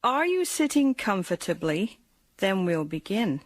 Are you sitting comfortably? Then we'll begin.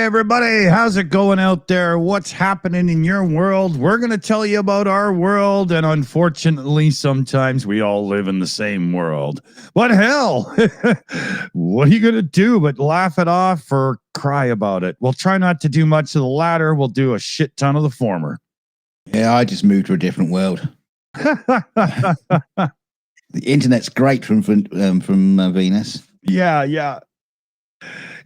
Everybody, how's it going out there? What's happening in your world? We're going to tell you about our world, and unfortunately, sometimes we all live in the same world. But hell, what are you going to do but laugh it off or cry about it? We'll try not to do much of the latter. We'll do a shit ton of the former. Yeah, I just moved to a different world. The internet's great from Venus. Yeah.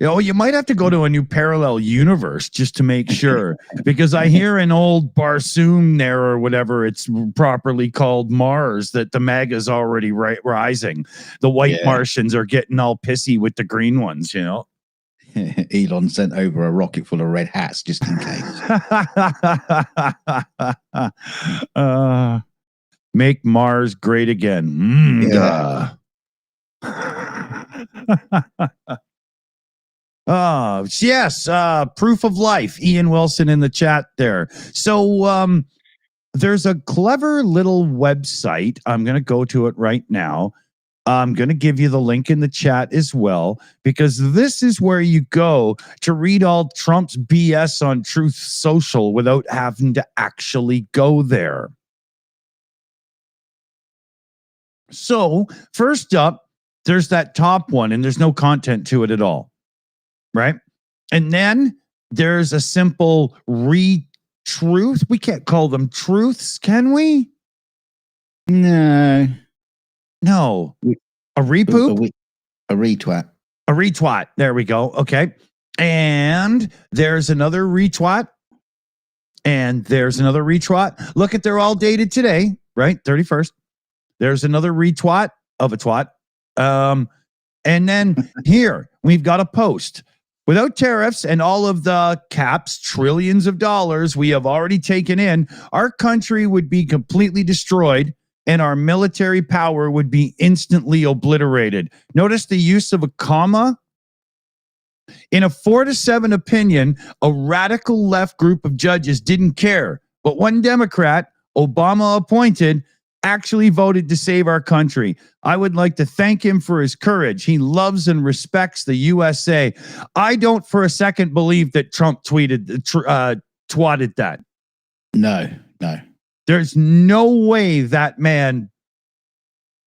You know, you might have to go to a new parallel universe just to make sure, because I hear in old Barsoom there or whatever it's properly called Mars that the mega's already rising. The white Martians are getting all pissy with the green ones, you know. Elon sent over a rocket full of red hats just in case. Make Mars great again. Yes, proof of life. Ian Wilson in the chat there. So there's a clever little website. I'm going to go to it right now. I'm going to give you the link in the chat as well, because this is where you go to read all Trump's BS on Truth Social without having to actually go there. So first up, there's that top one, and there's no content to it at all. Right? And then there's a simple truth. We can't call them truths, can we? No. A repoop? A retweet. A retweet. There we go. Okay. And there's another retweet. And there's another retweet. Look at, they're all dated today, right? 31st. There's another retweet of a twat. And then here we've got a post. Without tariffs and all of the caps, trillions of dollars we have already taken in, our country would be completely destroyed and our military power would be instantly obliterated. Notice the use of a comma. In a 4-7 opinion, a radical left group of judges didn't care, but one Democrat, Obama appointed, actually voted to save our country. I would like to thank him for his courage. He loves and respects the USA. I don't for a second believe that Trump twatted that. No. There's no way that man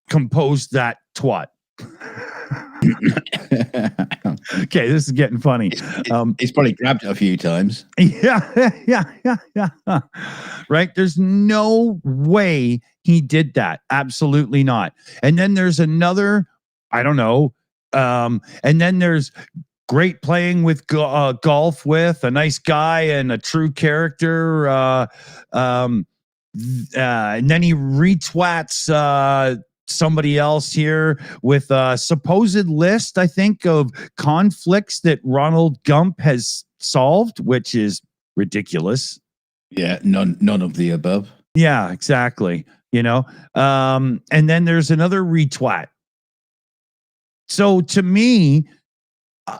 composed that twat. Okay, this is getting funny. He's probably grabbed it a few times. Yeah. Right? There's no way he did that. Absolutely not. And then there's another, I don't know. And then there's great playing with golf with a nice guy and a true character. And then he retweets somebody else here with a supposed list, I think, of conflicts that Ronald Gump has solved, which is ridiculous. Yeah, none of the above. Yeah, exactly. And then there's another retweet. So to me,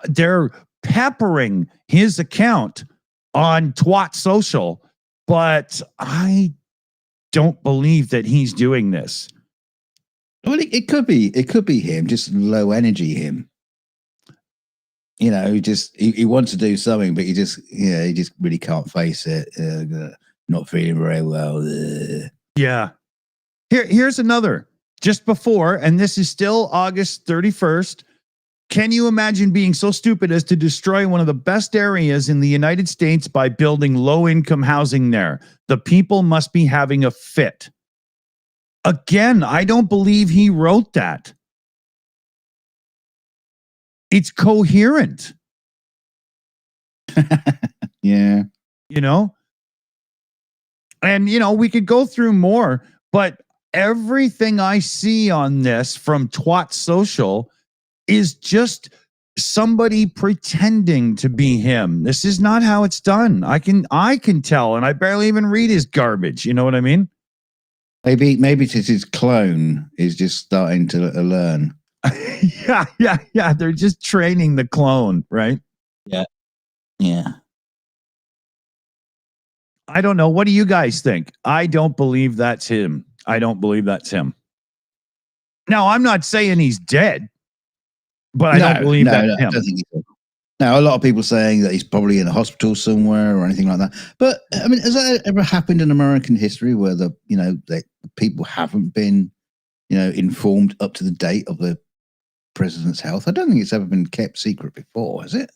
they're peppering his account on Twat Social, but I don't believe that he's doing this. Well, it could be him, just low energy him. He wants to do something, but he just really can't face it. Not feeling very well. Yeah. Here's another just before, and this is still August 31st. Can you imagine being so stupid as to destroy one of the best areas in the United States by building low-income housing there? The people must be having a fit. Again, I don't believe he wrote that. It's coherent. Yeah. And, we could go through more, but everything I see on this from Twat Social is just somebody pretending to be him. This is not how it's done. I can tell, and I barely even read his garbage. You know what I mean? Maybe it's his clone is just starting to learn. Yeah. They're just training the clone, right? Yeah. I don't know. What do you guys think? I don't believe that's him. Now, I'm not saying he's dead, but I don't believe that's him. I don't think he's. Now, a lot of people saying that he's probably in a hospital somewhere or anything like that. But I mean, has that ever happened in American history where the people haven't been, informed up to the date of the president's health? I don't think it's ever been kept secret before, has it?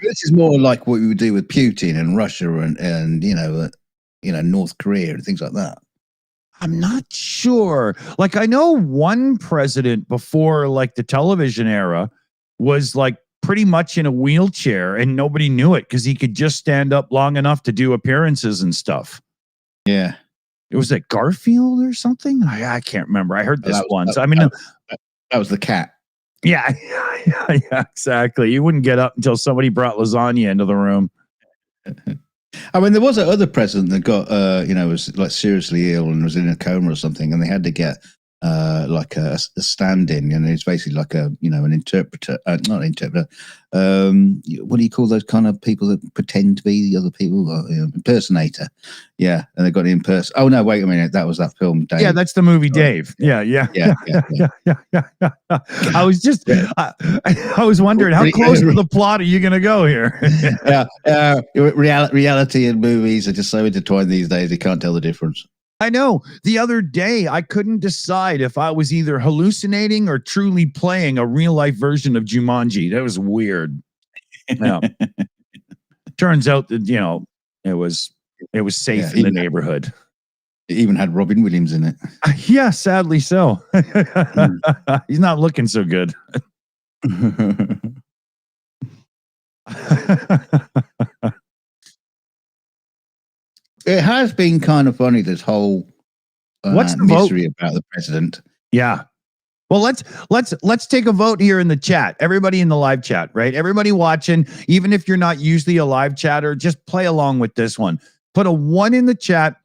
This is more like what we would do with Putin and Russia and North Korea and things like that. I'm not sure. Like, I know one president before, like, the television era was like pretty much in a wheelchair and nobody knew it because he could just stand up long enough to do appearances and stuff. Yeah. It was at Garfield or something. I can't remember. I heard this once. That was the cat. Yeah, exactly. You wouldn't get up until somebody brought lasagna into the room. I mean, there was that other president that got, was like seriously ill and was in a coma or something, and they had to get like a stand-in, and it's basically like an interpreter, not an interpreter. What do you call those kind of people that pretend to be the other people? Impersonator. Yeah, and they got an Oh no, wait a minute, that was that film, Dave. Yeah, that's the movie Dave. Yeah. I was just, I was wondering how close to the plot are you going to go here? Reality and movies are just so intertwined these days. You can't tell the difference. I know. The other day, I couldn't decide if I was either hallucinating or truly playing a real life version of Jumanji. That was weird. Yeah. Turns out that, it was safe in the neighborhood. It even had Robin Williams in it. Yeah, sadly so. He's not looking so good. It has been kind of funny, this whole what's the mystery vote about the president. Yeah. Well, let's take a vote here in the chat. Everybody in the live chat, right? Everybody watching, even if you're not usually a live chatter, just play along with this one. Put a 1 in the chat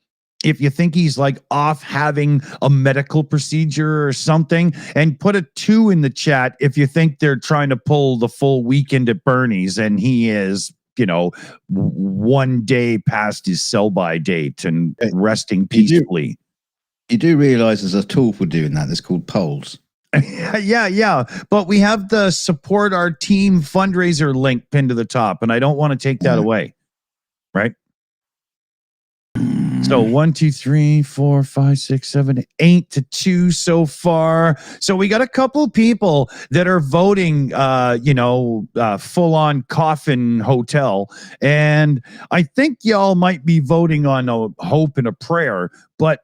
if you think he's like off having a medical procedure or something, and put a 2 in the chat if you think they're trying to pull the full weekend at Bernie's and he is, 1 day past his sell-by date and resting peacefully. You do realize there's a tool for doing that. It's called polls. Yeah. But we have the support our team fundraiser link pinned to the top, and I don't want to take that away. Right? So 1, 2, 3, 4, 5, 6, 7, 8 to 2 so far. So we got a couple people that are voting, full on coffin hotel. And I think y'all might be voting on a hope and a prayer. But,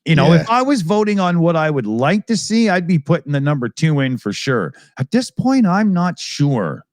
if I was voting on what I would like to see, I'd be putting the number 2 in for sure. At this point, I'm not sure.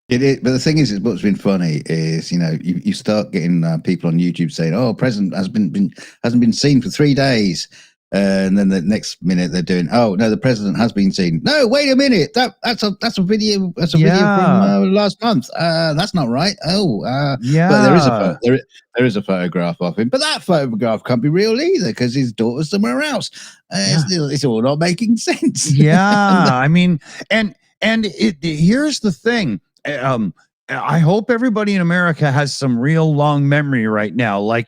It is, but the thing is what's been funny is, you start getting people on YouTube saying, "Oh, president hasn't been seen for 3 days," and then the next minute they're doing, "Oh no, the president has been seen." No, wait a minute, that's a video video from last month. That's not right. But there is a photograph of him, but that photograph can't be real either because his daughter's somewhere else. It's all not making sense. I mean, and here's the thing. I hope everybody in America has some real long memory right now, like,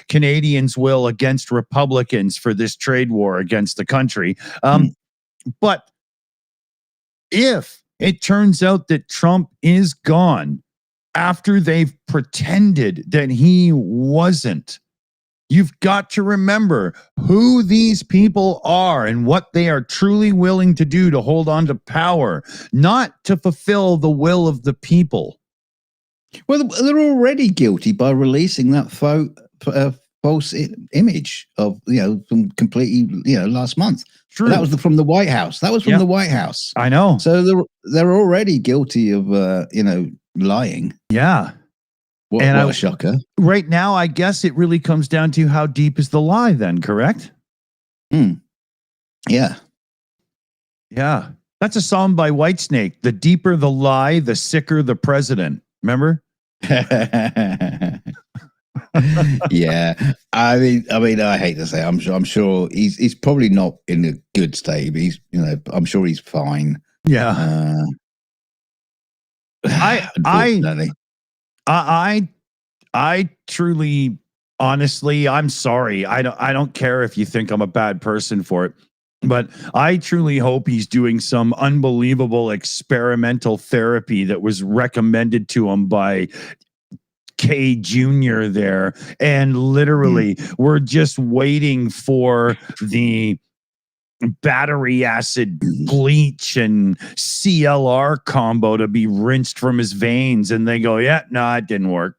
Canadians will against Republicans for this trade war against the country. But if it turns out that Trump is gone after they've pretended that he wasn't, you've got to remember who these people are and what they are truly willing to do to hold on to power, not to fulfill the will of the people. Well, they're already guilty by releasing that false image of, from completely, last month. True. That was from the White House. That was from the White House. I know. So they're already guilty of, lying. Yeah. What a shocker. Right now, I guess it really comes down to how deep is the lie then, correct? Yeah. Yeah. That's a song by Whitesnake. The deeper the lie, the sicker the president. Remember? Yeah. I mean, I hate to say, I'm sure he's probably not in a good state, but he's, I'm sure he's fine. Yeah. I truly, honestly, I'm sorry. I don't care if you think I'm a bad person for it, but I truly hope he's doing some unbelievable experimental therapy that was recommended to him by K Jr. there. And literally, we're just waiting for the battery acid bleach and CLR combo to be rinsed from his veins, and they go, "Yeah, no, it didn't work."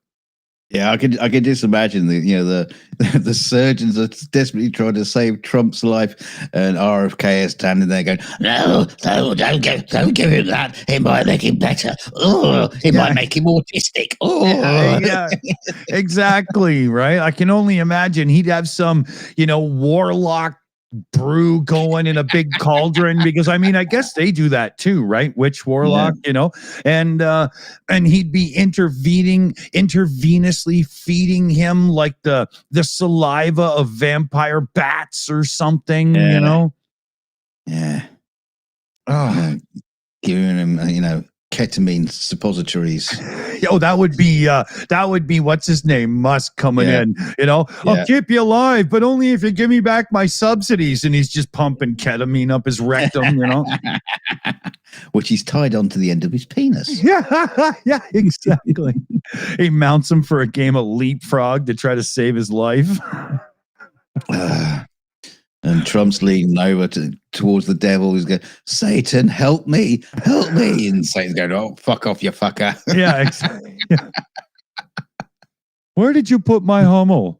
Yeah, I could just imagine the surgeons are desperately trying to save Trump's life, and RFK is standing there going, "No, don't give him that. It might make him better. Oh, it might make him autistic. Oh, yeah, exactly. Right. I can only imagine he'd have some, warlock brew going in a big cauldron, because I mean, I guess they do that too, right? Witch warlock, and he'd be intravenously feeding him like the saliva of vampire bats or something, Yeah. Giving him, ketamine suppositories. That would be what's his name, Musk coming in, I'll keep you alive, but only if you give me back my subsidies. And he's just pumping ketamine up his rectum, which he's tied onto the end of his penis. Yeah, exactly. He mounts him for a game of leapfrog to try to save his life. And Trump's leaning over towards the devil. He's going, "Satan, help me. And Satan's going, "Oh, fuck off, you fucker." Yeah, exactly. Yeah. Where did you put my homo?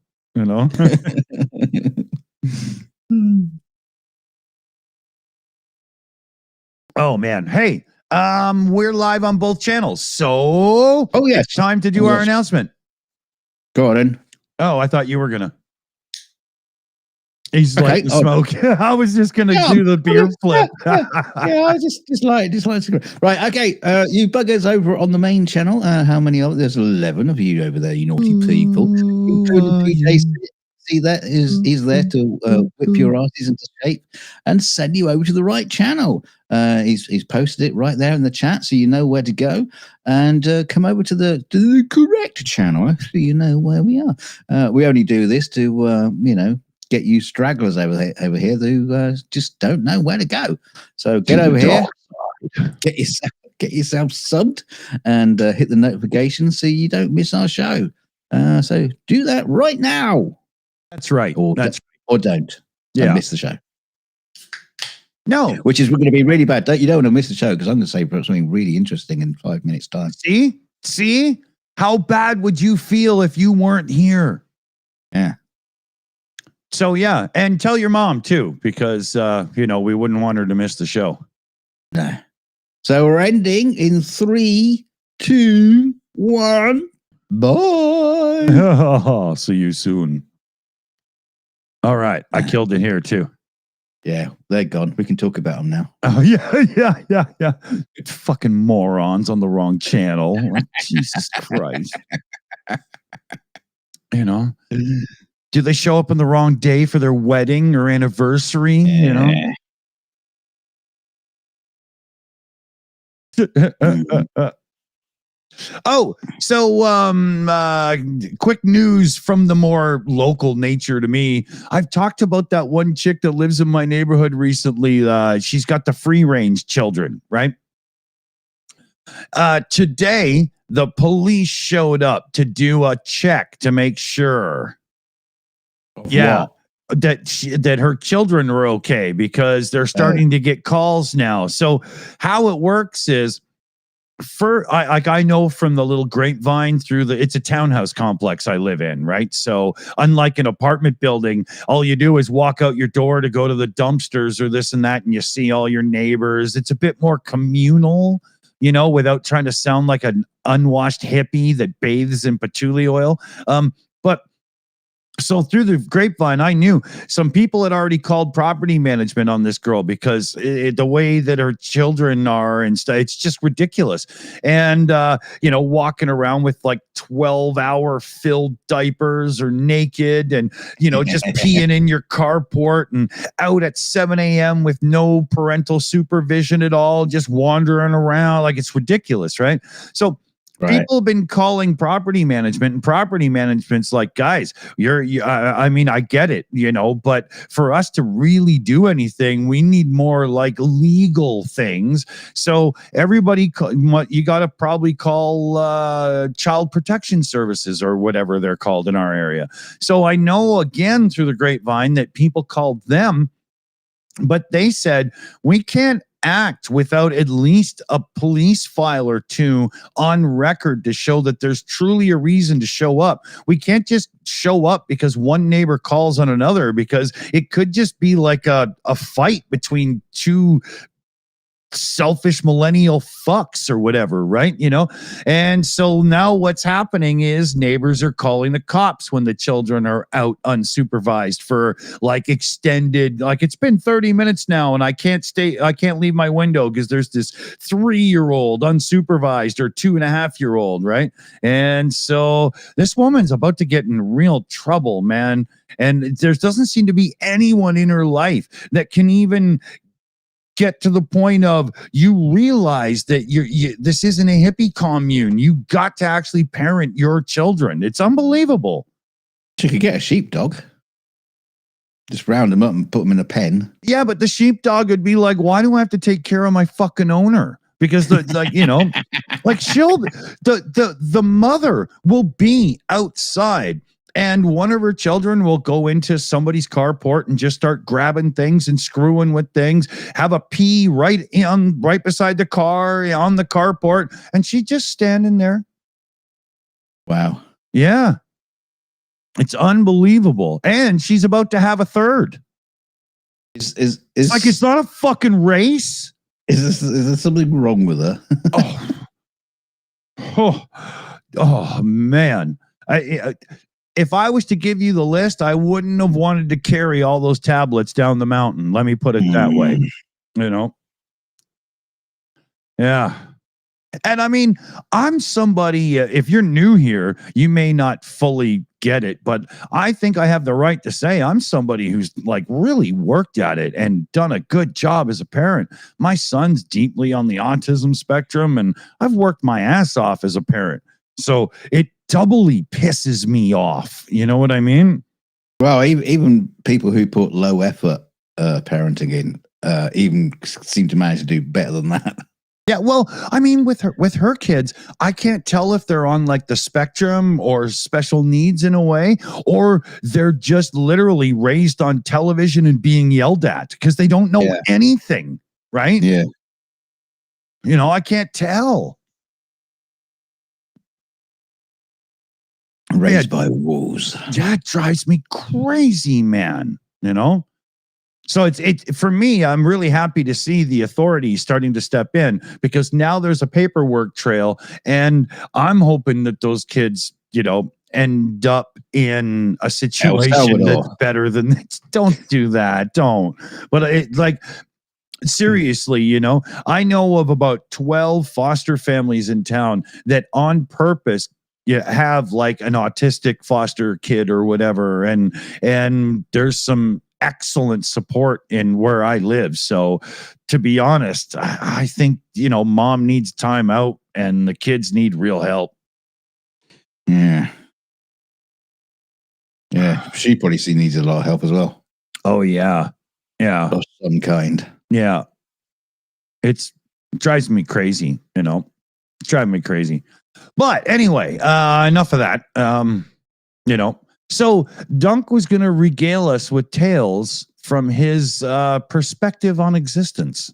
Oh, man. Hey, we're live on both channels. So it's time to do our announcement. Go on in. Oh, I thought you were going to. He's like smoke. I was just gonna do the beer flip. I just like right. Okay, you buggers over on the main channel. How many of there's 11 of you over there, you naughty people. Including PJ. See that he's there to whip your asses into shape and send you over to the right channel. He's posted it right there in the chat, so you know where to go and come over to the correct channel. So you know where we are. We only do this to get you stragglers over here who just don't know where to go. So get over here, get yourself subbed, and hit the notifications so you don't miss our show. So do that right now. That's right. Or don't. Yeah. And miss the show. No. Which is going to be really bad. You don't want to miss the show because I'm going to say something really interesting in 5 minutes' time. See? How bad would you feel if you weren't here? Yeah. So, yeah. And tell your mom, too, because, we wouldn't want her to miss the show. No. So we're ending in 3, 2, 1. Bye. See you soon. All right. I killed it here, too. Yeah, they're gone. We can talk about them now. Oh, yeah. Fucking morons on the wrong channel. Like, Jesus Christ. Do they show up on the wrong day for their wedding or anniversary? Yeah. Oh, so quick news from the more local nature to me. I've talked about that one chick that lives in my neighborhood recently. She's got the free range children, right? Today, the police showed up to do a check to make sure. Yeah. That her children are okay because they're starting to get calls now. So how it works is, I know from the little grapevine it's a townhouse complex I live in, right? So unlike an apartment building, all you do is walk out your door to go to the dumpsters or this and that, and you see all your neighbors. It's a bit more communal, without trying to sound like an unwashed hippie that bathes in patchouli oil. So through the grapevine, I knew some people had already called property management on this girl because the way that her children are and stuff, it's just ridiculous. And, walking around with like 12-hour filled diapers or naked and, just peeing in your carport and out at 7 a.m. with no parental supervision at all, just wandering around. Like, it's ridiculous, right? So people have been calling property management, and property management's like, guys, I get it, but for us to really do anything, we need more like legal things. So everybody, you got to probably call child protection services or whatever they're called in our area. So I know again through the grapevine that people called them, but they said, we can't act without at least a police file or two on record to show that there's truly a reason to show up. We can't just show up because one neighbor calls on another, because it could just be like a fight between two selfish millennial fucks or whatever, right? And so now what's happening is neighbors are calling the cops when the children are out unsupervised for like extended, like it's been 30 minutes now and I can't leave my window because there's this 3-year-old unsupervised or 2.5-year-old, right? And so this woman's about to get in real trouble, man. And there doesn't seem to be anyone in her life that can even get to the point of you realize that this isn't a hippie commune. You got to actually parent your children. It's unbelievable. She could get a sheepdog. Just round them up and put them in a pen. Yeah, but the sheepdog would be like, why do I have to take care of my fucking owner? Because the mother will be outside and one of her children will go into somebody's carport and just start grabbing things and screwing with things, have a pee right beside the car on the carport, and she's just standing there. Wow. Yeah. It's unbelievable. And she's about to have a third. Is like, it's not a fucking race. Is there something wrong with her? Oh man. If I was to give you the list, I wouldn't have wanted to carry all those tablets down the mountain. Let me put it that way. Yeah. And I mean, I'm somebody, if you're new here, you may not fully get it, but I think I have the right to say I'm somebody who's like really worked at it and done a good job as a parent. My son's deeply on the autism spectrum, and I've worked my ass off as a parent. So it doubly pisses me off. You know what I mean? Well, even people who put low effort parenting in even seem to manage to do better than that. Yeah, well, I mean, with her kids, I can't tell if they're on like the spectrum or special needs in a way, or they're just literally raised on television and being yelled at because they don't know anything, right? Yeah. You know, I can't tell. Raised by wolves. Yeah, it drives me crazy, man. You know? So it for me, I'm really happy to see the authorities starting to step in because now there's a paperwork trail, and I'm hoping that those kids, you know, end up in a situation that's better than this. Don't do that. Don't. But it, like, seriously, you know, I know of about 12 foster families in town that on purpose you have like an autistic foster kid or whatever, and there's some excellent support in where I live. So to be honest, I think, you know, mom needs time out and the kids need real help. Yeah. She probably needs a lot of help as well. Oh yeah. Of some kind. Yeah. It drives me crazy, you know. It's driving me crazy. But anyway, enough of that. You know, so Dunk was going to regale us with tales from his perspective on existence.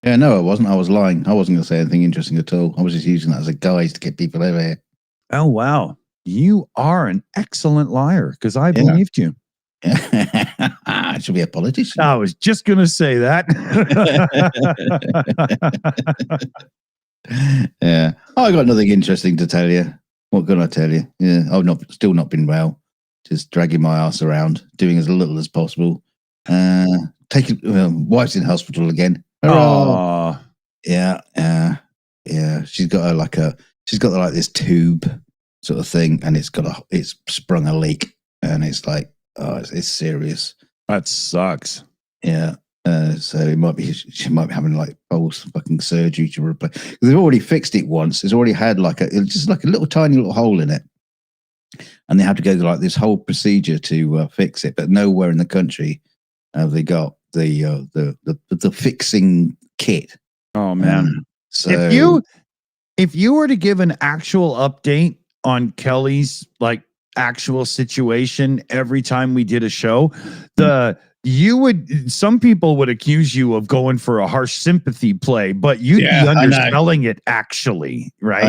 Yeah, no, I wasn't. I was lying. I wasn't going to say anything interesting at all. I was just using that as a guise to get people over here. Oh, wow. You are an excellent liar because I believed you. I should be a politician. I was just going to say that. Yeah. I got nothing interesting to tell you. What can I tell you? Yeah, I've still not been well. Just dragging my ass around, doing as little as possible. Taking wife's in hospital again. Oh, yeah. She's got like this tube sort of thing, and it's sprung a leak, and it's like, it's serious. That sucks. Yeah. So she might be having like whole fucking surgery to replace. They've already fixed it once. It's already had just like a little tiny little hole in it, and they have to go through like this whole procedure to fix it. But nowhere in the country have they got the fixing kit. Oh man! So if you were to give an actual update on Kelly's like actual situation every time we did a show, some people would accuse you of going for a harsh sympathy play, but you'd be underselling it actually, right?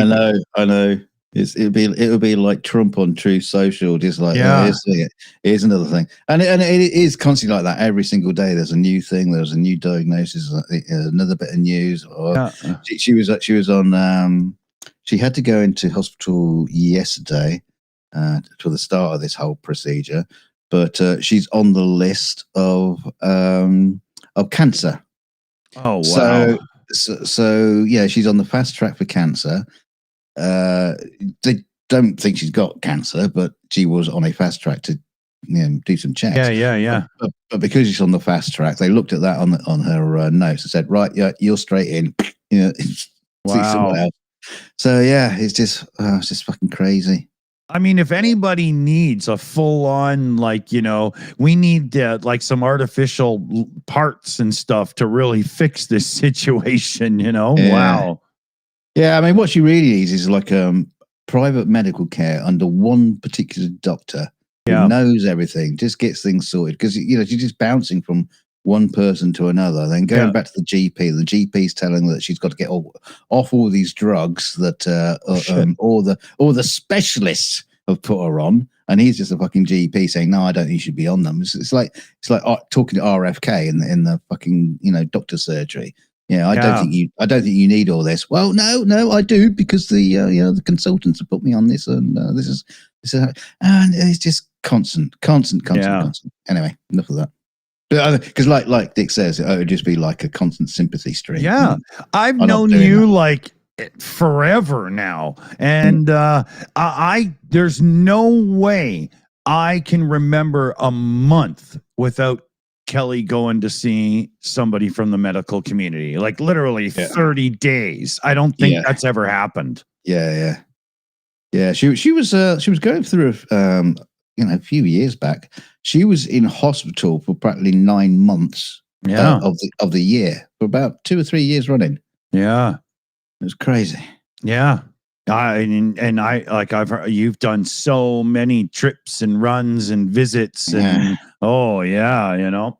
I know. It would be like Trump on Truth Social, just like, here's another thing, and it is constantly like that. Every single day, there's a new thing. There's a new diagnosis, another bit of news. Or she was on. She had to go into hospital yesterday for the start of this whole procedure, but she's on the list of cancer. Oh wow! So yeah, she's on the fast track for cancer. They don't think she's got cancer, but she was on a fast track to do some checks. Yeah. But because she's on the fast track, they looked at that on her notes and said, right, yeah, you're straight in. See someone else. So yeah, it's just fucking crazy. I mean, if anybody needs a full-on, like, you know, we need like some artificial parts and stuff to really fix this situation, you know? Yeah. Wow. Yeah, I mean, what she really needs is like private medical care under one particular doctor who knows everything, just gets things sorted. Because, you know, she's just bouncing from one person to another, then going back to the GP. The GP's telling her that she's got to get off all these drugs that all the specialists have put her on, and he's just a fucking GP saying, no, I don't think you should be on them. It's like talking to RFK in the fucking, you know, doctor surgery. Yeah, I don't think you need all this. Well, no, I do, because the consultants have put me on this, and this is and it's just constant. Anyway, enough of that. Because like Dick says, it would just be like a constant sympathy stream. Yeah, I've known you like forever now, and there's no way I can remember a month without Kelly going to see somebody from the medical community, like literally 30 days. I don't think that's ever happened. Yeah. She was going through a few years back. She was in hospital for practically 9 months of the year, for about 2 or 3 years running. Yeah. was crazy. Yeah. I've heard you've done so many trips and runs and visits and oh yeah, yeah.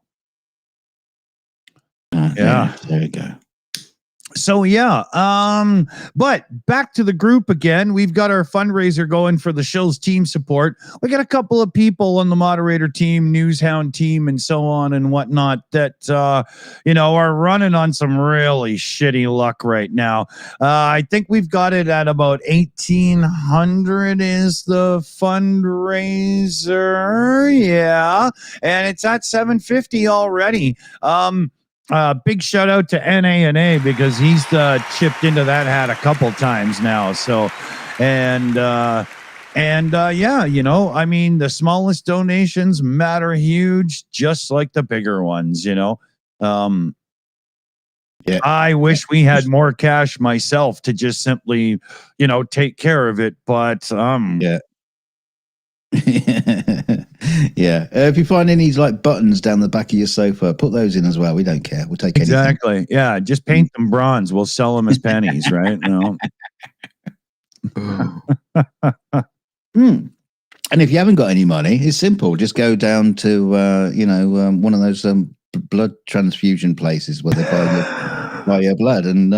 There you go. So yeah, but back to the group again. We've got our fundraiser going for the Shills team support. We got a couple of people on the moderator team, Newshound team, and so on and whatnot that are running on some really shitty luck right now. I think we've got it at about 1,800 is the fundraiser, yeah, and it's at 750 already. Big shout out to NA because he's chipped into that hat a couple times now. So, yeah, I mean, the smallest donations matter huge, just like the bigger ones. Yeah. I wish we had more cash myself to just simply, take care of it. But yeah. Yeah. If you find any like buttons down the back of your sofa, put those in as well. We don't care. We'll take exactly. anything. Yeah, just paint them bronze. We'll sell them as pennies, right? And if you haven't got any money, it's simple. Just go down to one of those blood transfusion places where they buy your blood, and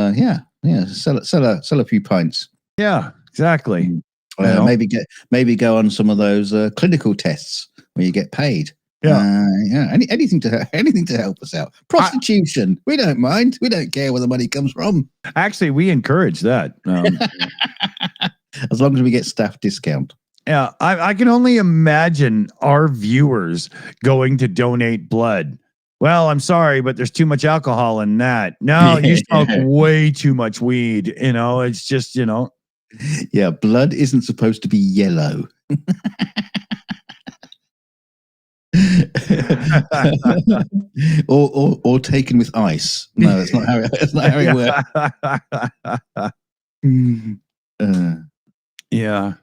sell a few pints. Yeah, exactly. Maybe go on some of those clinical tests where you get paid. Yeah, anything to help us out. Prostitution, we don't mind. We don't care where the money comes from. Actually, we encourage that. As long as we get staff discount. Yeah, I can only imagine our viewers going to donate blood. Well, I'm sorry, but there's too much alcohol in that. No, you smoke way too much weed. It's just, Yeah, blood isn't supposed to be yellow. or taken with ice. No, that's not how it works. Yeah.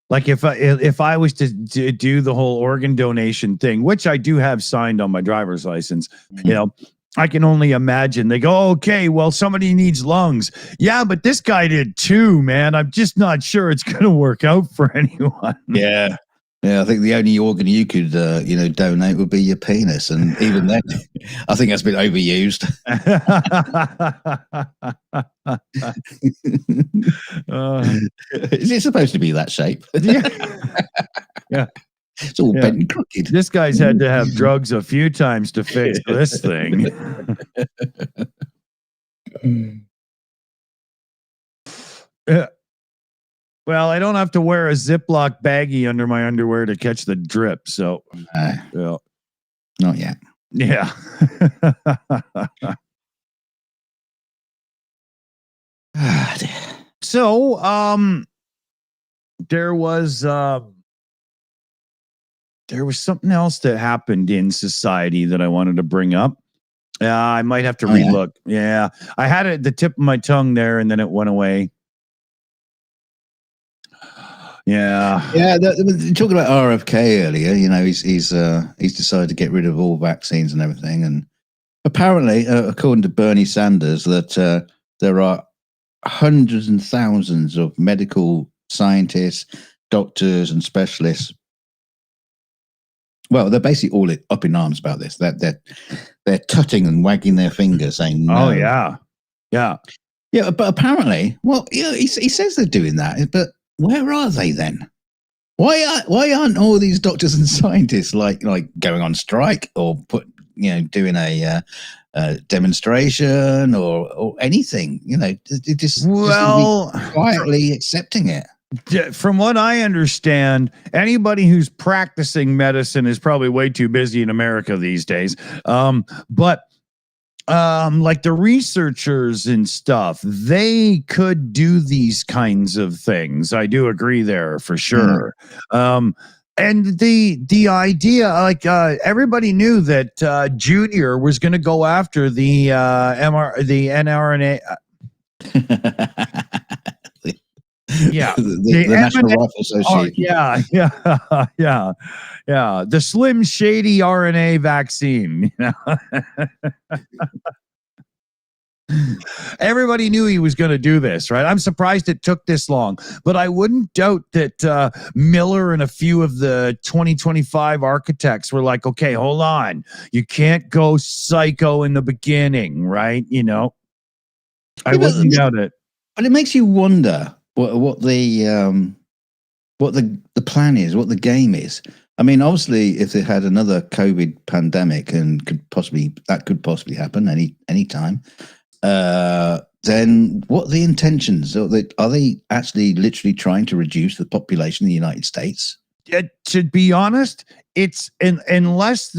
Like if I was to do the whole organ donation thing, which I do have signed on my driver's license, I can only imagine. They go, okay, well, somebody needs lungs. Yeah, but this guy did too, man. I'm just not sure it's going to work out for anyone. Yeah. Yeah, I think the only organ you could, donate would be your penis. And even then, I think that's been overused. Is it supposed to be that shape? Yeah. It's all bent and crooked. This guy's had to have drugs a few times to fix this thing. Well, I don't have to wear a Ziploc baggie under my underwear to catch the drip. So, not yet. Yeah. So, there was something else that happened in society that I wanted to bring up. I might have to relook. Yeah, I had it at the tip of my tongue there, and then it went away. Yeah. Talking about RFK earlier, he's decided to get rid of all vaccines and everything, and apparently, according to Bernie Sanders, that there are hundreds and thousands of medical scientists, doctors, and specialists. Well, they're basically all up in arms about this. They're tutting and wagging their fingers, saying, "No." Oh yeah. But apparently, he says they're doing that, but where are they then? Why aren't all these doctors and scientists like going on strike or doing a demonstration or anything? Just quietly accepting it. From what I understand, anybody who's practicing medicine is probably way too busy in America these days. But like the researchers and stuff, they could do these kinds of things. I do agree there for sure. And the idea, everybody knew that Junior was going to go after the mRNA. Yeah, the National Rifle Association. Yeah. The Slim Shady RNA vaccine. Everybody knew he was going to do this, right? I'm surprised it took this long, but I wouldn't doubt that Miller and a few of the 2025 architects were like, okay, hold on. You can't go psycho in the beginning, right? You know, I wouldn't doubt it. But it makes you wonder what the plan is, what the game is. I mean, obviously, if they had another COVID pandemic and could possibly happen any time, then what are the intentions? Are they actually literally trying to reduce the population of the United States? To be honest, it's unless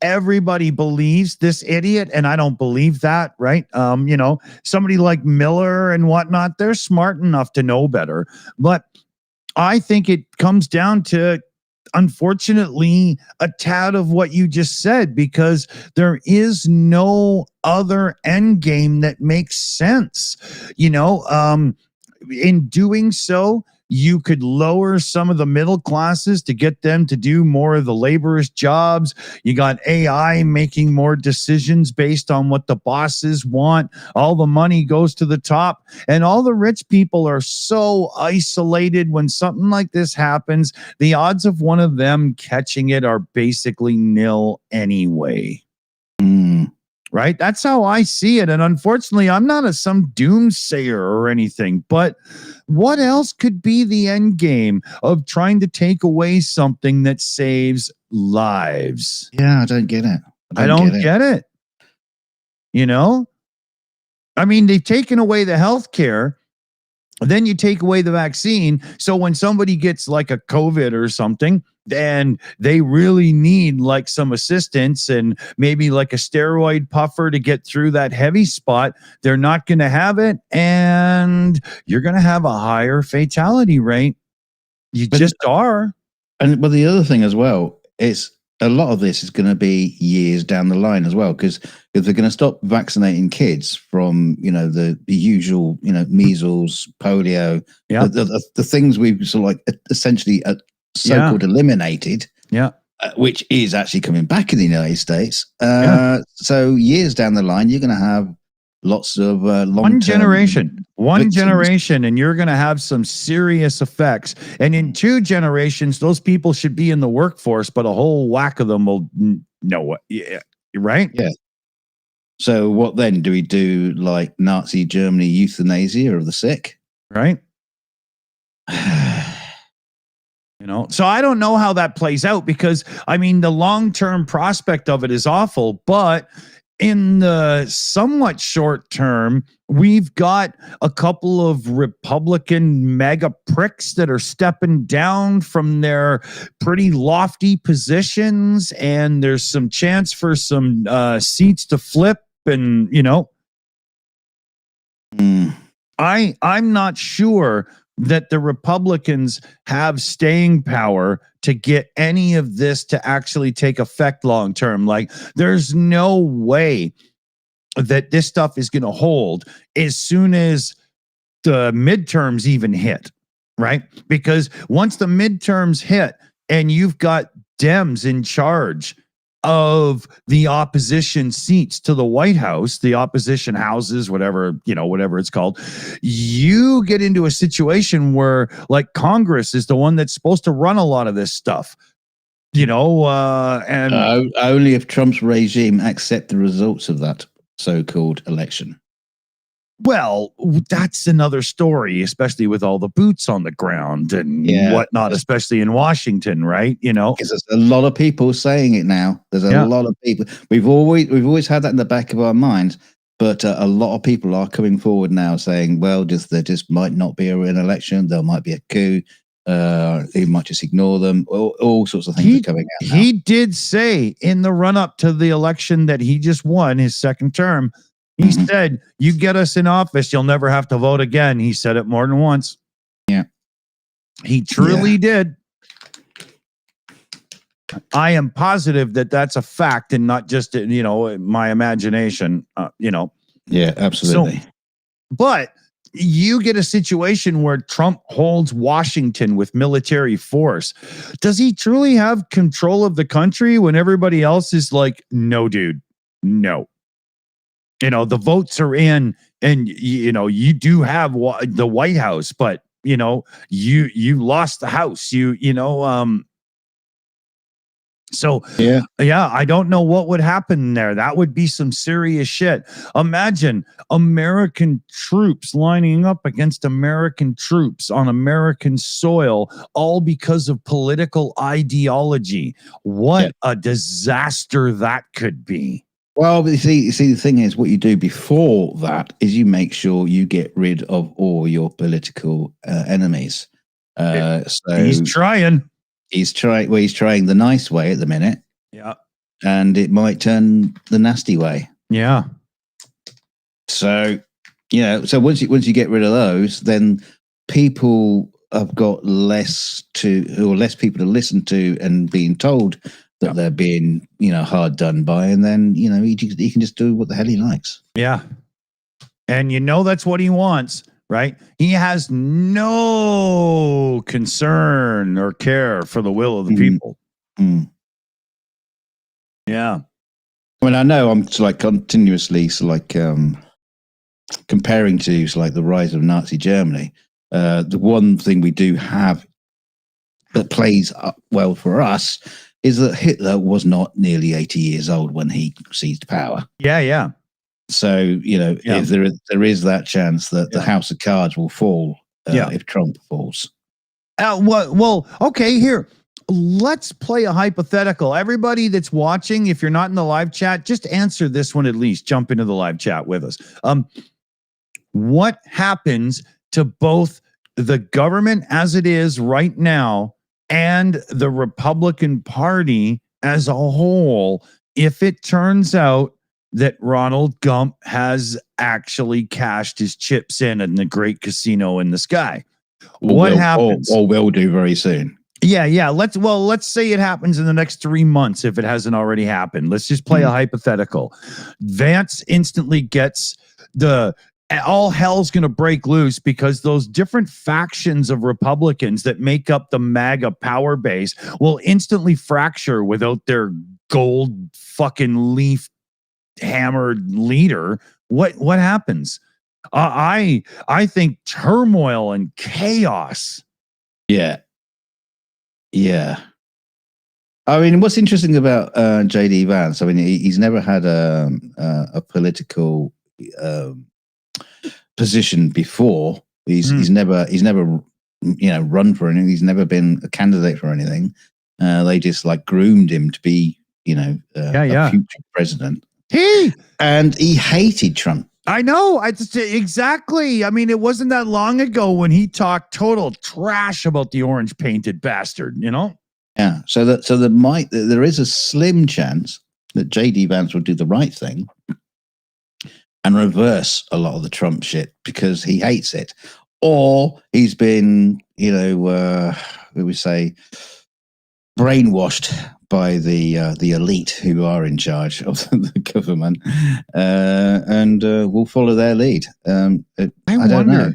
everybody believes this idiot, and I don't believe that, right? You know, somebody like Miller and whatnot, they're smart enough to know better, but I think it comes down to, unfortunately, a tad of what you just said, because there is no other end game that makes sense. You know, in doing so, you could lower some of the middle classes to get them to do more of the laborers' jobs. You got AI making more decisions based on what the bosses want. All the money goes to the top, and all the rich people are so isolated. When something like this happens, the odds of one of them catching it are basically nil anyway. Right? That's how I see it. And unfortunately, I'm not some doomsayer or anything, but what else could be the end game of trying to take away something that saves lives? Yeah, I don't get it. I don't get it. You know? I mean, they've taken away the health care. Then you take away the vaccine. So when somebody gets like a COVID or something, then they really need like some assistance and maybe like a steroid puffer to get through that heavy spot. They're not going to have it, and you're going to have a higher fatality rate. You just are. But the other thing as well is a lot of this is going to be years down the line as well, because if they're going to stop vaccinating kids from, you know, the usual, you know, measles, polio, the things we've sort of like essentially so-called eliminated, which is actually coming back in the United States. So years down the line, you're going to have lots of one generation, and you're going to have some serious effects. And in 2 generations, those people should be in the workforce, but a whole whack of them will know what. Yeah, right? Yeah. So what then? Do we do like Nazi Germany euthanasia of the sick? Right. You know, so I don't know how that plays out, because I mean, the long-term prospect of it is awful, but in the somewhat short term, we've got a couple of Republican mega pricks that are stepping down from their pretty lofty positions, and there's some chance for some seats to flip, and you know, I'm not sure that the Republicans have staying power to get any of this to actually take effect long term. Like, there's no way that this stuff is going to hold as soon as the midterms even hit, right? Because once the midterms hit and you've got Dems in charge of the opposition seats to the White House, the opposition houses, whatever, you know, whatever it's called, you get into a situation where like Congress is the one that's supposed to run a lot of this stuff, you know, and only if Trump's regime accept the results of that so-called election. Well, that's another story, especially with all the boots on the ground and whatnot, especially in Washington, right? You know, because there's a lot of people saying it now. There's a lot of people. We've always had that in the back of our minds, but a lot of people are coming forward now saying, well, there just might not be an election. There might be a coup. He might just ignore them. All sorts of things are coming out now. He did say in the run-up to the election that he just won his second term, he said, you get us in office, you'll never have to vote again. He said it more than once. Yeah. He truly did. I am positive that that's a fact and not just, you know, my imagination, you know. Yeah, absolutely. So, but you get a situation where Trump holds Washington with military force. Does he truly have control of the country when everybody else is like, no, dude, no. The votes are in, and you do have the White House, but you lost the House. So Yeah. I don't know what would happen there. That would be some serious shit. Imagine American troops lining up against American troops on American soil, all because of political ideology. What a disaster that could be. Well, but you see, the thing is, what you do before that is you make sure you get rid of all your political enemies. So he's trying. He's trying the nice way at the minute. Yeah. And it might turn the nasty way. Yeah. So, so once you get rid of those, then people have got less people to listen to and being told that they're being, hard done by. And then, he can just do what the hell he likes. Yeah. And that's what he wants. Right? He has no concern or care for the will of the people. Yeah. I mean, I know I'm continuously comparing to the rise of Nazi Germany. The one thing we do have that plays up well for us is that Hitler was not nearly 80 years old when he seized power. Yeah. So, if there is that chance that the House of Cards will fall if Trump falls. Well, okay, here. Let's play a hypothetical. Everybody that's watching, if you're not in the live chat, just answer this one at least. Jump into the live chat with us. What happens to both the government as it is right now and the Republican Party as a whole if it turns out that Ronald Gump has actually cashed his chips in the great casino in the sky? What happens? Or will do very soon. Yeah. Let's say it happens in the next 3 months if it hasn't already happened. Let's just play a hypothetical. Vance instantly gets all hell's going to break loose because those different factions of Republicans that make up the MAGA power base will instantly fracture without their gold fucking leaf hammered leader. What happens? I think turmoil and chaos. Yeah. I mean, what's interesting about JD Vance? I mean, he's never had a political position before. He's never run for anything. He's never been a candidate for anything. They just groomed him to be a future president. And he hated Trump. I know. Exactly. I mean, it wasn't that long ago when he talked total trash about the orange painted bastard, Yeah. So there is a slim chance that JD Vance will do the right thing and reverse a lot of the Trump shit because he hates it, or he's been, we would say, brainwashed by the elite who are in charge of the government, and will follow their lead. I don't know.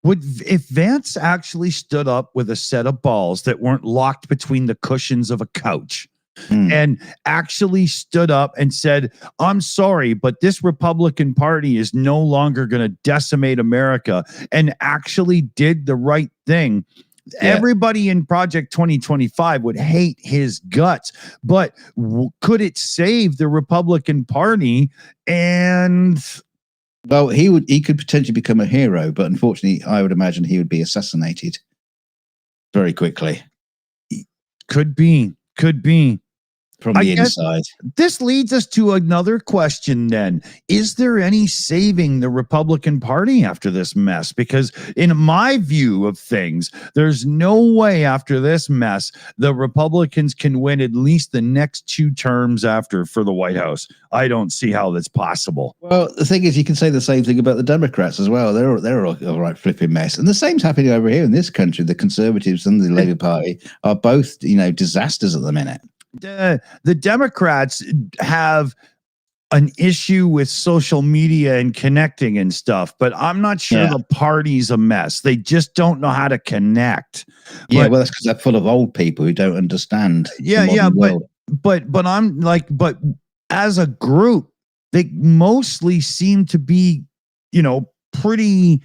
If Vance actually stood up with a set of balls that weren't locked between the cushions of a couch and actually stood up and said, I'm sorry, but this Republican Party is no longer going to decimate America, and actually did the right thing, everybody in Project 2025 would hate his guts. But could it save the Republican Party? And well, he could potentially become a hero, but unfortunately, I would imagine he would be assassinated very quickly. Could be. From the inside. This leads us to another question then. Is there any saving the Republican Party after this mess? Because in my view of things, there's no way after this mess the Republicans can win at least the next 2 terms after for the White House. I don't see how that's possible. Well, the thing is, you can say the same thing about the Democrats as well. They're all right flipping mess. And the same's happening over here in this country. The Conservatives and the Labour Party are both, disasters at the minute. The Democrats have an issue with social media and connecting and stuff, but I'm not sure the party's a mess. They just don't know how to connect. Yeah, well, that's because they're full of old people who don't understand. But I'm but as a group, they mostly seem to be, pretty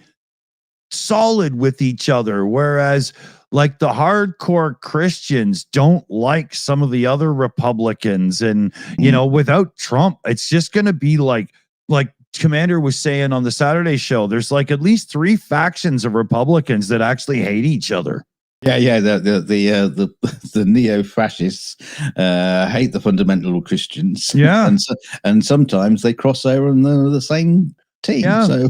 solid with each other, whereas like the hardcore Christians don't like some of the other Republicans. And without Trump, it's just going to be like Commander was saying on the Saturday show, there's like at least 3 factions of Republicans that actually hate each other. Yeah. The neo-fascists hate the fundamental Christians. Yeah, and sometimes they cross over in the same team. Yeah. So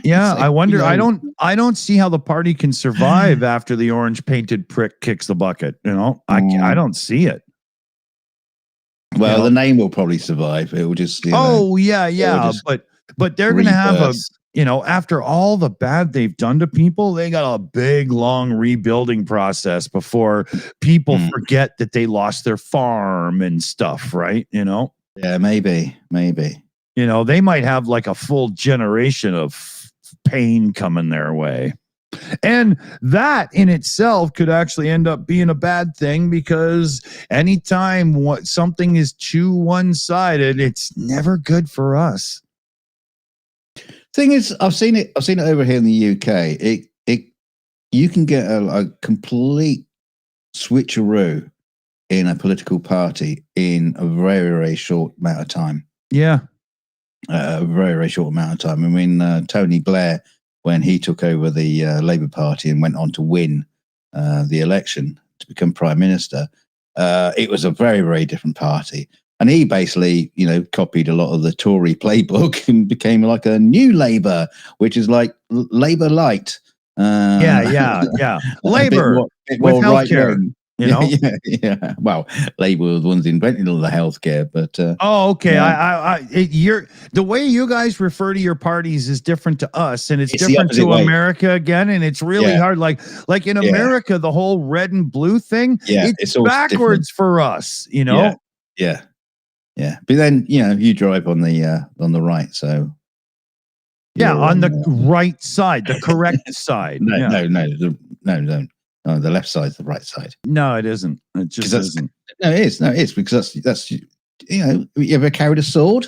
yeah, like, I wonder. I don't see how the party can survive after the orange painted prick kicks the bucket. I don't see it. Well, the name will probably survive. It will just. Yeah. But they're going to have after all the bad they've done to people, they got a big, long rebuilding process before people forget that they lost their farm and stuff, right? Yeah, maybe. They might have like a full generation of pain coming their way. And that in itself could actually end up being a bad thing, because anytime something is too one-sided, it's never good for us. Thing is, I've seen it over here in the UK. You can get a complete switcheroo in a political party in a very, very short amount of time. Yeah. A very, very short amount of time. I mean, Tony Blair, when he took over the Labour Party and went on to win the election to become Prime Minister, it was a very, very different party. And he basically, copied a lot of the Tory playbook and became like a new Labour, which is like Labour light. Yeah. Labour with healthcare. Yeah. Well, Labour were the ones inventing all the healthcare, but okay. Yeah. The way you guys refer to your parties is different to us, and it's the different opposite to way. America again, and it's really hard. Like in America, the whole red and blue thing, it's backwards for us. Yeah. But then you drive on the right, so on the right side, the correct side. No, the left side's the right side. No, it isn't. It just isn't. No, it is. No, it is, because that's you ever carried a sword?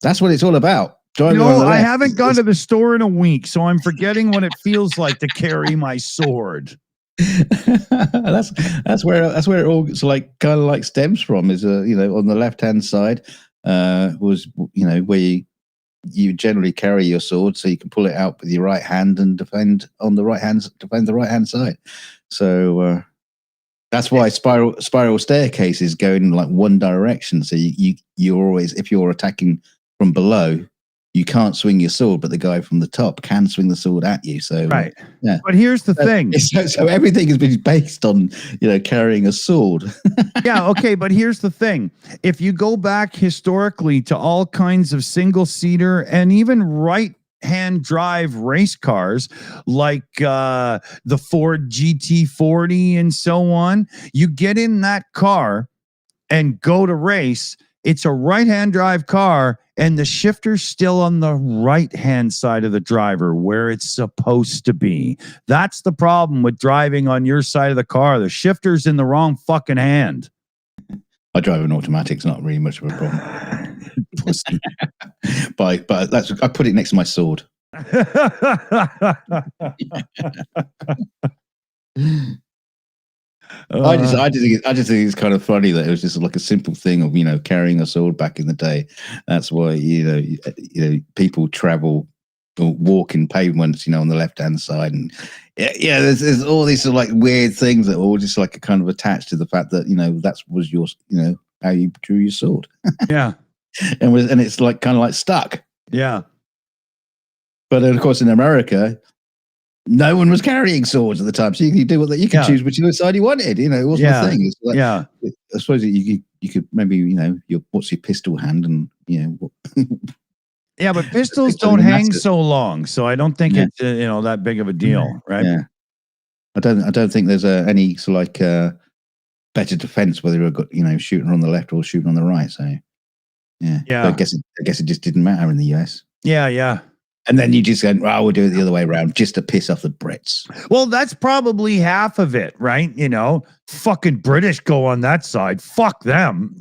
That's what it's all about. I haven't gone to the store in a week, so I'm forgetting what it feels like to carry my sword. that's where it all kind of stems from. Is on the left hand side was where you generally carry your sword, so you can pull it out with your right hand and defend the right hand side. So that's why spiral staircases go in like one direction. So you're always, if you're attacking from below, you can't swing your sword, but the guy from the top can swing the sword at you. So right, yeah. But here's the thing. So everything has been based on carrying a sword. Yeah, okay, but here's the thing. If you go back historically to all kinds of single-seater and even right-hand drive race cars like the Ford GT40 and so on, you get in that car and go to race. It's a right-hand drive car, and the shifter's still on the right-hand side of the driver where it's supposed to be. That's the problem with driving on your side of the car. The shifter's in the wrong fucking hand. I drive an automatic. It's not really much of a problem. but I put it next to my sword. I just think it's kind of funny that it was just like a simple thing of carrying a sword back in the day. That's why people travel or walk in pavements on the left hand side, and there's all these sort of like weird things that are all just like kind of attached to the fact that that was your how you drew your sword. Yeah, and it's like kind of like stuck. Yeah, but of course in America, no one was carrying swords at the time, so you could do you could choose which side you wanted. It wasn't a thing. It's like, I suppose you could maybe what's your pistol hand and Yeah, but pistols don't hang so long, so I don't think it's that big of a deal, right? Yeah, I don't think there's any sort of like better defense whether you've got shooting on the left or shooting on the right. So yeah. But I guess it just didn't matter in the US. Yeah. And then you just go, we'll do it the other way around just to piss off the Brits. Well, that's probably half of it, right? Fucking British go on that side. Fuck them,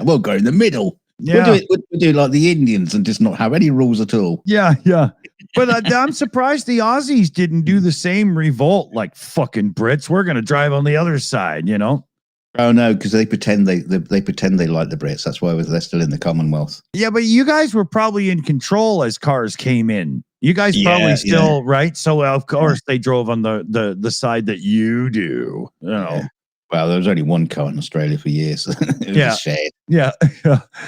We'll go in the middle. Yeah. We'll do like the Indians and just not have any rules at all. Yeah. But I'm surprised the Aussies didn't do the same revolt like fucking Brits. We're going to drive on the other side, you know? Oh no, because they pretend they pretend they like the Brits. That's why they're still in the Commonwealth. Yeah, but you guys were probably in control as cars came in. You guys probably still right. So of course they drove on the side that you do. You know. Yeah. Well, there was only one car in Australia for years. It was shared. Yeah.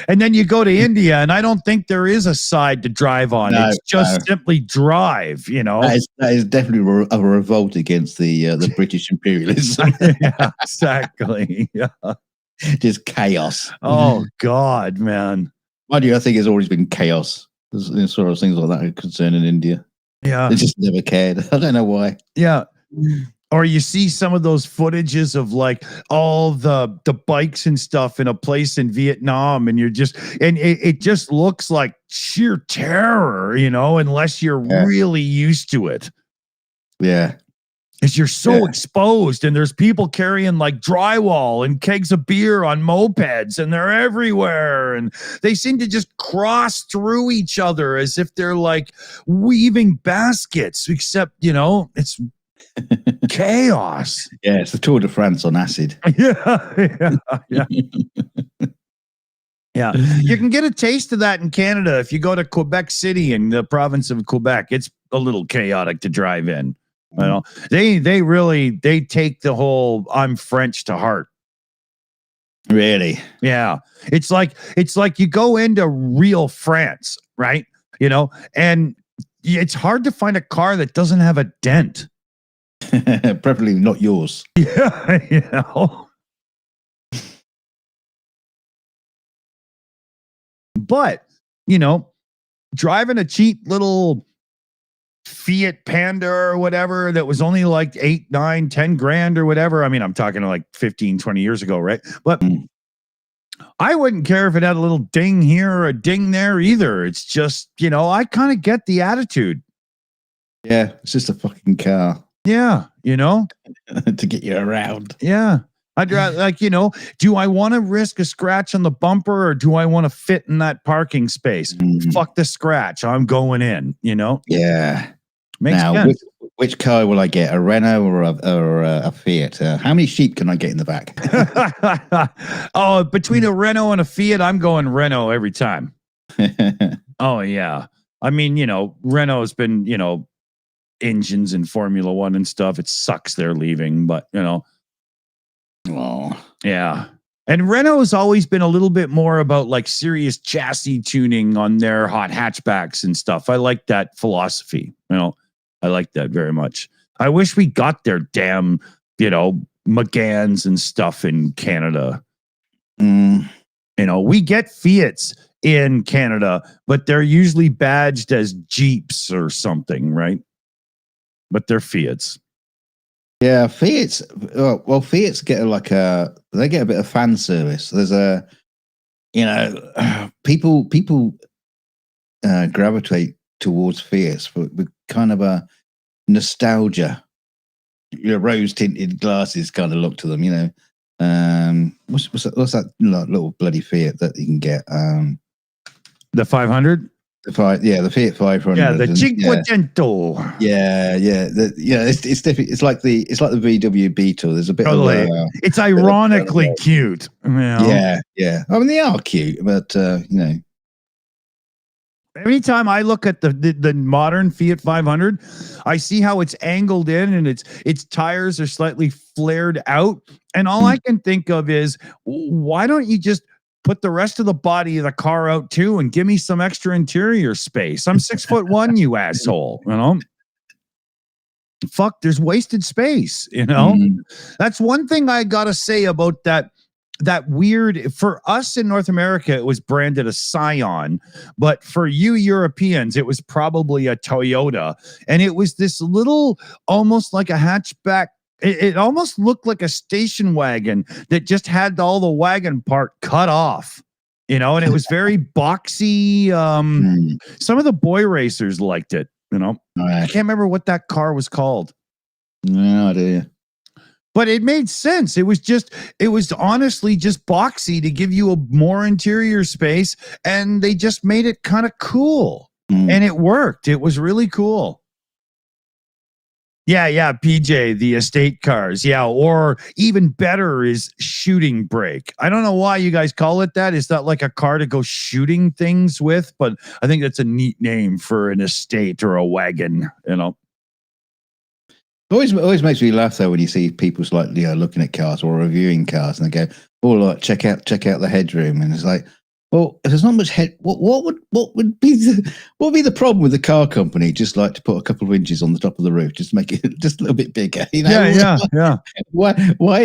And then you go to India, and I don't think there is a side to drive on. It's just simply drive, you know. That is definitely a revolt against the British imperialism. Yeah, exactly. Yeah. Just chaos. Oh, God, man. Mind you, I think there's always been chaos. There's sort of things like that concerning India. Yeah. They just never cared. I don't know why. Yeah. Or you see some of those footages of like all the bikes and stuff in a place in Vietnam, and it just looks like sheer terror, you know, unless you're really used to it. Yeah. Because you're so exposed, and there's people carrying like drywall and kegs of beer on mopeds, and they're everywhere, and they seem to just cross through each other as if they're like weaving baskets, except, you know, it's chaos. Yeah, it's the Tour de France on acid. Yeah. You can get a taste of that in Canada if you go to Quebec City in the province of Quebec. It's a little chaotic to drive in. You know, they really take the whole "I'm French" to heart. Really? Yeah. It's like you go into real France, right? You know, and it's hard to find a car that doesn't have a dent. Preferably not yours. Yeah, you know. But, you know, driving a cheap little Fiat Panda or whatever that was only like 8, 9, 10 grand or whatever. I mean, I'm talking like 15, 20 years ago, right? But I wouldn't care if it had a little ding here or a ding there either. It's just, you know, I kind of get the attitude. Yeah, it's just a fucking car. Yeah, you know, to get you around. Yeah. I'd rather, like, you know, do I want to risk a scratch on the bumper, or do I want to fit in that parking space? Fuck the scratch. I'm going in, you know? Yeah. Makes sense. Which car will I get? A Renault or a Fiat? How many sheep can I get in the back? Oh, between a Renault and a Fiat, I'm going Renault every time. Oh, yeah. I mean, you know, Renault's been, you know, engines in Formula One and stuff. It sucks they're leaving, but, you know. Oh. Yeah. And Renault has always been a little bit more about like serious chassis tuning on their hot hatchbacks and stuff. I like that philosophy. You know, I like that very much. I wish we got their damn, you know, Megans and stuff in Canada. You know, we get Fiats in Canada, but they're usually badged as Jeeps or something, right? But they're Fiats. Yeah, Fiats. Well, Fiats get they get a bit of fan service. There's a, you know, people gravitate towards Fiats with kind of a nostalgia, you know, rose tinted glasses kind of look to them. You know, what's that little bloody Fiat that you can get? The 500. The Fiat 500. Yeah, the Cinquecento. Yeah. It's different. It's like the VW Beetle. There's a bit of it's ironically cute. You know? Yeah. I mean, they are cute, but you know. Anytime I look at the modern Fiat 500, I see how it's angled in and its tires are slightly flared out, and all I can think of is, why don't you just put the rest of the body of the car out too and give me some extra interior space? I'm 6'1", you asshole, you know? Fuck, there's wasted space, you know? That's one thing I gotta say about that weird, for us in North America, it was branded a Scion, but for you Europeans, it was probably a Toyota. And it was this little, almost like a hatchback. It almost looked like a station wagon that just had all the wagon part cut off, you know, and it was very boxy. Some of the boy racers liked it, you know. I can't remember what that car was called. No idea. But it made sense. It was honestly just boxy to give you a more interior space, and they just made it kind of cool. And it worked. It was really cool. Yeah, PJ, the estate cars. Yeah, or even better is shooting brake. I don't know why you guys call it that. It's not like a car to go shooting things with, but I think that's a neat name for an estate or a wagon, you know. Always makes me laugh though when you see people like looking at cars or reviewing cars and they go, "Oh, like check out the headroom," and it's like, well, if there's not much head, what would be the problem with the car company? Just like to put a couple of inches on the top of the roof, just make it just a little bit bigger, you know? Yeah. Why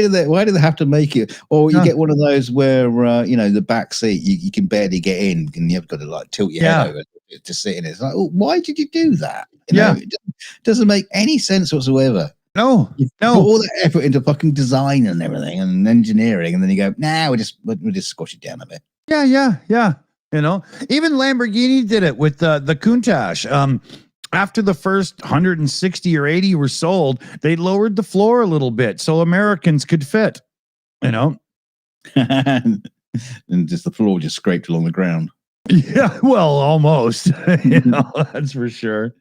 do they have to make it? Or you get one of those where the back seat you can barely get in, and you've got to like tilt your head over to sit in it. It's like, oh, why did you do that? You know, it doesn't make any sense whatsoever. No. Put all that effort into fucking design and everything and engineering, and then you go, nah, we'll just squash it down a bit. Yeah. You know, even Lamborghini did it with the Countach. After the first 160 or 80 were sold, they lowered the floor a little bit so Americans could fit. You know, and just the floor just scraped along the ground. Yeah, well, almost. You know, that's for sure.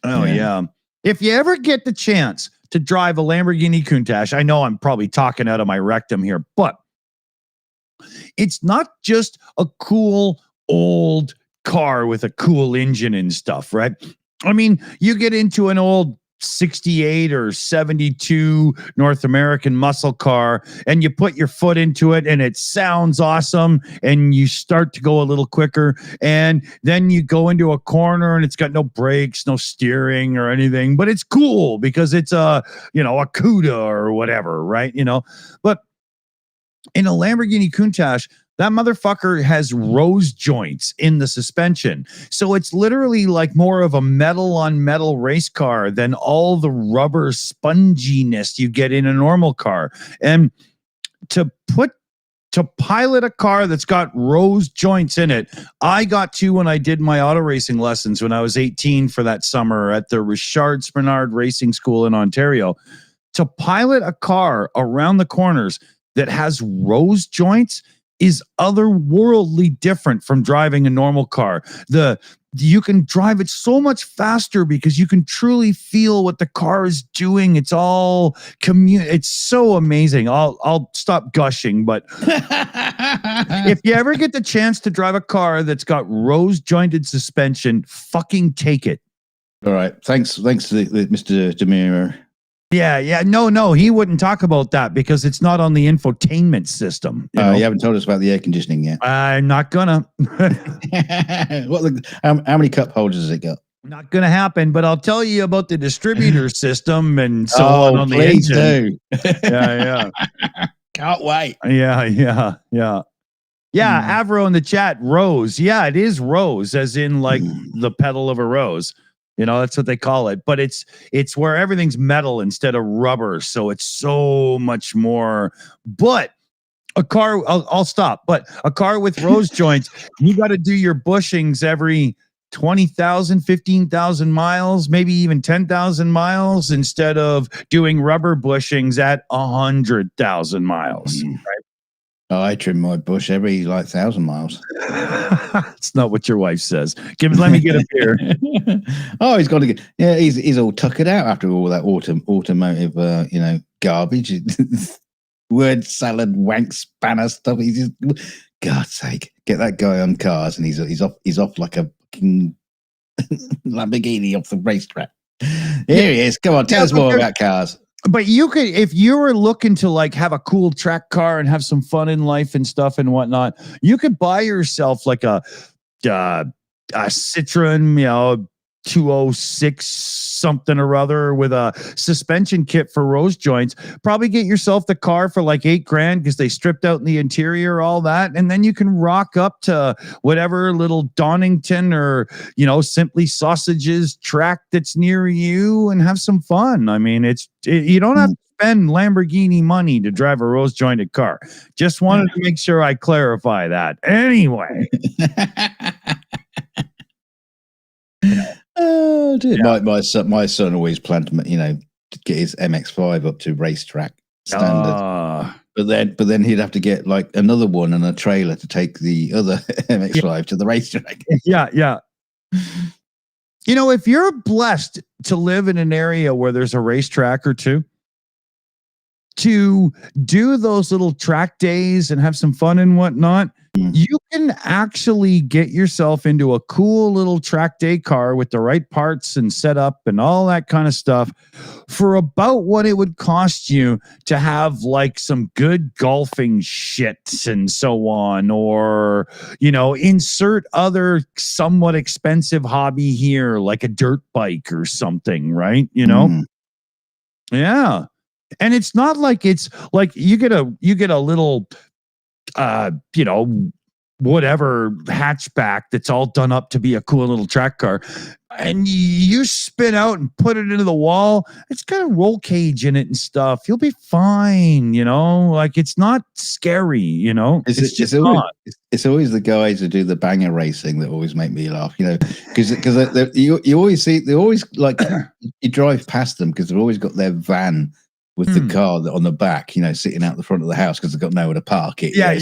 Oh yeah. If you ever get the chance to drive a Lamborghini Countach, I know I'm probably talking out of my rectum here, but it's not just a cool old car with a cool engine and stuff, right? I mean, you get into an old 68 or 72 North American muscle car and you put your foot into it and it sounds awesome and you start to go a little quicker, and then you go into a corner and it's got no brakes, no steering or anything, but it's cool because it's a CUDA or whatever, right? But in a Lamborghini Countach, that motherfucker has rose joints in the suspension. So it's literally like more of a metal on metal race car than all the rubber sponginess you get in a normal car. And to pilot a car that's got rose joints in it, I got to when I did my auto racing lessons when I was 18 for that summer at the Richard Spinard Racing School in Ontario. To pilot a car around the corners that has rose joints is otherworldly different from driving a normal car. You can drive it so much faster because you can truly feel what the car is doing. It's all it's so amazing. I'll stop gushing, but if you ever get the chance to drive a car that's got rose jointed suspension, fucking take it. All right. Thanks to Mr. Demir. Yeah. No, he wouldn't talk about that because it's not on the infotainment system. You haven't told us about the air conditioning yet. I'm not gonna. How many cup holders has it got? Not gonna happen, but I'll tell you about the distributor system and so on the engine. Yeah. Can't wait. Yeah. Avro in the chat, rose. Yeah, it is rose, as in like the petal of a rose. That's what they call it. But it's where everything's metal instead of rubber. So it's so much more. But a car, I'll stop. But a car with rose joints, you got to do your bushings every 20,000, 15,000 miles, maybe even 10,000 miles instead of doing rubber bushings at 100,000 miles. Right? I trim my bush every 1,000 miles. It's not what your wife says. Let me get a beer. Oh, he's got to get. Yeah, he's all tuckered out after all that automotive, garbage, word salad, wank spanner stuff. He's just, God's sake, get that guy on cars, and he's off like a fucking Lamborghini off the racetrack. Here he is. Come on, tell us more about cars. But you could, if you were looking to like have a cool track car and have some fun in life and stuff and whatnot, you could buy yourself like a Citroen, 206 something or other with a suspension kit for rose joints. Probably get yourself the car for like $8,000 because they stripped out in the interior, all that, and then you can rock up to whatever little Donington or Simply Sausages track that's near you and have some fun. I mean, you don't have to spend Lamborghini money to drive a rose jointed car. Just wanted to make sure I clarify that. Anyway. Oh, dude. My son always planned to to get his MX-5 up to racetrack standard. But then he'd have to get like another one and a trailer to take the other MX-5 to the racetrack. Yeah. You know, if you're blessed to live in an area where there's a racetrack or two, to do those little track days and have some fun and whatnot, you can actually get yourself into a cool little track day car with the right parts and setup and all that kind of stuff for about what it would cost you to have like some good golfing shit and so on, or, you know, insert other somewhat expensive hobby here, like a dirt bike or something, right? You know? Yeah. And it's not like it's like you get a little you know, whatever hatchback that's all done up to be a cool little track car, and you spin out and put it into the wall. It's got a roll cage in it and stuff. You'll be fine, you know. Like, it's not scary, you know. It's always the guys who do the banger racing that always make me laugh, you know, because you always see, they always like you drive past them because they've always got their van with the car on the back, you know, sitting out the front of the house because they've got nowhere to park it. Yeah.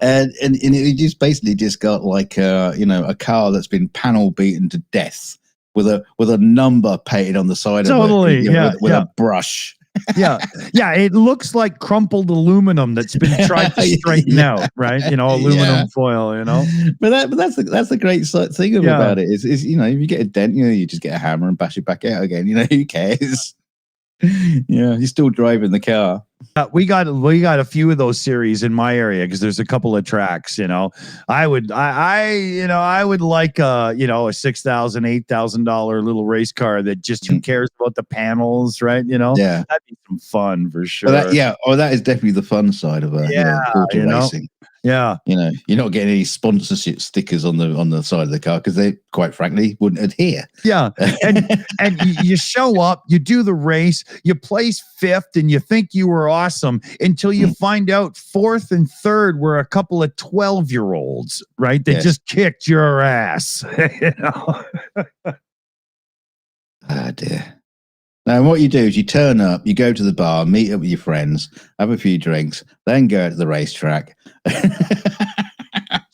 And it just basically just got like you know, a car that's been panel beaten to death with a number painted on the side of it, you know, with a brush. It looks like crumpled aluminum that's been tried to straighten out, right? You know, aluminum foil, you know. But that's the great thing about it is, you know, if you get a dent, you know, you just get a hammer and bash it back out again. You know, who cares? Yeah, you're still driving the car. We got a few of those series in my area because there's a couple of tracks. You know, I would like a $6,000, $8,000 little race car that just who cares about the panels, right? You know, that'd be some fun for sure. That is definitely the fun side of auto racing. Yeah, you know, you're not getting any sponsorship stickers on the side of the car because they, quite frankly, wouldn't adhere. Yeah, and you show up, you do the race, you place fifth, and you think you were awesome until you find out fourth and third were a couple of 12-year-olds, right? They just kicked your ass. You know? Ah, dear. Now, what you do is you turn up, you go to the bar, meet up with your friends, have a few drinks, then go to the racetrack.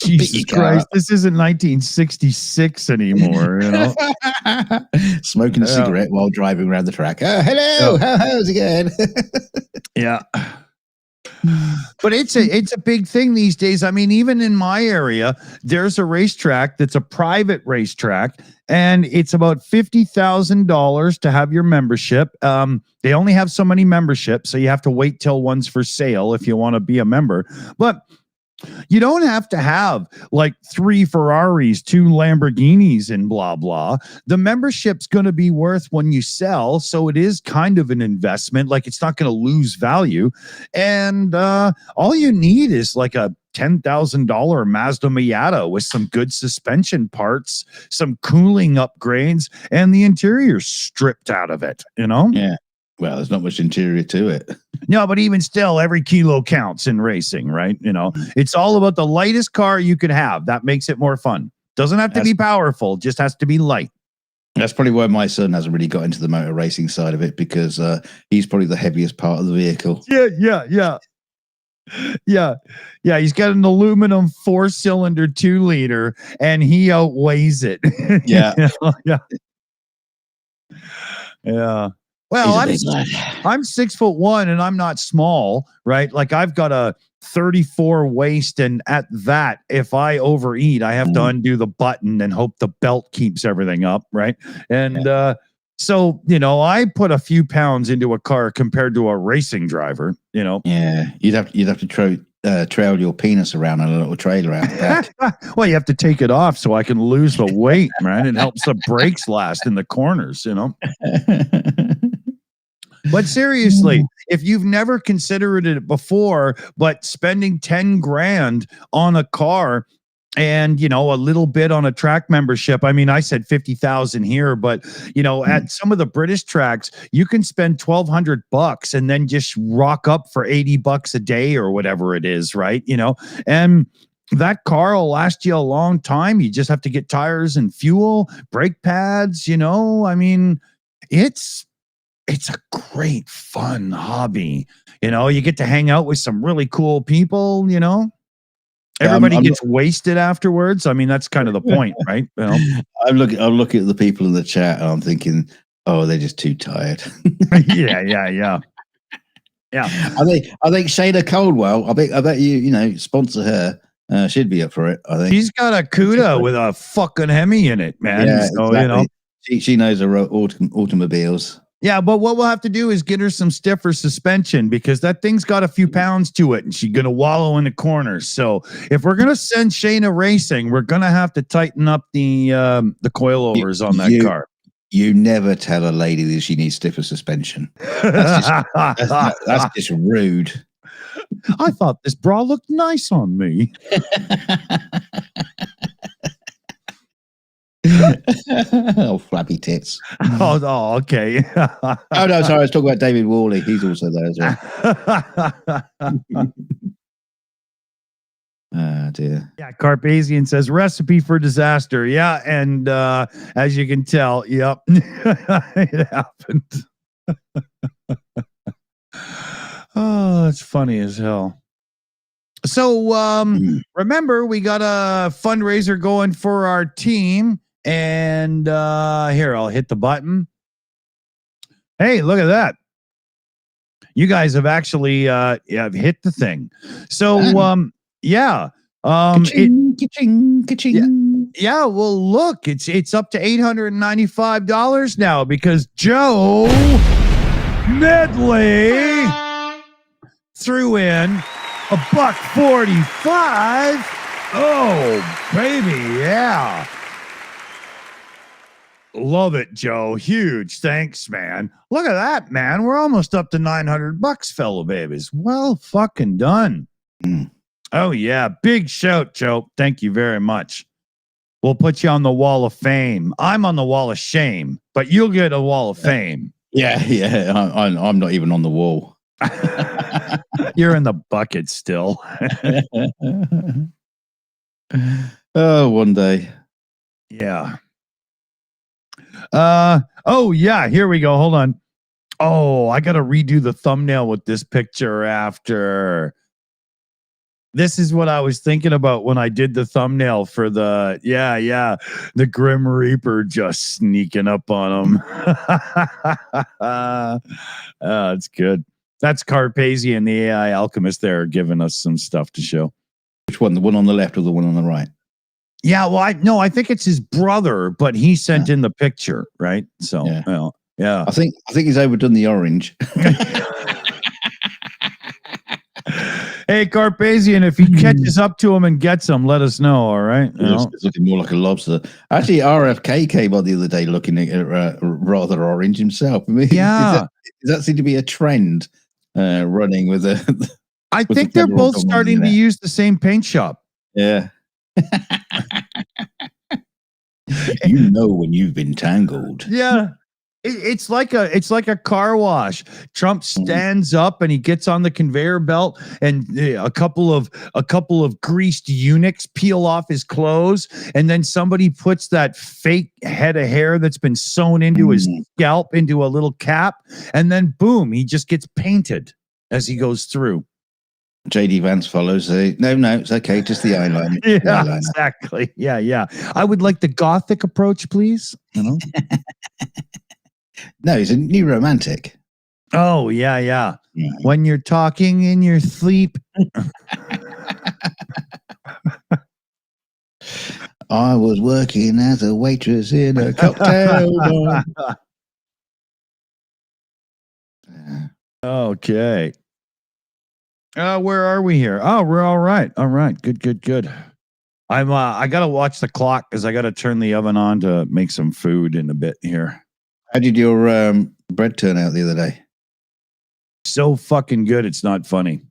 Jesus Christ, this isn't 1966 anymore, you know? Smoking a cigarette while driving around the track. Oh, hello, how's it going? Yeah. But it's a big thing these days. I mean, even in my area, there's a racetrack that's a private racetrack, and it's about $50,000 to have your membership. They only have so many memberships, so you have to wait till one's for sale if you want to be a member. But you don't have to have like 3 Ferraris, 2 Lamborghinis, and blah, blah. The membership's going to be worth when you sell. So it is kind of an investment. Like, it's not going to lose value. And all you need is like a $10,000 Mazda Miata with some good suspension parts, some cooling upgrades, and the interior stripped out of it, you know? Yeah. Well, there's not much interior to it. No, but even still, every kilo counts in racing, right? You know, it's all about the lightest car you could have. That makes it more fun. Doesn't have to be powerful, just has to be light. That's probably why my son hasn't really got into the motor racing side of it, because he's probably the heaviest part of the vehicle. Yeah, he's got an aluminum 4-cylinder 2-liter, and he outweighs it. Yeah. Yeah. Well, I'm 6'1" and I'm not small, right? Like, I've got a 34 waist, and at that, if I overeat, I have to undo the button and hope the belt keeps everything up, right? And so, you know, I put a few pounds into a car compared to a racing driver, you know. Yeah, you'd have to trail your penis around on a little trailer out the back. Well, you have to take it off so I can lose the weight, right? It helps the brakes last in the corners, you know. But seriously, if you've never considered it before, but spending 10 grand on a car and, you know, a little bit on a track membership. I mean, I said 50,000 here, but, you know, at some of the British tracks, you can spend $1,200 and then just rock up for $80 a day or whatever it is, right? You know, and that car will last you a long time. You just have to get tires and fuel, brake pads, you know. I mean, it's it's a great, fun hobby. You know, you get to hang out with some really cool people, you know. Everybody gets wasted afterwards. I mean, that's kind of the point, right? You know? I'm looking at the people in the chat and I'm thinking, oh, they're just too tired. Yeah. I think Shayna Coldwell, I bet you sponsor her. She'd be up for it, I think. She's got a CUDA with a fucking Hemi in it, man. Yeah, so, exactly. you know. She knows her automobiles. Yeah, but what we'll have to do is get her some stiffer suspension because that thing's got a few pounds to it and she's going to wallow in the corners. So if we're going to send Shayna racing, we're going to have to tighten up the coilovers on that car. You never tell a lady that she needs stiffer suspension. That's just rude. I thought this bra looked nice on me. Oh, flabby tits. Oh, okay. Oh, no, sorry. I was talking about David Worley. He's also there as well. Oh, dear. Yeah, Carpasian says recipe for disaster. Yeah, and as you can tell, yep, it happened. Oh, it's funny as hell. So remember, we got a fundraiser going for our team. And here, I'll hit the button. Hey, look at that. You guys have actually hit the thing. So, yeah. Ka-ching, ka-ching, ka-ching. Yeah, well, look, it's up to $895 now because Joe Medley threw in $1.45. Oh, baby, yeah. Love it, Joe. Huge. Thanks, man. Look at that, man. We're almost up to $900, fellow babies. Well fucking done. Oh, yeah. Big shout, Joe. Thank you very much. We'll put you on the wall of fame. I'm on the wall of shame, but you'll get a wall of fame. Yeah. I'm not even on the wall. You're in the bucket still. Oh, one day. Yeah. Oh yeah, here we go. Hold on. Oh, I gotta redo the thumbnail with this picture after. This is what I was thinking about when I did the thumbnail for the the Grim Reaper just sneaking up on him. It's good. That's Carpasian, the AI Alchemist there, giving us some stuff to show. Which one? The one on the left or the one on the right? Yeah, well, I think it's his brother, but he sent in the picture, right? So, yeah. I think he's overdone the orange. Hey, Carpasian, if he catches up to him and gets him, let us know, all right? It's looking more like a lobster. Actually, RFK came on the other day looking at rather orange himself. I mean, does that seem to be a trend running with a... I think they're both starting to use the same paint shop. Yeah. You know when you've been tangled. Yeah. It's like a car wash. Trump stands up and he gets on the conveyor belt, and a couple of greased eunuchs peel off his clothes, and then somebody puts that fake head of hair that's been sewn into his scalp into a little cap, and then boom, he just gets painted as he goes through. JD Vance follows. No, it's okay. Just the eyeliner. Yeah, eyeliner. Exactly. Yeah. I would like the gothic approach, please. You know. No, he's a new romantic. Oh, yeah. When you're talking in your sleep. I was working as a waitress in a cocktail bar. Okay. Where are we here? Oh, we're all right. All right. Good. I got to watch the clock because I got to turn the oven on to make some food in a bit here. How did your bread turn out the other day? So fucking good. It's not funny.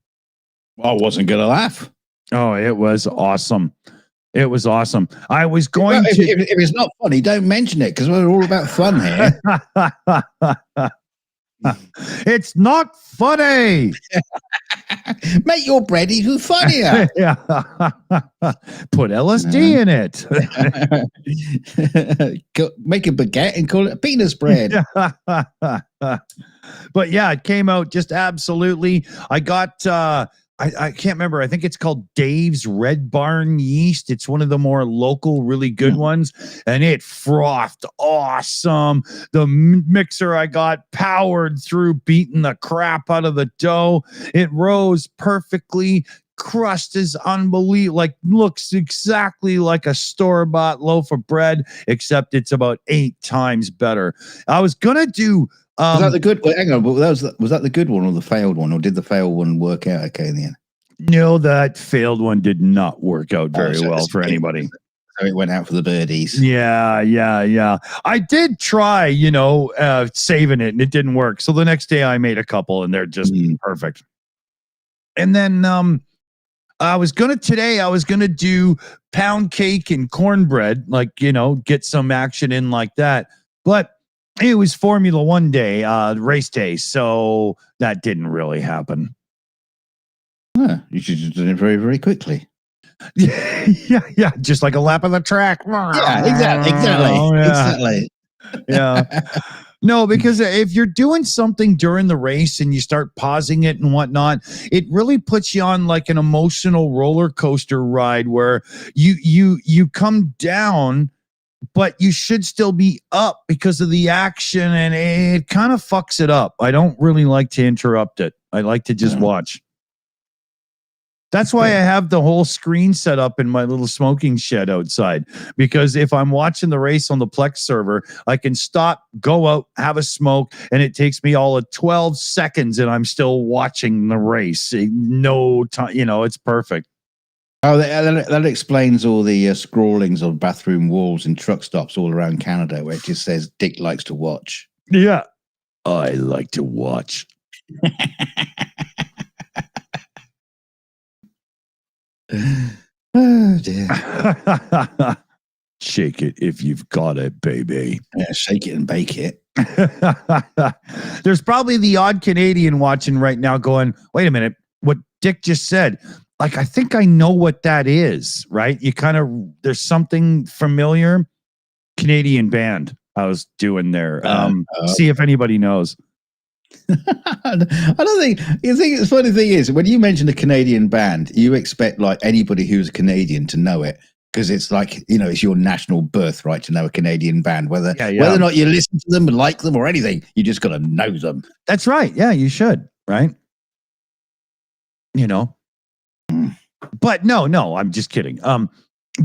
I wasn't going to laugh. Oh, it was awesome. It was awesome. I was going to. If it's not funny, don't mention it because we're all about fun here. It's not funny. Make your bread even funnier. Yeah. Put LSD in it. Make a baguette and call it a penis bread. But yeah, it came out just absolutely. I got I can't remember. I think it's called Dave's Red Barn Yeast. It's one of the more local, really good ones, and it frothed awesome. The mixer I got powered through, beating the crap out of the dough. It rose perfectly. Crust is unbelievable. Like, looks exactly like a store-bought loaf of bread, except it's about 8 times better. I was gonna do. Was that the good? Well, hang on, but was that the good one or the failed one, or did the failed one work out okay in the end? No, that failed one did not work out very well for anybody. So it went out for the birdies. Yeah. I did try, saving it, and it didn't work. So the next day I made a couple, and they're just perfect. And then I was gonna do pound cake and cornbread, like, get some action in like that, but it was Formula One day, race day, so that didn't really happen. You should have done it very, very quickly. yeah, just like a lap of the track. Yeah, exactly. Yeah. No, because if you're doing something during the race and you start pausing it and whatnot, it really puts you on like an emotional roller coaster ride where you come down, but you should still be up because of the action, and it kind of fucks it up. I don't really like to interrupt it. I like to just watch. That's why I have the whole screen set up in my little smoking shed outside, because if I'm watching the race on the Plex server, I can stop, go out, have a smoke, and it takes me all of 12 seconds and I'm still watching the race. No time, it's perfect. Oh, that explains all the scrawlings on bathroom walls and truck stops all around Canada where it just says Dick likes to watch. Yeah. I like to watch. Oh, dear. Shake it if you've got it, baby. Yeah, shake it and bake it. There's probably the odd Canadian watching right now going, wait a minute, what Dick just said. Like, I think I know what that is, right? There's something familiar. Canadian band I was doing there. See if anybody knows. I don't think the funny thing is when you mention a Canadian band, you expect like anybody who's a Canadian to know it, because it's like, it's your national birthright to know a Canadian band, whether or not you listen to them, like them, or anything. You just got to know them. That's right. Yeah, you should, right? But no, I'm just kidding.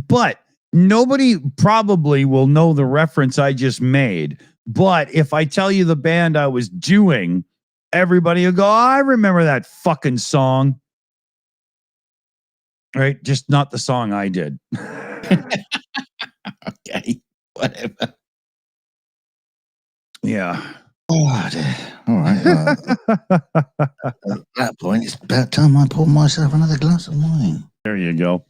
But nobody probably will know the reference I just made. But if I tell you the band I was doing, everybody will go, oh, I remember that fucking song. Right? Just not the song I did. Okay, whatever. Yeah. Oh, dear. All right. At that point, it's about time I pour myself another glass of wine. There you go.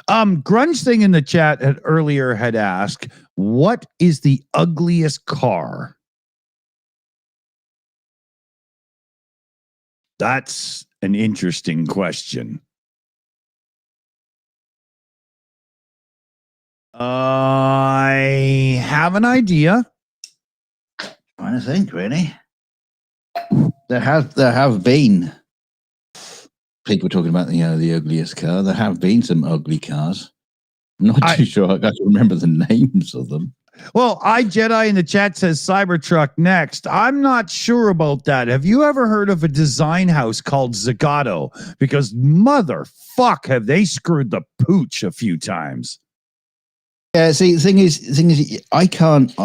Grunge Thing in the chat earlier had asked, what is the ugliest car? That's an interesting question. I have an idea. Trying to think, really. There have been people talking about the ugliest car. There have been some ugly cars. I'm not too sure I can remember the names of them. Well, iJedi in the chat says Cybertruck next. I'm not sure about that. Have you ever heard of a design house called Zagato? Because motherfuck, have they screwed the pooch a few times. Yeah, see, the thing is, I couldn't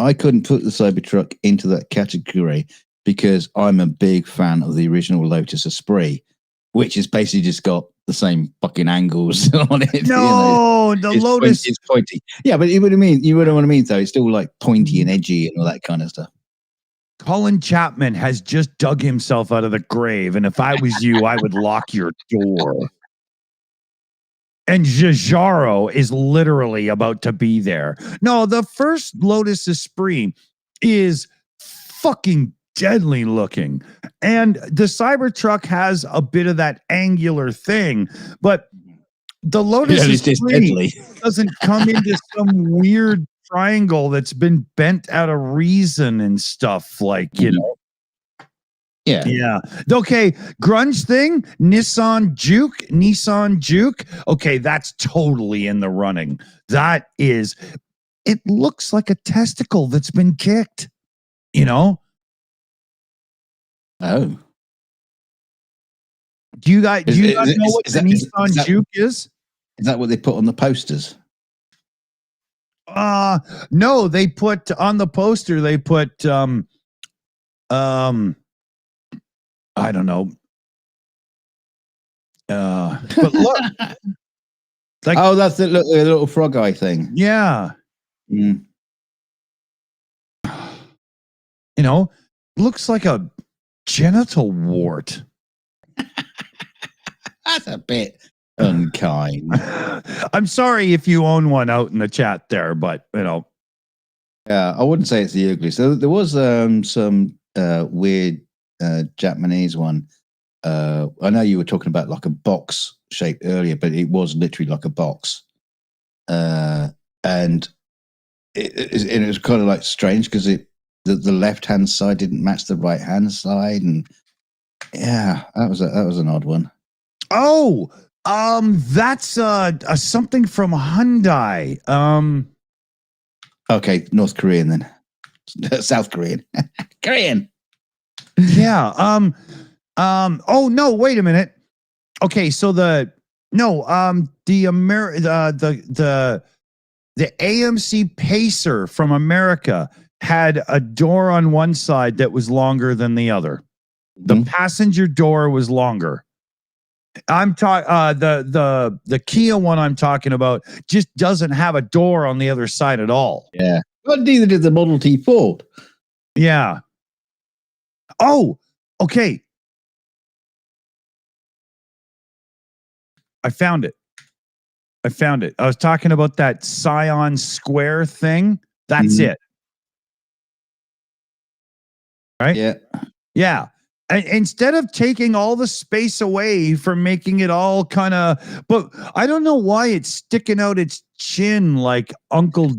put the Cybertruck into that category because I'm a big fan of the original Lotus Esprit, which is basically just got the same fucking angles on it. No, the Lotus is pointy. Yeah, but you know what I mean. You know what I mean, though. It's still like pointy and edgy and all that kind of stuff. Colin Chapman has just dug himself out of the grave, and if I was you, I would lock your door. And Giugiaro is literally about to be there. No, the first Lotus Esprit is fucking deadly looking. And the Cybertruck has a bit of that angular thing, but the Lotus It's just deadly. doesn't come into some weird triangle that's been bent out of reason and stuff, like, you know. Yeah. Yeah. Okay. Grunge thing, Nissan Juke. Okay, that's totally in the running. That is, it looks like a testicle that's been kicked, you know? Oh. Do you guys know what the Nissan Juke is? Is that what they put on the posters? No, they put on the poster, they put I don't know. But look, like, oh, that's the little frog eye thing. Yeah. Mm. You know, looks like a genital wart. That's a bit unkind. I'm sorry if you own one out in the chat there, but you know. Yeah, I wouldn't say it's the ugliest. There was some weird Japanese one. I know you were talking about like a box shape earlier, but it was literally like a box. And it was kind of like strange because the left hand side didn't match the right hand side, and yeah, that was an odd one. Oh, that's something from Hyundai. Okay, North Korean then. South Korean. Korean. Yeah. Oh no, wait a minute. Okay, so the AMC Pacer from America had a door on one side that was longer than the other. The passenger door was longer. I'm talking the Kia one I'm talking about just doesn't have a door on the other side at all. Yeah. Well, neither did the Model T Ford. Yeah. Oh, okay. I found it. I was talking about that Scion Square thing. That's it. Right? Yeah. Yeah. And instead of taking all the space away from making it all kind of, but I don't know why it's sticking out its chin like Uncle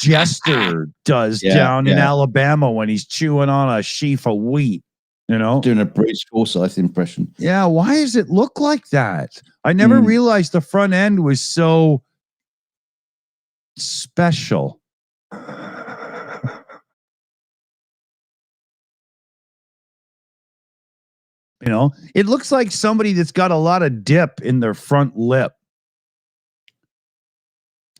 Jester does down in Alabama when he's chewing on a sheaf of wheat, you know? Doing a British Forsyth impression. Yeah, why does it look like that? I never realized the front end was so special. You know, it looks like somebody that's got a lot of dip in their front lip.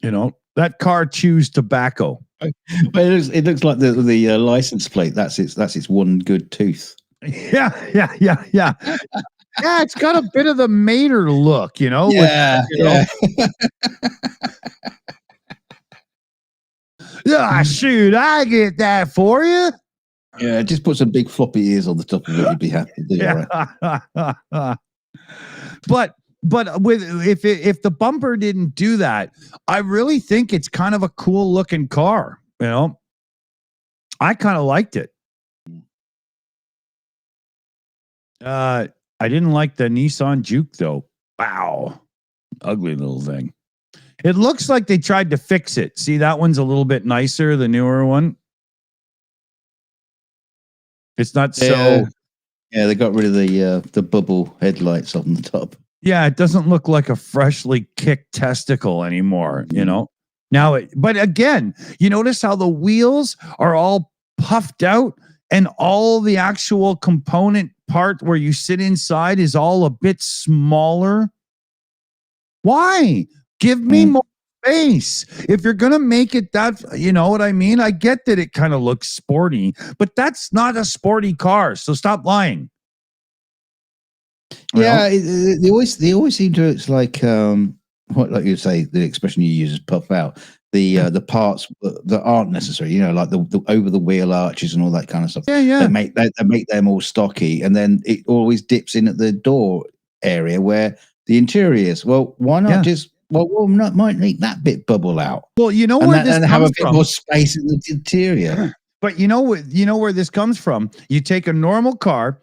You know, that car chews tobacco. But it looks like the license plate. That's its one good tooth. Yeah. Yeah, it's got a bit of the Mater look, you know. Yeah, Yeah, shoot, I get that for you. Yeah, just put some big floppy ears on the top of it. You'd be happy. Right. But with if the bumper didn't do that, I really think it's kind of a cool looking car. You know, I kind of liked it. I didn't like the Nissan Juke though. Wow, ugly little thing. It looks like they tried to fix it. See, that one's a little bit nicer, the newer one. It's not so. Yeah, they got rid of the bubble headlights on the top. Yeah, it doesn't look like a freshly kicked testicle anymore, you know. Now, but again, you notice how the wheels are all puffed out and all the actual component part where you sit inside is all a bit smaller. Why? Give me more space. If you're going to make it that, you know what I mean? I get that it kind of looks sporty, but that's not a sporty car. So stop lying. Yeah, they always seem to. It's like like you say, the expression you use is puff out. The parts that aren't necessary, you know, like the over the wheel arches and all that kind of stuff. Yeah. They make them all stocky, and then it always dips in at the door area where the interior is. Well, why not just? Well, might make that bit bubble out. Well, you know where this and comes have a bit from. more space in the interior. But you know what? You know where this comes from. You take a normal car,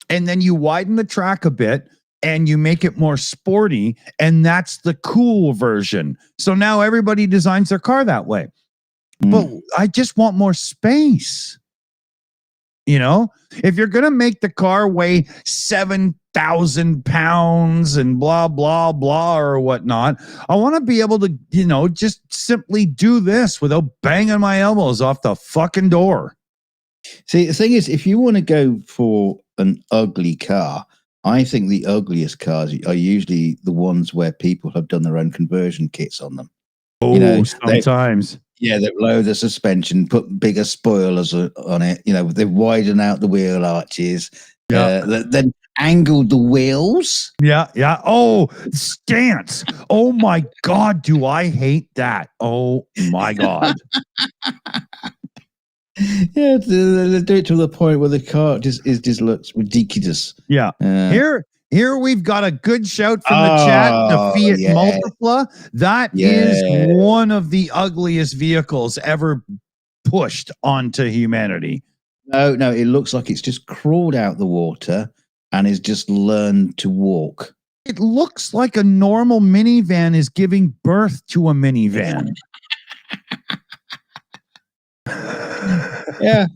and then you widen the track a bit, and you make it more sporty, and that's the cool version. So now everybody designs their car that way. But I just want more space. You know, if you're going to make the car weigh 7,000 pounds and blah, blah, blah, or whatnot, I want to be able to, you know, just simply do this without banging my elbows off the fucking door. See, the thing is, if you want to go for an ugly car, I think the ugliest cars are usually the ones where people have done their own conversion kits on them. Oh, You know, sometimes. Yeah, they lower the suspension, put bigger spoilers on it. You know, they widen out the wheel arches. Yeah. Then angled the wheels. Yeah, yeah. Oh, stance. Oh my God, do I hate that? Oh my God. Yeah, they do it to the point where the car just looks ridiculous. Yeah. Here we've got a good shout from the chat. The Fiat Multipla. That is one of the ugliest vehicles ever pushed onto humanity. No, it looks like it's just crawled out the water and has just learned to walk. It looks like a normal minivan is giving birth to a minivan. Yeah.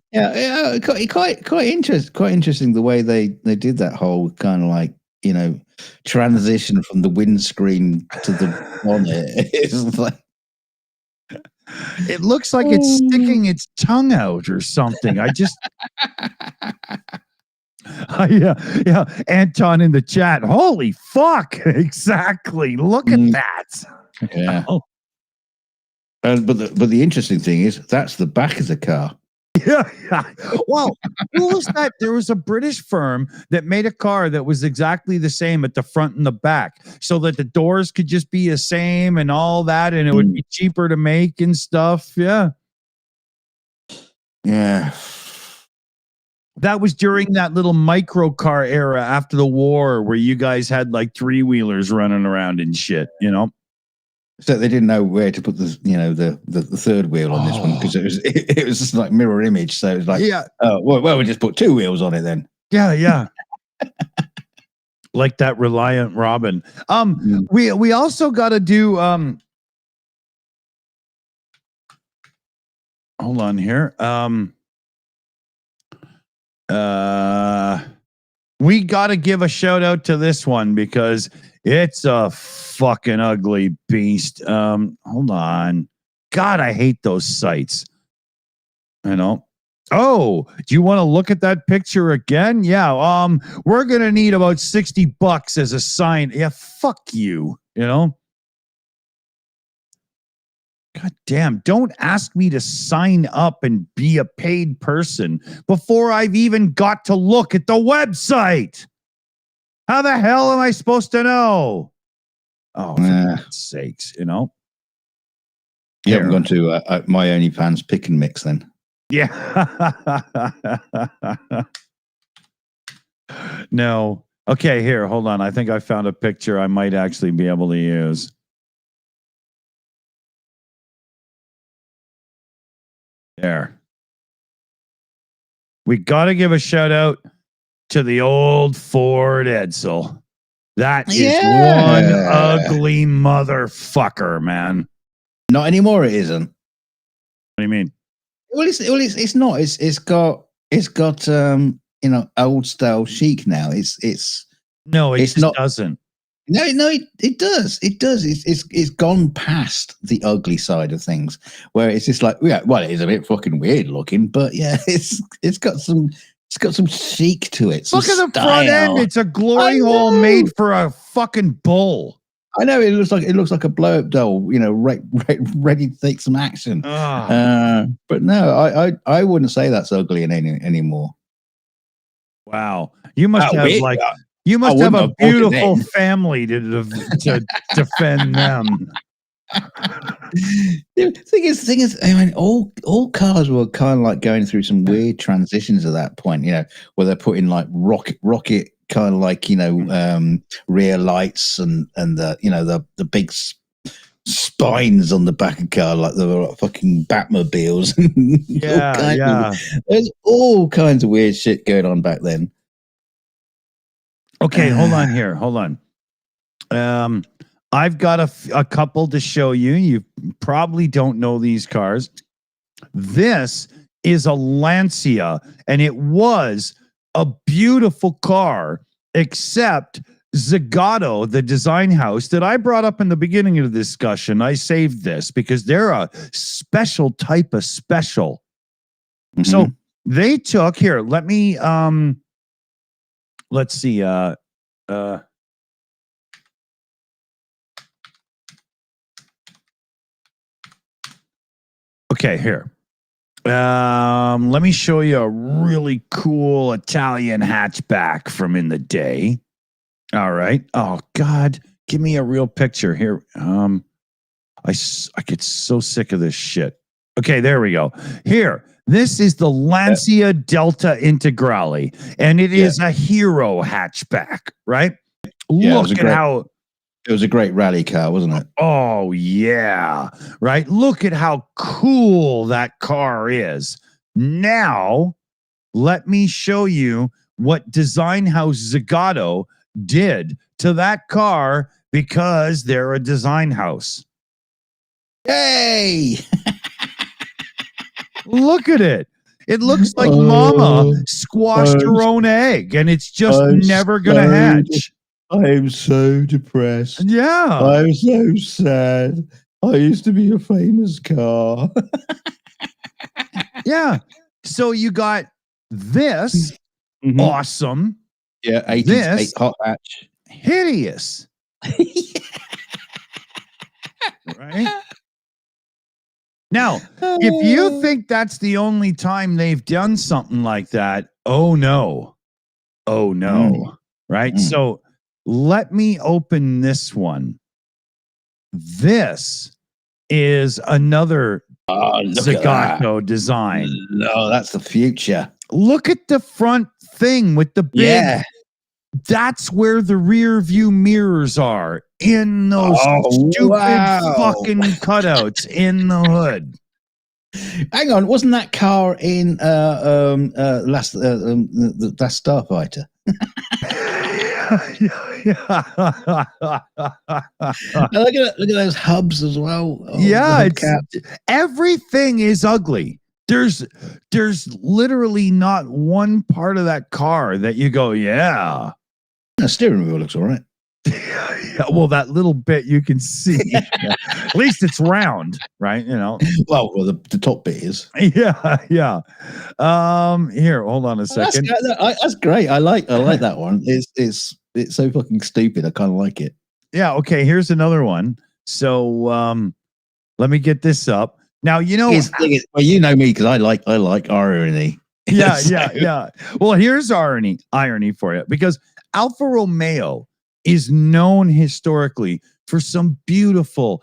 Quite interesting the way they did that whole kind of like, you know, transition from the windscreen to the bonnet. It's like, it looks like it's sticking its tongue out or something. I just, yeah. Anton in the chat. Holy fuck! Exactly. Look at that. Yeah. But the interesting thing is that's the back of the car. Yeah. Well, who was that? There was a British firm that made a car that was exactly the same at the front and the back, so that the doors could just be the same and all that, and it would be cheaper to make and stuff. Yeah. That was during that little micro car era after the war, where you guys had like 3-wheelers running around and shit. You know. So they didn't know where to put the third wheel on this one because it was just like mirror image. So it was like, well, we just put 2 wheels on it then. Yeah. Like that Reliant Robin. We also got to do hold on here. We got to give a shout out to this one because it's a fucking ugly beast. Hold on. God, I hate those sites. You know. Oh, do you want to look at that picture again? Yeah. We're gonna need about $60 as a sign. Yeah, fuck you. You know. God damn, don't ask me to sign up and be a paid person before I've even got to look at the website. How the hell am I supposed to know? Oh, for God's sakes, you know. You haven't gone to my OnlyFans pick and mix then? Yeah. No. Okay, here, hold on. I think I found a picture I might actually be able to use. There. We got to give a shout out to the old Ford Edsel. That is one ugly motherfucker, man. Not anymore. It isn't. What do you mean? Well, it's not. It's got you know, old style chic now. It's not, doesn't. No, it does. It does. It's gone past the ugly side of things, where it's just like, yeah, well, it is a bit fucking weird looking, but yeah, it's got some chic to it. Look at the front end; it's a glory hole made for a fucking bull. I know it looks like a blow up doll, you know, ready to take some action. But no, I wouldn't say that's ugly anymore. Wow, you must have you must have a beautiful family to defend them. The thing is, I mean, all cars were kind of like going through some weird transitions at that point, you know, where they're putting like rocket kind of like, you know, rear lights and the, you know, the big spines on the back of car like they were fucking Batmobiles. There's all kinds of weird shit going on back then. Okay, hold on here. Hold on. I've got a couple to show you. You probably don't know these cars. This is a Lancia, and it was a beautiful car, except Zagato, the design house that I brought up in the beginning of the discussion. I saved this because they're a special type of special. Mm-hmm. So they took here. Let me let's see. Okay, here. Let me show you a really cool Italian hatchback from in the day. All right. Oh God, give me a real picture here. I get so sick of this shit. Okay, there we go. Here, this is the Lancia Delta Integrale, and it is a hero hatchback, right? Look at how it was a great rally car, wasn't it? Oh, yeah. Right. Look at how cool that car is. Now, let me show you what Design House Zagato did to that car because they're a design house. Yay! Look at it. It looks like Mama squashed her own egg, and it's just never going to hatch. I'm so depressed. Yeah. I'm so sad. I used to be a famous car. Yeah. So you got this awesome. Yeah, 88 hot hatch. Hideous. Right? Now, if you think that's the only time they've done something like that, oh no. Oh no. Right? So let me open this one. This is another Zagato design. No, that's the future. Look at the front thing with the big. Yeah. That's where the rear view mirrors are, in those stupid fucking cutouts in the hood. Hang on, wasn't that car in the last Starfighter? Look at those hubs as well. Everything is ugly. There's literally not one part of that car that you go, yeah. The steering wheel looks all right. Yeah, well, that little bit you can see. At least it's round, right? You know. Well, the top bit is. Yeah. Here, hold on a second. That's great. I like that one. It's so fucking stupid. I kind of like it. Yeah. Okay. Here's another one. So let me get this up. Now you know. Well, you know me because I like irony. Yeah. Well, here's irony for you, because Alfa Romeo is known historically for some beautiful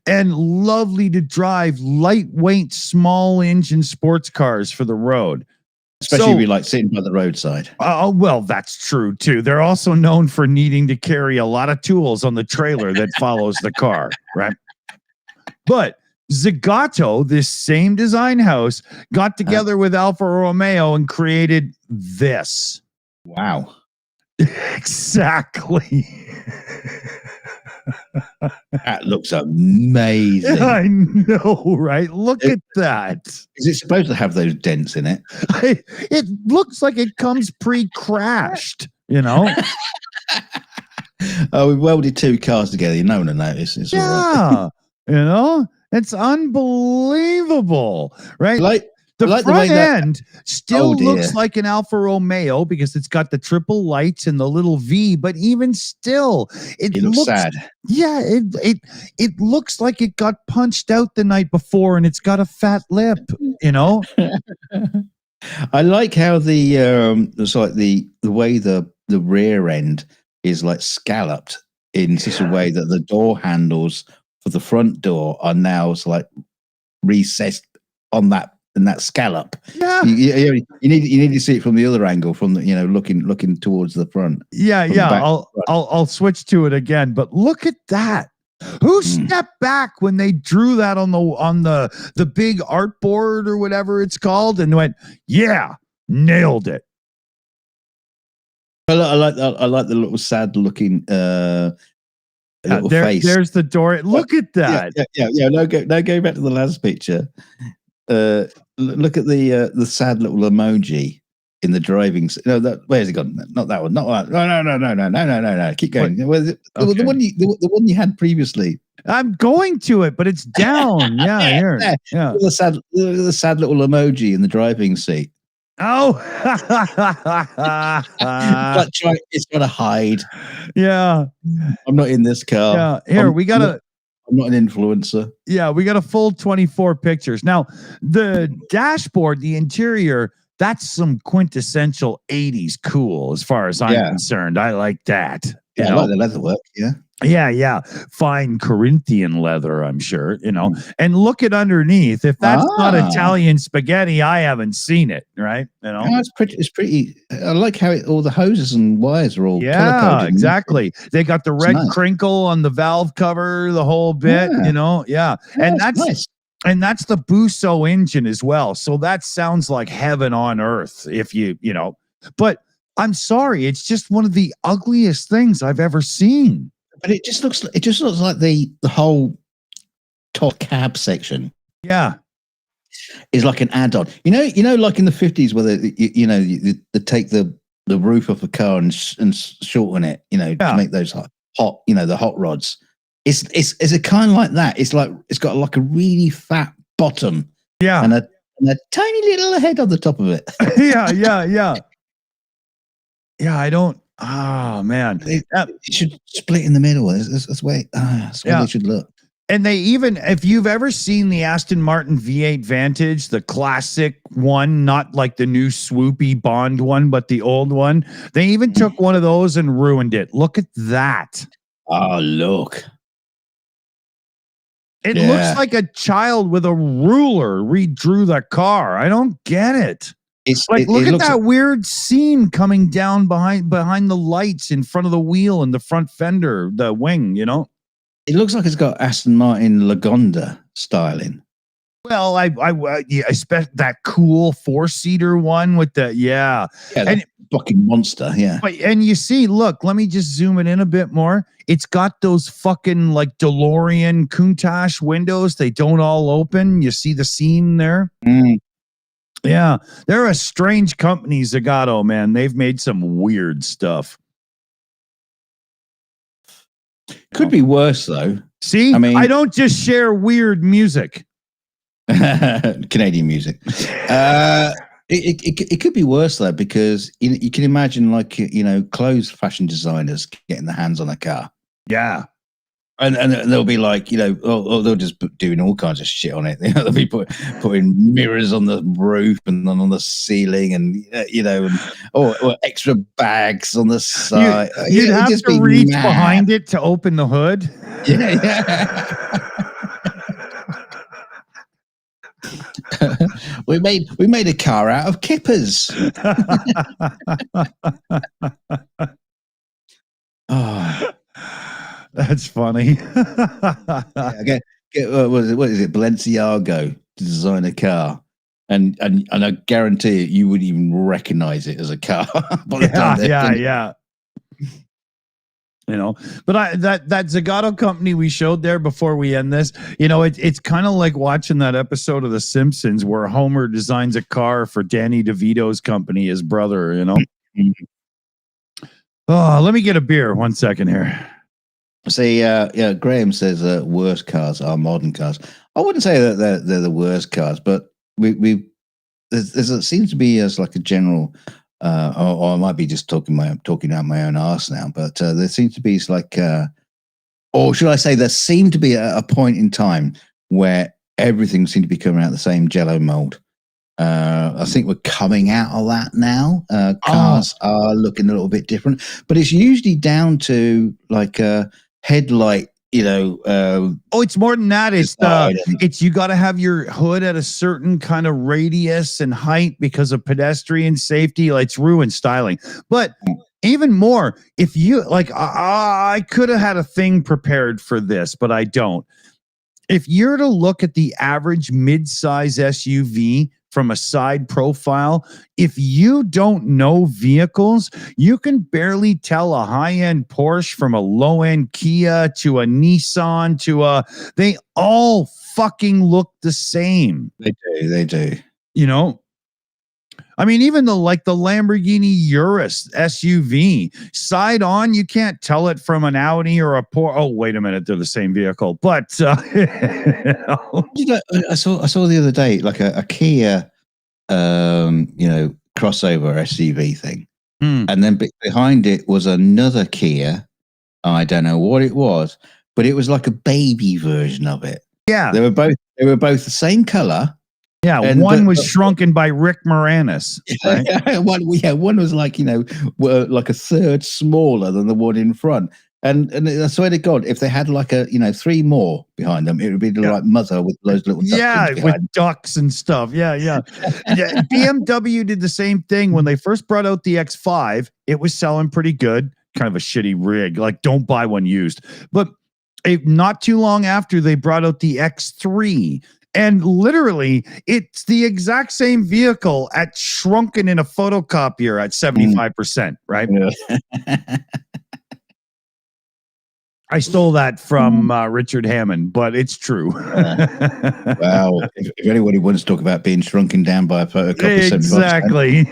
and lovely to drive lightweight small engine sports cars for the road. Especially if you like sitting by the roadside. Oh, well, that's true too. They're also known for needing to carry a lot of tools on the trailer that follows the car, right? But Zagato, this same design house, got together with Alfa Romeo and created this. Wow. Exactly. That looks amazing. I know, right? Look at that. Is it supposed to have those dents in it? It looks like it comes pre-crashed, you know? Oh, we welded two cars together. No one will notice. It's all right. You know? It's unbelievable, right? The front end still looks like an Alfa Romeo because it's got the triple lights and the little V, but even still, it looks sad. Yeah, it looks like it got punched out the night before and it's got a fat lip, you know? I like how it's like the way the rear end is like scalloped in such a way that the door handles for the front door are now like recessed on that that scallop. Yeah. You need to see it from the other angle, from the looking towards the front. Yeah. I'll switch to it again, but look at that. Who stepped back when they drew that on the big art board or whatever it's called and went, yeah, nailed it. I like the little sad looking little face. There's the door. Look at that. Yeah. No, go back to the last picture. Look at the sad little emoji in the driving. No, where's it gone? Not that one. Not that. No. Keep going. The one you had previously. I'm going to it, but it's down. Yeah, here. Yeah. The sad little emoji in the driving seat. Oh, it's trying to hide. Yeah, I'm not in this car. Yeah, here I'm not an influencer. Yeah, we got a full 24 pictures. Now, the dashboard, the interior, that's some quintessential 80s cool as far as I'm concerned. I like that. I like the leather work. Yeah. Yeah. Fine Corinthian leather, I'm sure, and look at underneath. If that's not Italian spaghetti, I haven't seen it, right? It's pretty. I like how all the hoses and wires are all color-coded. Exactly. They got the red crinkle on the valve cover, the whole bit, Yeah. And that's nice. And that's the Busso engine as well. So that sounds like heaven on earth if but I'm sorry, it's just one of the ugliest things I've ever seen. But it just looks like the whole top cab section. Yeah, is like an add-on. Like in the 50s where they take the roof off a car and shorten it. To make those hot. The hot rods. It's a kind of like that. It's like it's got like a really fat bottom. Yeah, and a tiny little head on the top of it. Yeah. I don't. Oh man, it should split in the middle. That's the way they should look. And they even, if you've ever seen the Aston Martin V8 Vantage, the classic one, not like the new swoopy Bond one, but the old one, they even took one of those and ruined it. Look at that. Oh, look. It looks like a child with a ruler redrew the car. I don't get it. Look at that weird seam coming down behind the lights in front of the wheel and the front fender, the wing, It looks like it's got Aston Martin Lagonda styling. Well, I expect that cool 4-seater one with the and fucking monster, yeah. And you see, look, let me just zoom it in a bit more. It's got those fucking like DeLorean Countach windows. They don't all open. You see the seam there. Yeah, they're a strange company, Zagato, man. They've made some weird stuff. Could be worse, though. See, I don't just share weird music. Canadian music. It could be worse, though, because you can imagine, like, clothes fashion designers getting their hands on a car. Yeah. And they'll be like, they'll just doing all kinds of shit on it. They'll be putting mirrors on the roof and on the ceiling, and or extra bags on the side. You'd have to reach behind it to open the hood. Yeah. we made a car out of kippers. Oh. That's funny. What is it? Balenciago to design a car, and I guarantee you wouldn't even recognize it as a car. Yeah. But that Zagato company we showed there before we end this, it's kind of like watching that episode of The Simpsons where Homer designs a car for Danny DeVito's company, his brother. Oh, let me get a beer. 1 second here. See, Graham says worst cars are modern cars. I wouldn't say that they're the worst cars, but there seems to be as like a general, or I might be just talking out my own arse now, but there seems to be like, or should I say, there seemed to be a point in time where everything seemed to be coming out the same Jello mold. I think we're coming out of that now. Cars are looking a little bit different, but it's usually down to like a headlight, Oh, it's more than that. Design and- It's you got to have your hood at a certain kind of radius and height because of pedestrian safety. Like, it's ruined styling. But even more, if you like, I could have had a thing prepared for this, but I don't. If you're to look at the average mid-size SUV from a side profile, if you don't know vehicles, you can barely tell a high-end Porsche from a low-end Kia to a Nissan to a, they all fucking look the same. They do. You know? I mean, even the Lamborghini Urus SUV side on, you can't tell it from an Audi or a Porsche. Oh, wait a minute, they're the same vehicle. But I saw the other day like a Kia, crossover SUV thing, and then behind it was another Kia. I don't know what it was, but it was like a baby version of it. Yeah, they were both the same color. Yeah, one was shrunken by Rick Moranis. Right? One was like like a third smaller than the one in front. And I swear to God, if they had like a 3 more behind them, it would be like mother with those little ducks with ducks and stuff. Yeah. BMW did the same thing when they first brought out the X5. It was selling pretty good, kind of a shitty rig. Like, don't buy one used. But not too long after, they brought out the X3. And literally, it's the exact same vehicle at shrunken in a photocopier at 75%, right? Yeah. I stole that from Richard Hammond, but it's true. Wow. If anybody wants to talk about being shrunken down by a photocopy, exactly.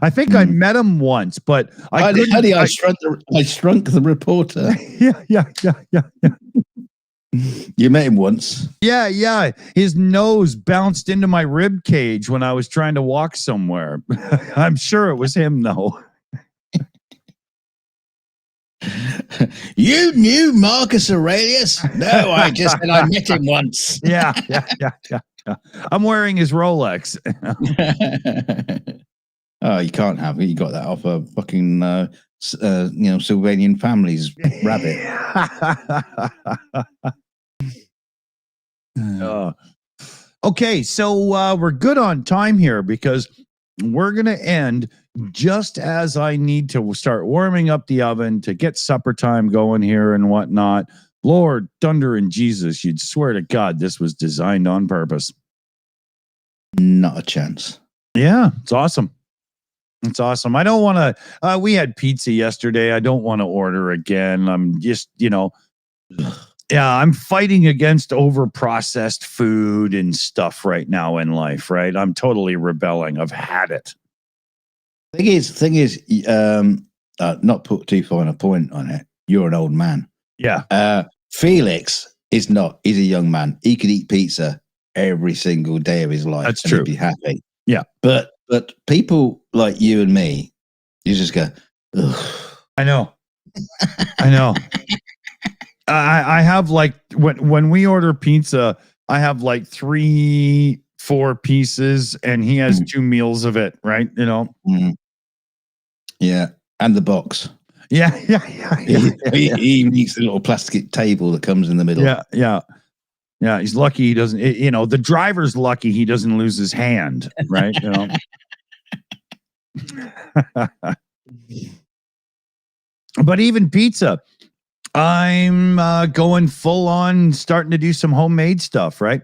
I think I met him once, but I shrunk the reporter. Yeah. You met him once. Yeah. His nose bounced into my rib cage when I was trying to walk somewhere. I'm sure it was him, though. You knew Marcus Aurelius? No, I just said I met him once. Yeah. I'm wearing his Rolex. Oh, you can't have it. You got that off a fucking Sylvanian family's rabbit. Okay, so we're good on time here because we're going to end just as I need to start warming up the oven to get supper time going here and whatnot. Lord, thunder and Jesus, you'd swear to God this was designed on purpose. Not a chance. Yeah, it's awesome. It's awesome. I don't want to, we had pizza yesterday. I don't want to order again. I'm just, I'm fighting against over-processed food and stuff right now in life, right? I'm totally rebelling. I've had it. Thing is, not put too fine a point on it. You're an old man. Yeah. Felix is not. He's a young man. He could eat pizza every single day of his life. That's true. He'd be happy. Yeah. But people like you and me, you just go, ugh. I know. I have like when we order pizza, I have like 3-4 pieces, and he has 2 meals of it, right? Yeah, and the box. Yeah. He makes a little plastic table that comes in the middle. Yeah. He's lucky he doesn't. The driver's lucky he doesn't lose his hand, right? But even pizza, I'm going full on, starting to do some homemade stuff, right?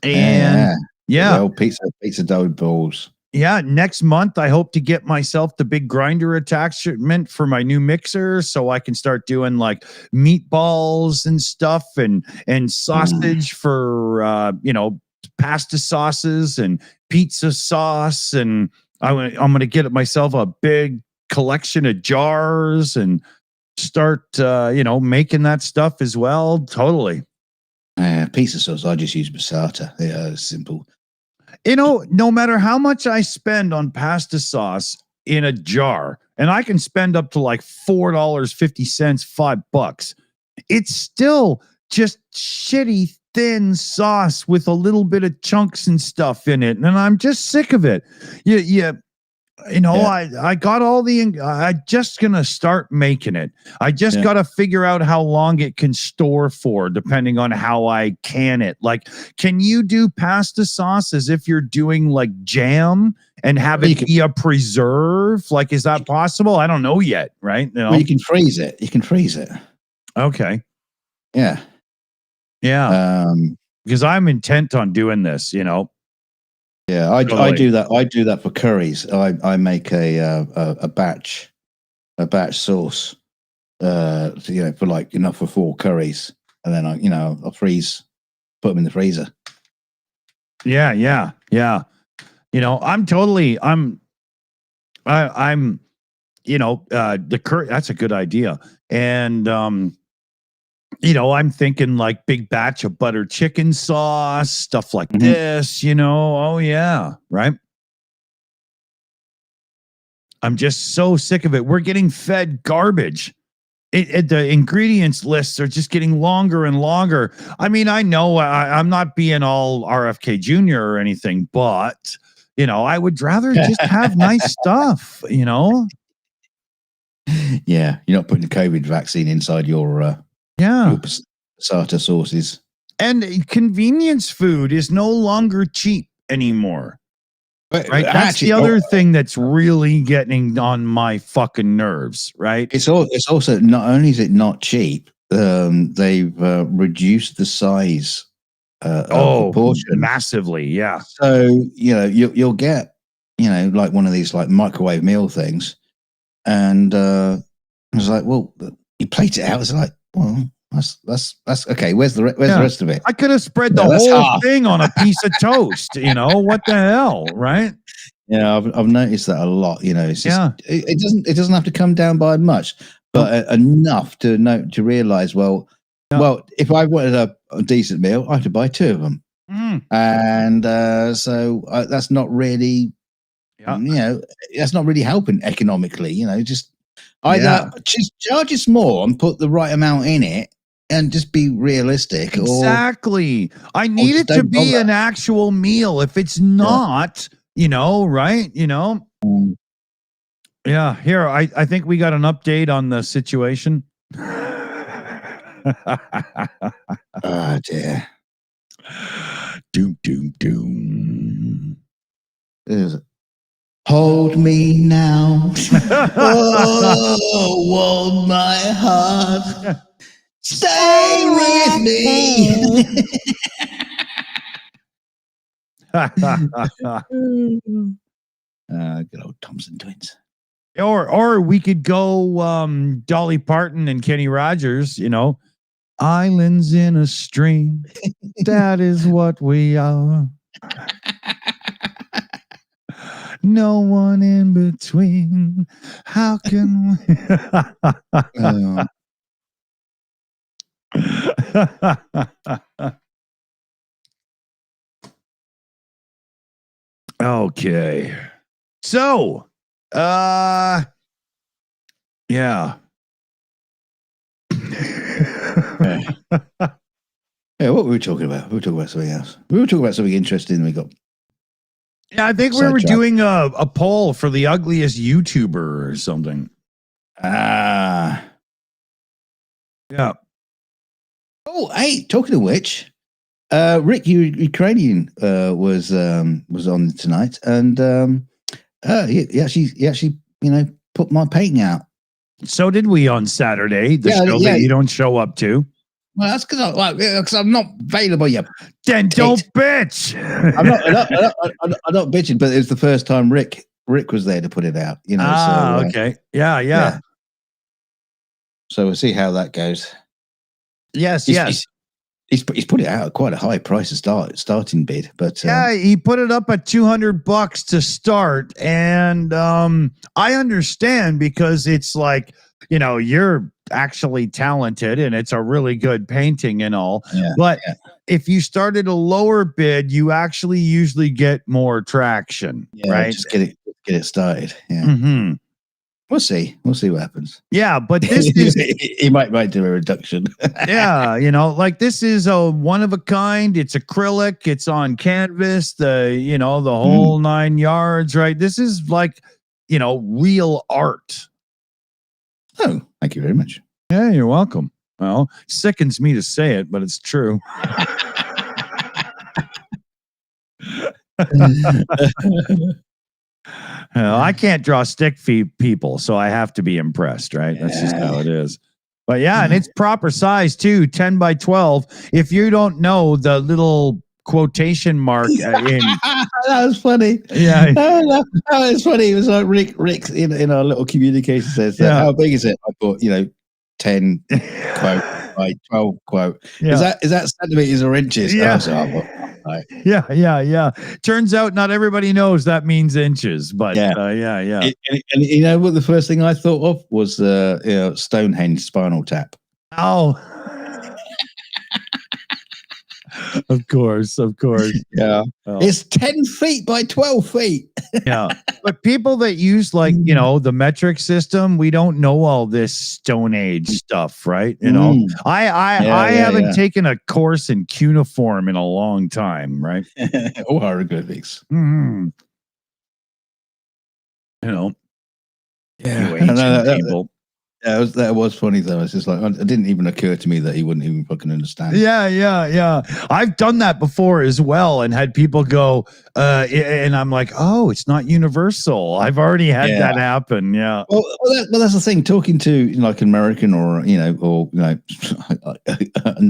And well, pizza dough balls. Yeah, next month I hope to get myself the big grinder attachment for my new mixer, so I can start doing like meatballs and stuff, and sausage for pasta sauces and pizza sauce, and I'm going to get myself a big collection of jars and start making that stuff as well. Totally. Pizza sauce, I just use passata. Yeah, simple. No matter how much I spend on pasta sauce in a jar, and I can spend up to like $4.50, $5, it's still just shitty thin sauce with a little bit of chunks and stuff in it, and I'm just sick of it. You know, Yeah. I got all the. I just gonna start making it. I just got to figure out how long it can store for, depending on how I can it. Like, can you do pasta sauce as if you're doing like jam and have Well, you it can- be a preserve? Like, is that possible? I don't know yet. Right? You know? Well, you can freeze it. You can freeze it. Okay. Yeah. Yeah. Because I'm intent on doing this. You know. Yeah, I Totally. do that. I do that for curries. I make a batch sauce, for like enough for 4 curries, and then I'll freeze, put them in the freezer. Yeah. You know, I'm the curry. That's a good idea. And you know, I'm thinking like big batch of butter chicken sauce, stuff like this, you know. Oh, yeah. Right. I'm just so sick of it. We're getting fed garbage. The ingredients lists are just getting longer and longer. I mean, I know I'm not being all RFK Jr. or anything, but, you know, I would rather just have nice stuff, you know. Yeah, you're not putting the COVID vaccine inside your passata sauces. And convenience food is no longer cheap anymore. Right? That's the other thing that's really getting on my fucking nerves, right? It's also, not only is it not cheap, they've reduced the size of the portion massively. Yeah. So, you'll get, like one of these like microwave meal things. And I was like, well, you plate it out. It's like, well, that's okay. Where's the rest of it? I could have spread the whole thing on a piece of toast. You know what the hell, right? Yeah, I've noticed that a lot. It's just, it doesn't have to come down by much, but enough to realize. Well, if I wanted a decent meal, I have to buy 2 of them, and so that's not really. That's not really helping economically. Just either just charge us more and put the right amount in it, and just be realistic. Exactly. I need it to be an actual meal. If it's not, right? Yeah. Here, I think we got an update on the situation. Oh dear. Doom. Hold me now. Oh, warm my heart. Stay with me. Good old Thompson twins. Or we could go Dolly Parton and Kenny Rogers, Islands in a stream. That is what we are. No one in between. How can we? Okay. So, yeah. Yeah, what were we talking about? We were talking about something else. We were talking about something interesting. We got. Yeah, I think we were doing a poll for the ugliest YouTuber or something. Yeah. Oh, hey, talking of which, Rick Ukrainian was on tonight, and he actually put my painting out. So did we on Saturday. The show that you don't show up to. Well, that's because I'm not available yet. Then don't bitch. I'm not bitching, but it's the first time Rick was there to put it out. Okay. Yeah. So we'll see how that goes. Yes. He's put it out at quite a high price to starting bid, but he put it up at $200 to start, and I understand because it's like you're actually talented and it's a really good painting and all, but if you started a lower bid, you actually usually get more traction, right? Just get it started. Yeah. Mm-hmm. We'll see what happens. Yeah, but this is he might do a reduction. Yeah, like this is a one of a kind. It's acrylic. It's on canvas. The whole 9 yards. Right. This is like real art. Oh, thank you very much. Yeah, you're welcome. Well, sickens me to say it, but it's true. I can't draw stick people, so I have to be impressed, right? That's just how it is. But yeah, and it's proper size too, 10 by 12. If you don't know the little quotation mark in that was funny. Yeah. That was funny. It was like Rick in our little communication says, how big is it? I thought, 10 quote by 12 quote. Yeah. Is that centimeters or inches? Yeah. Yeah. Turns out not everybody knows that means inches, but yeah. And you know what the first thing I thought of was Stonehenge Spinal Tap. Oh. Of course. Yeah. Oh. It's 10 feet by 12 feet. Yeah. But people that use the metric system, we don't know all this Stone Age stuff, right? I haven't taken a course in cuneiform in a long time, right? Or hieroglyphics. Mm-hmm. You ancient people. That was funny though. It's just like it didn't even occur to me that he wouldn't even fucking understand. Yeah. I've done that before as well, and had people go, and I'm like, oh, it's not universal. I've already had that happen. Yeah. Well, that's the thing. Talking to like an American or an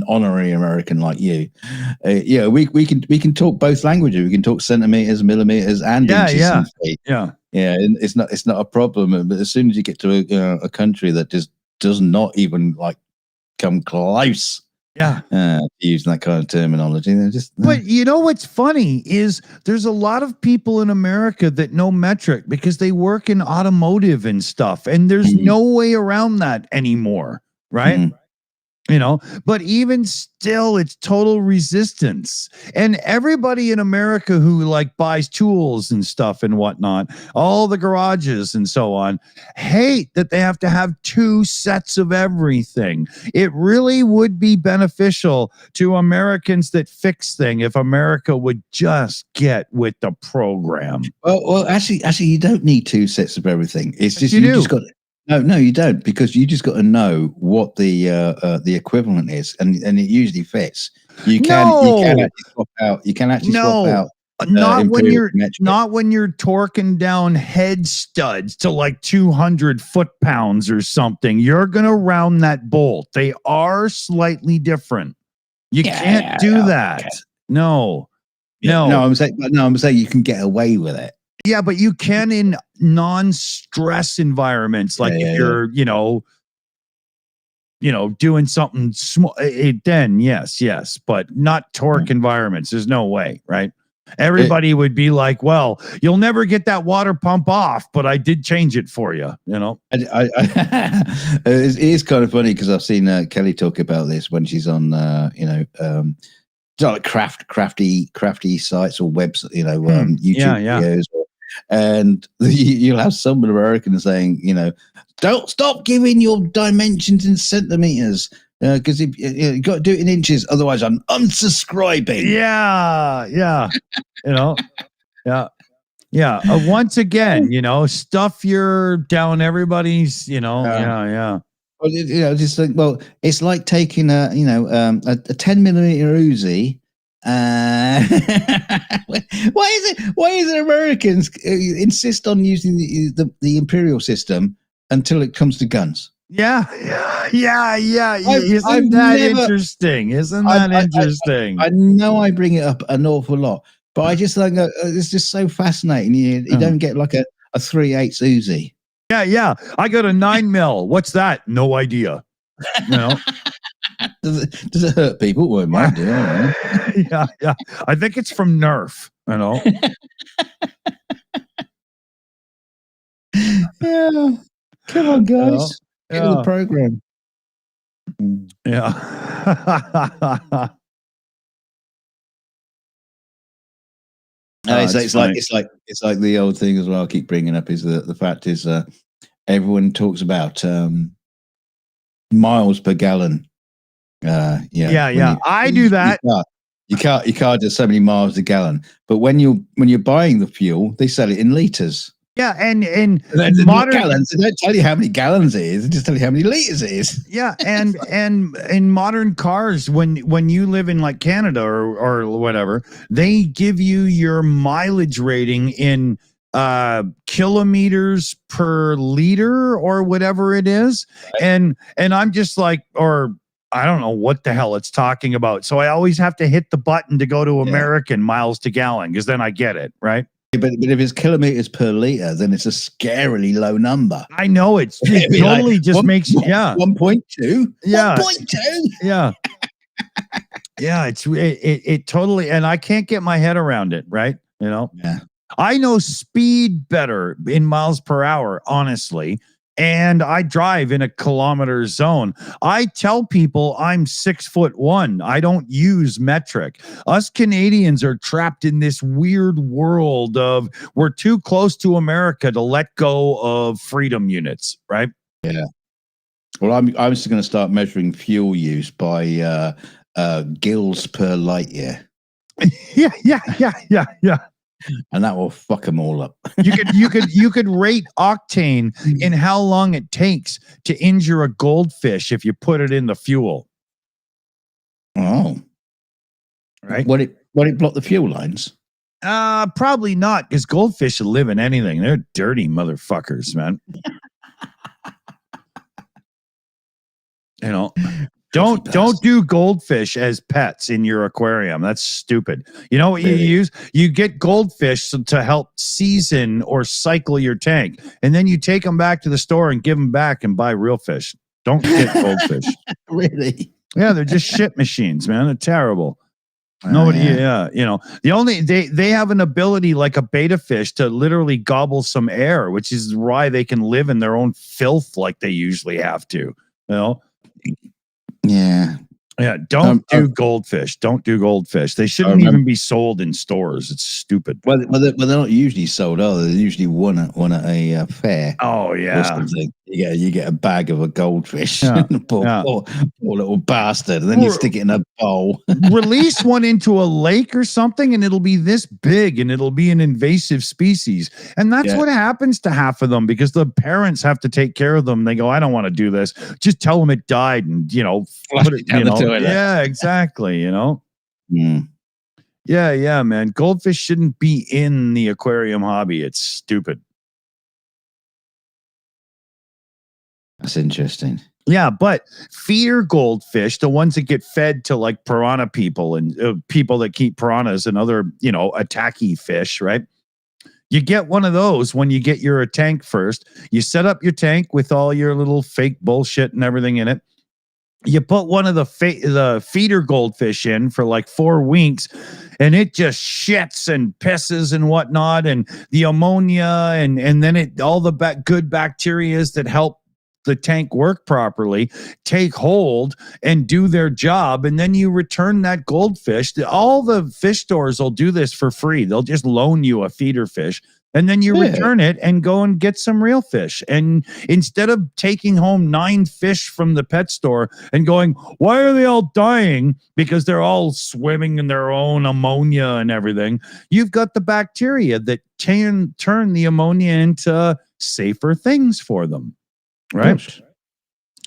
honorary American like you, we can talk both languages. We can talk centimeters, millimeters, and inches and feet. Yeah, it's not a problem. But as soon as you get to a country that just does not even come close, using that kind of terminology, they're just. But you know what's funny is there's a lot of people in America that know metric because they work in automotive and stuff, and there's no way around that anymore, right? Mm-hmm. But even still, it's total resistance. And everybody in America who buys tools and stuff and whatnot, all the garages and so on, hate that they have to have 2 sets of everything. It really would be beneficial to Americans that fix things if America would just get with the program. Well, actually, you don't need 2 sets of everything. It's just you just got. No, you don't, because you just got to know what the equivalent is, and it usually fits. You can actually swap out. You can actually swap out. Not when you're torquing down head studs to 200 foot-pounds or something. You're gonna round that bolt. They are slightly different. You can't do that. Okay. No. I'm saying you can get away with it. Yeah, but you can in non-stress environments, if you're, doing something small. Then yes, but not torque environments. There's no way, right? Everybody would be like, "Well, you'll never get that water pump off, but I did change it for you." It is kind of funny because I've seen Kelly talk about this when she's on, crafty sites or webs, YouTube videos. And you'll have some Americans saying, don't stop giving your dimensions in centimeters because you got to do it in inches. Otherwise, I'm unsubscribing. Yeah. Once again, stuff you're down everybody's. Yeah. Well, just think. Well, it's like taking a 10mm Uzi. Why is it Americans insist on using the imperial system until it comes to guns? Yeah. Isn't that interesting? I know I bring it up an awful lot, but I just think it's just so fascinating. You don't get a 3/8 Uzi. Yeah. I got a 9mm. What's that? No idea. Does it hurt people? Well, it might do. Yeah. I think it's from Nerf. Yeah. Come on, guys. Get to the program. Yeah. It's like the old thing as well. I keep bringing up is the fact is everyone talks about miles per gallon. I do that. You can't just so many miles a gallon. But when you're buying the fuel, they sell it in liters. Yeah, and Not modern gallons. They don't tell you how many gallons it is. They just tell you how many liters it is. yeah, and in modern cars, when you live in like Canada or whatever, they give you your mileage rating in kilometers per liter or whatever it is, and I'm just like, or I don't know what the hell it's talking about. So I always have to hit the button to go to American miles to gallon because then I get it right. But if it's kilometers per liter, then it's a scarily low number. I know it totally like just makes 1.2. Yeah. 1.2. Yeah. Yeah, it totally, and I can't get my head around it, right? You know, Yeah. I know speed better in miles per hour, honestly, and I drive in a kilometer zone. I tell people I'm 6'1". I don't use metric. Us Canadians are trapped in this weird world of we're too close to America to let go of freedom units, right? Yeah. Well, I'm just going to start measuring fuel use by gills per light year, Yeah. and that will fuck them all up. You could rate octane in how long it takes to injure a goldfish if you put it in the fuel. Oh, Right? Would it block the fuel lines? Probably not, because goldfish will live in anything. They're dirty motherfuckers, man. You know, don't do goldfish as pets in your aquarium. That's stupid. You know what you use? You get goldfish to help season or cycle your tank, and then you take them back to the store and give them back and buy real fish. Don't get goldfish. Really? Yeah, they're just shit machines, man. They're terrible. Nobody, you know, they have an ability like a beta fish to literally gobble some air, which is why they can live in their own filth like they usually have to. You know. Yeah. Yeah, don't do goldfish. Don't do goldfish. They shouldn't even be sold in stores. It's stupid. Well, they're not usually sold, are they? They're usually won at a fair. Oh yeah. Or something. You get a bag of a goldfish. Yeah. poor little bastard. And then you stick it in a bowl. Release one into a lake or something, and it'll be this big, and it'll be an invasive species. And that's what happens to half of them because the parents have to take care of them. They go, I don't want to do this. Just tell them it died, and Flush it down the toilet. Yeah, exactly. Mm. Yeah, man. Goldfish shouldn't be in the aquarium hobby. It's stupid. That's interesting. Yeah, but feeder goldfish, the ones that get fed to like piranha people and people that keep piranhas and other, attacky fish, right? You get one of those when you get your tank first. You set up your tank with all your little fake bullshit and everything in it. You put one of the feeder goldfish in for like 4 weeks, and it just shits and pisses and whatnot, and the ammonia and then all the good bacterias that help the tank work properly take hold and do their job, and then you return that goldfish. All the fish stores will do this for free. They'll just loan you a feeder fish, and then you return it and go and get some real fish. And instead of taking home 9 fish from the pet store and going, why are they all dying? Because they're all swimming in their own ammonia and everything. You've got the bacteria that can turn the ammonia into safer things for them. Right?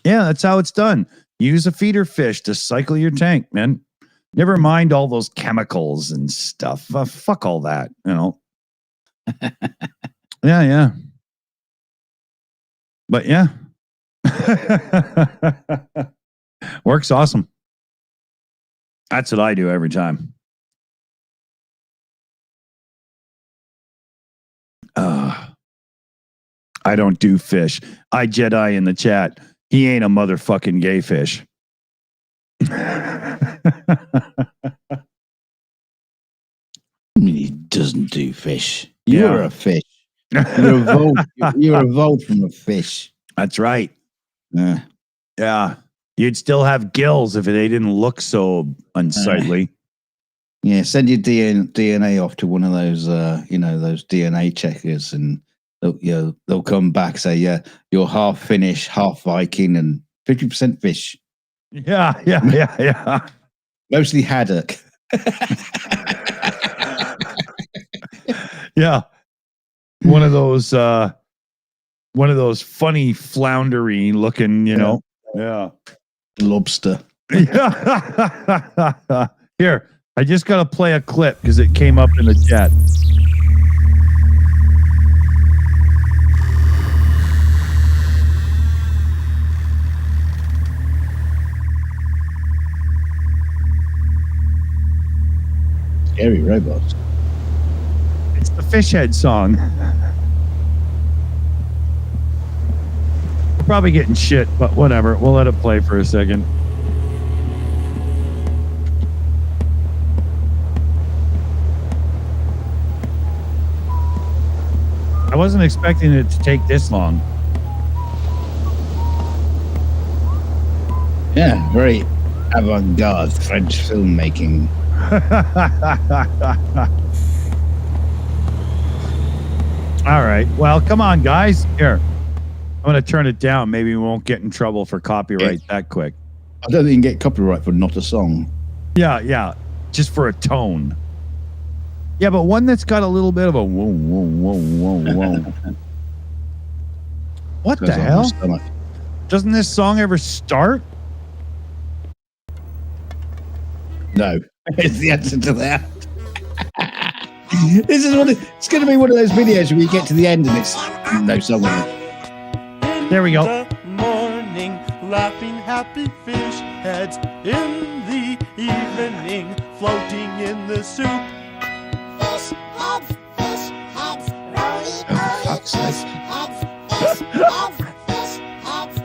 Yeah, that's how it's done. Use a feeder fish to cycle your tank, man. Never mind all those chemicals and stuff. Fuck all that, Yeah. But yeah. Works awesome. That's what I do every time. I don't do fish. I Jedi in the chat. He ain't a motherfucking gay fish. He doesn't do fish. You're a fish. You're evolved from a fish. That's right. Yeah. You'd still have gills if they didn't look so unsightly. Yeah, send your DNA off to one of those, those DNA checkers, and they'll come back, say, yeah, you're half Finnish, half Viking, and 50% fish. Yeah. Mostly haddock. Yeah. one of those funny floundery looking, you know. Yeah. Lobster. Here, I just got to play a clip because it came up in the chat. Scary robots. It's the fish head song. We're probably getting shit, but whatever. We'll let it play for a second. I wasn't expecting it to take this long. Yeah, very avant-garde French filmmaking. All right. Well, come on, guys. Here. I'm going to turn it down. Maybe we won't get in trouble for copyright that quick. I don't think you can get copyright for not a song. Yeah. Just for a tone. Yeah, but one that's got a little bit of a whoa, whoa, whoa, whoa, whoa. What the hell? Doesn't this song ever start? No. It's the answer to that. This is it's going to be one of those videos where you get to the end and it's no song on it. There we go. Morning, laughing happy fish heads in the evening, floating in the soup. Fish heads, roly Fuck's poly, sake. fish heads,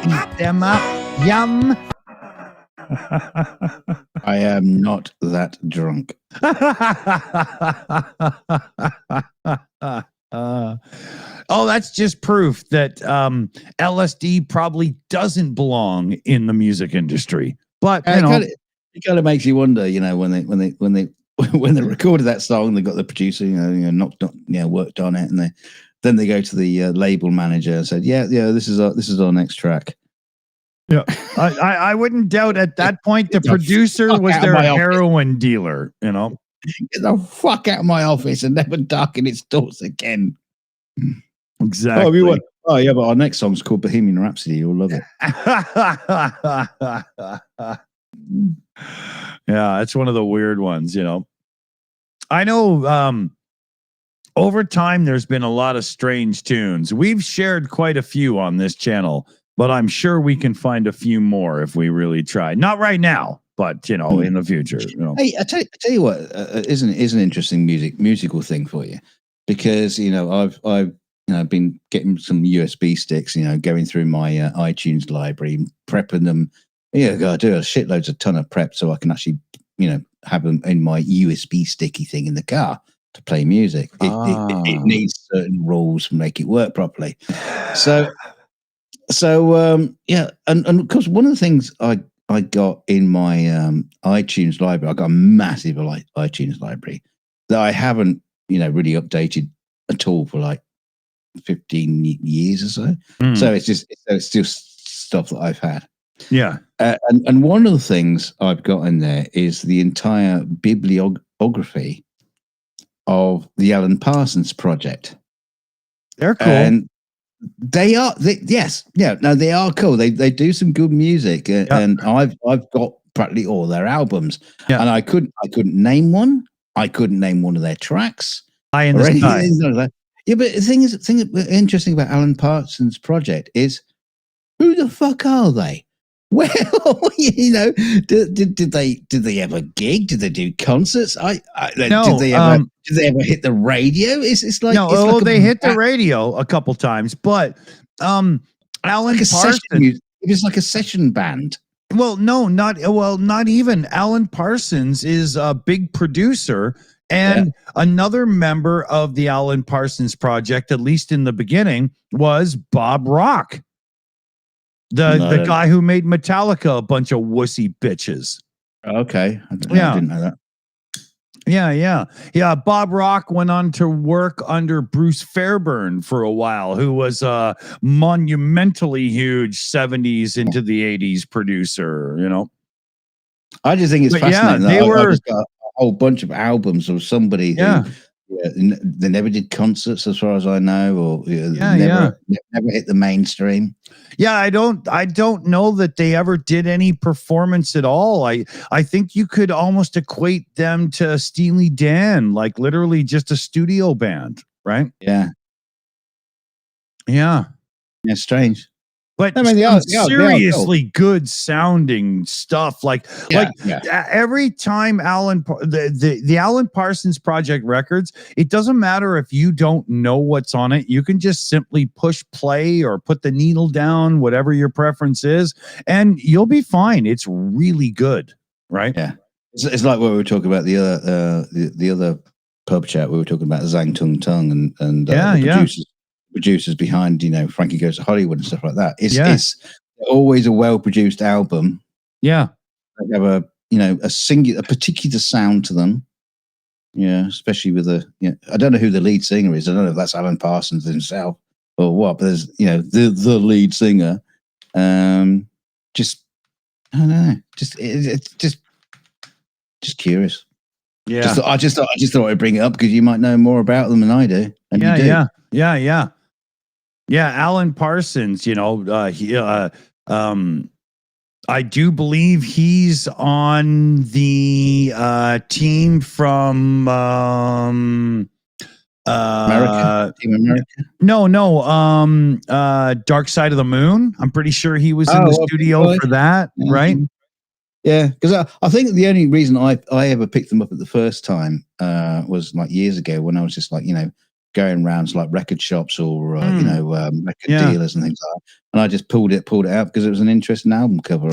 eat them up. Them up. Yum. I am not that drunk. Oh, that's just proof that LSD probably doesn't belong in the music industry. But you know, it kind of makes you wonder, you know, when they recorded that song, they got the producer, worked on it, and then they go to the label manager and said, yeah, this is our next track. Yeah, I wouldn't doubt at that point the producer was their heroin dealer. You know, get the fuck out of my office and never darken its doors again. Exactly. Oh, yeah, but our next song's called Bohemian Rhapsody. You'll love it. Yeah, it's one of the weird ones. You know, I know. Over time, there's been a lot of strange tunes. We've shared quite a few on this channel. But I'm sure we can find a few more if we really try. Not right now, but in the future. You know. Hey, I tell you what, is an interesting musical thing for you, because I've been getting some USB sticks, going through my iTunes library, prepping them. Yeah, I do a ton of prep so I can actually have them in my USB sticky thing in the car to play music. It needs certain rules to make it work properly. So yeah, and of course, one of the things I got in my iTunes library, I got a massive iTunes library that I haven't really updated at all for like 15 years or so. So it's just stuff that I've had. Yeah, and one of the things I've got in there is the entire bibliography of the Alan Parsons Project. They're cool. And they are cool. They do some good music, and I've got practically all their albums. Yeah. And I couldn't name one. I couldn't name one of their tracks. Eye in the Sky. Yeah, but the thing interesting about Alan Parsons Project is, who the fuck are they? Well, did they ever gig? Did they do concerts? No. Did they ever hit the radio? It's like no. They hit the radio a couple times, but Alan Parsons. It was like a session band. Well, no, not even. Alan Parsons is a big producer, and another member of the Alan Parsons Project, at least in the beginning, was Bob Rock. The guy who made Metallica a bunch of wussy bitches. Okay. I didn't know that. Yeah. Bob Rock went on to work under Bruce Fairbairn for a while, who was a monumentally huge 70s into the 80s producer, I just think it's fascinating. They were just got a whole bunch of albums of somebody who Yeah, they never did concerts, as far as I know, or Yeah, never hit the mainstream. Yeah, I don't know that they ever did any performance at all. I think you could almost equate them to Steely Dan, like literally just a studio band, right? Yeah, Yeah. yeah, strange. But I mean, some they are cool. seriously good sounding stuff. Like Yeah, yeah. every time the Alan Parsons Project records, it doesn't matter if you don't know what's on it. You can just simply push play or put the needle down, whatever your preference is, and you'll be fine. It's really good, right? Yeah, it's like what we were talking about the other pub chat. We were talking about Zhang Tung Tung and the producers behind Frankie Goes to Hollywood and stuff like that. It's always a well produced album. Yeah, they have a particular sound to them. Yeah, especially with I don't know who the lead singer is. I don't know if that's Alan Parsons himself or what. But there's the lead singer. Just I don't know. It's just curious. Yeah. I just thought I'd bring it up because you might know more about them than I do. And you do. Yeah. Alan Parsons, I do believe he's on the team from America. Team America. No. Dark Side of the Moon. I'm pretty sure he was in the studio for that, right? Yeah, because I think the only reason I ever picked them up at the first time was like years ago when I was just like going around to like record shops or record dealers and things like that, and I just pulled it out because it was an interesting album cover.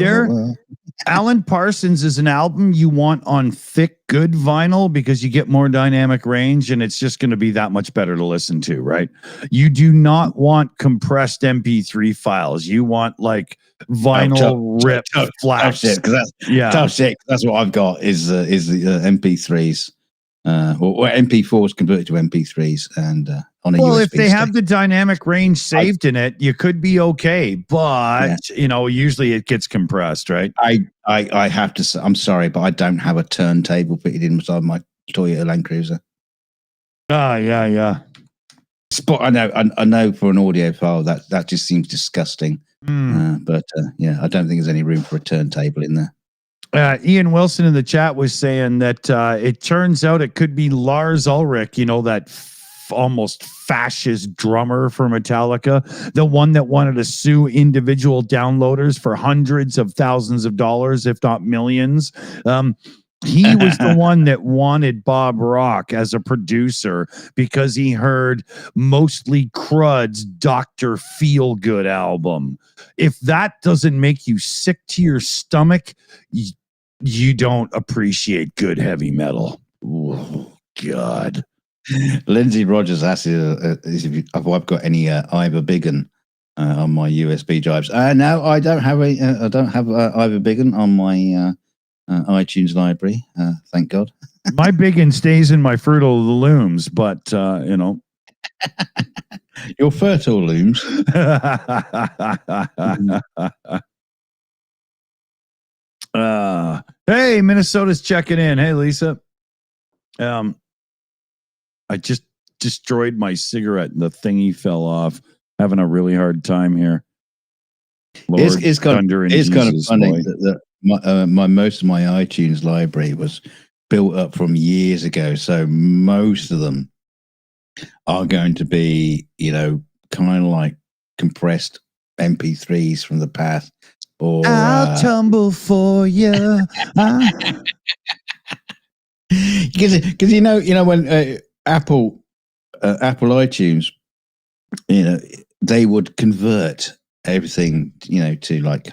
Alan Parsons is an album you want on thick, good vinyl because you get more dynamic range and it's just going to be that much better to listen to, right? You do not want compressed MP3 files. You want like vinyl rip flash. Tough shit. That's what I've got is the MP3s. Or MP4s converted to MP3s and on a USB if they stick. have the dynamic range saved in it, you could be okay. But usually it gets compressed, right? I have to say, I'm sorry, but I don't have a turntable fitted inside my Toyota Land Cruiser. Yeah. I know for an audiophile that just seems disgusting. But I don't think there's any room for a turntable in there. Ian Wilson in the chat was saying that it turns out it could be Lars Ulrich, that almost fascist drummer for Metallica, the one that wanted to sue individual downloaders for hundreds of thousands of dollars, if not millions. He was the one that wanted Bob Rock as a producer because he heard Mostly Crud's Dr. Feelgood album. If that doesn't make you sick to your stomach, you don't appreciate good heavy metal. Oh, God. Lindsay Rogers asked if I've got any Ivor Biggin on my USB drives. No, I don't have Ivor Biggin on my iTunes library. Thank God. My Biggin stays in my Fruit of the Looms, but your Fertile Looms. Hey, Minnesota's checking in. Hey, Lisa. I just destroyed my cigarette and the thingy fell off. Having a really hard time here. It's kind of funny that my most of my iTunes library was built up from years ago, so most of them are going to be kind of like compressed MP3s from the past. Or I'll tumble for you. Because when Apple iTunes, they would convert everything to like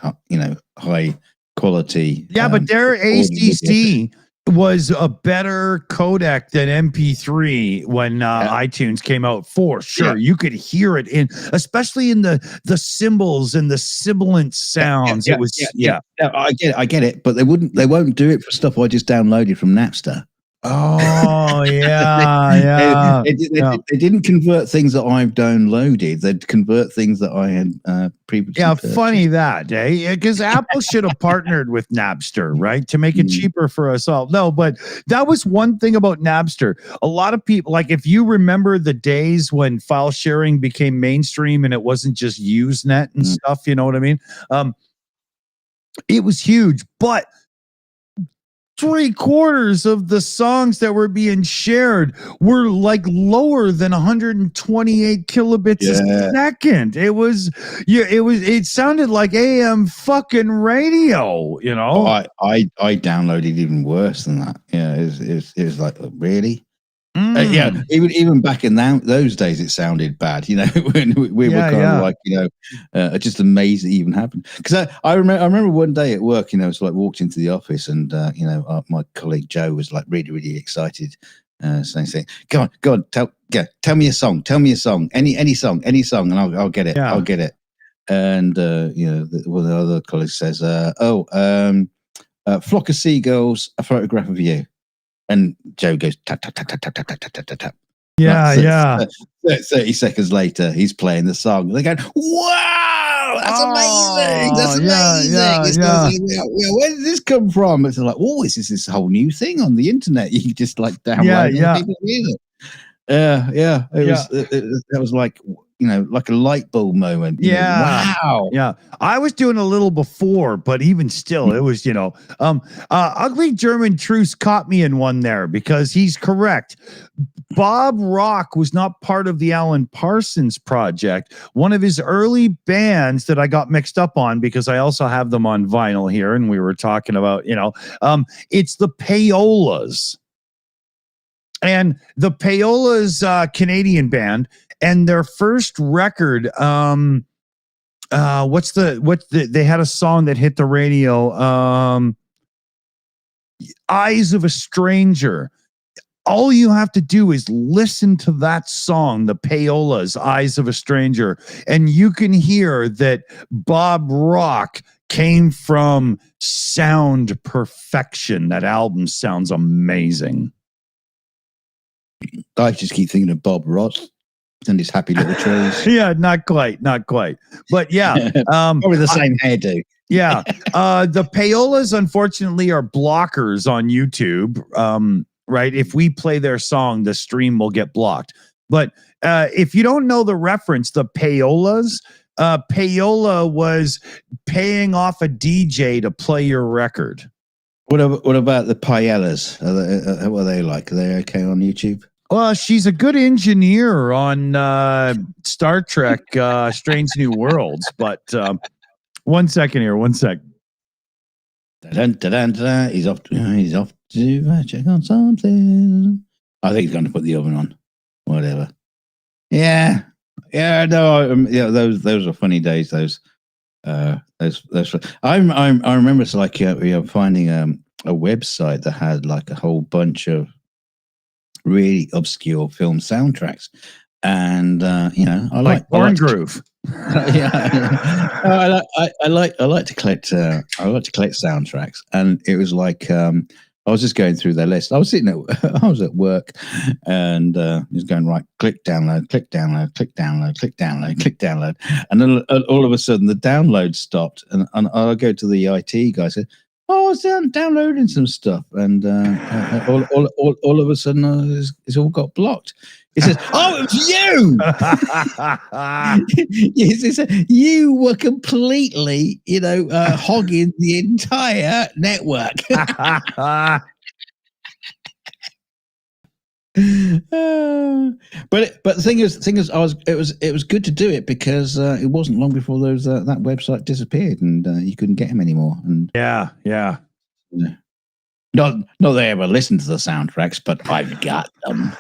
high quality. Yeah, but their ACC was a better codec than MP3 when iTunes came out. For sure, you could hear it especially in the cymbals and the sibilant sounds. I get it, but they won't do it for stuff I just downloaded from Napster. Oh yeah. They didn't convert things that I've downloaded. They'd convert things that I had previously Yeah, purchased. funny that, eh? Because Apple should have partnered with Napster, right, to make it cheaper for us all. No, but that was one thing about Napster. A lot of people, like, if you remember the days when file sharing became mainstream and it wasn't just Usenet and stuff, you know what I mean? It was huge, but 3/4 of the songs that were being shared were like lower than 128 kilobits a second. It sounded like AM fucking radio, you know. I downloaded even worse than that. Yeah, it was like, really. Yeah, even back in those days, it sounded bad. You know, when we were kind of like, you know, just amazed it even happened. Because I remember one day at work, you know, it's like walked into the office, and you know, my colleague Joe was like really excited, saying, "Go on, tell me a song, any song, and I'll get it, I'll get it." And you know, one of the other colleagues says, "Flock of Seagulls, a photograph of you." And Joe goes tap tap tap tap tap tap tap tap tap tap. Yeah. 30 seconds later, he's playing the song. They're going, "Wow, that's amazing! That's amazing!" Where did this come from? It's like, oh, is this whole new thing on the internet? You just like download people's music. Yeah. That was like, you know, like a light bulb moment. You know, wow. Yeah. I was doing a little before, but even still, it was, you know, Ugly German Truce caught me in one there because he's correct. Bob Rock was not part of the Alan Parsons Project. One of his early bands that I got mixed up on, because I also have them on vinyl here, and we were talking about, you know, it's the Payolas. And the Payolas, Canadian band, and their first record, they had a song that hit the radio, Eyes of a Stranger. All you have to do is listen to that song, the Payolas, Eyes of a Stranger, and you can hear that Bob Rock came from sound perfection. That album sounds amazing. I just keep thinking of Bob Ross and his happy little trees. Yeah, not quite. But yeah, probably the same hairdo. Yeah, the Payolas, unfortunately, are blockers on YouTube. Right, if we play their song, the stream will get blocked. But if you don't know the reference, the Payolas, payola was paying off a DJ to play your record. What about the Paellas? What are they like? Are they okay on YouTube? Well, she's a good engineer on Star Trek Strange New Worlds. But 1 second here, 1 sec. He's off to check on something. I think he's going to put the oven on. Whatever. Yeah. No. Those are funny days. Those. I remember it's like finding a website that had like a whole bunch of really obscure film soundtracks, and I like Born Groove. I like to collect soundtracks, and it was like I was just going through their list. I was at work, and just going, right, click download, and then all of a sudden the download stopped, and I go to the IT guy, said, "Oh, I was downloading some stuff," and all of a sudden it's all got blocked. He says, "Oh, it's you!" Yes, he said, "You were completely, hogging the entire network." But the thing is, it was good to do it because it wasn't long before those that website disappeared and you couldn't get them anymore. And yeah. Not that I ever listened to the soundtracks, but I've got them.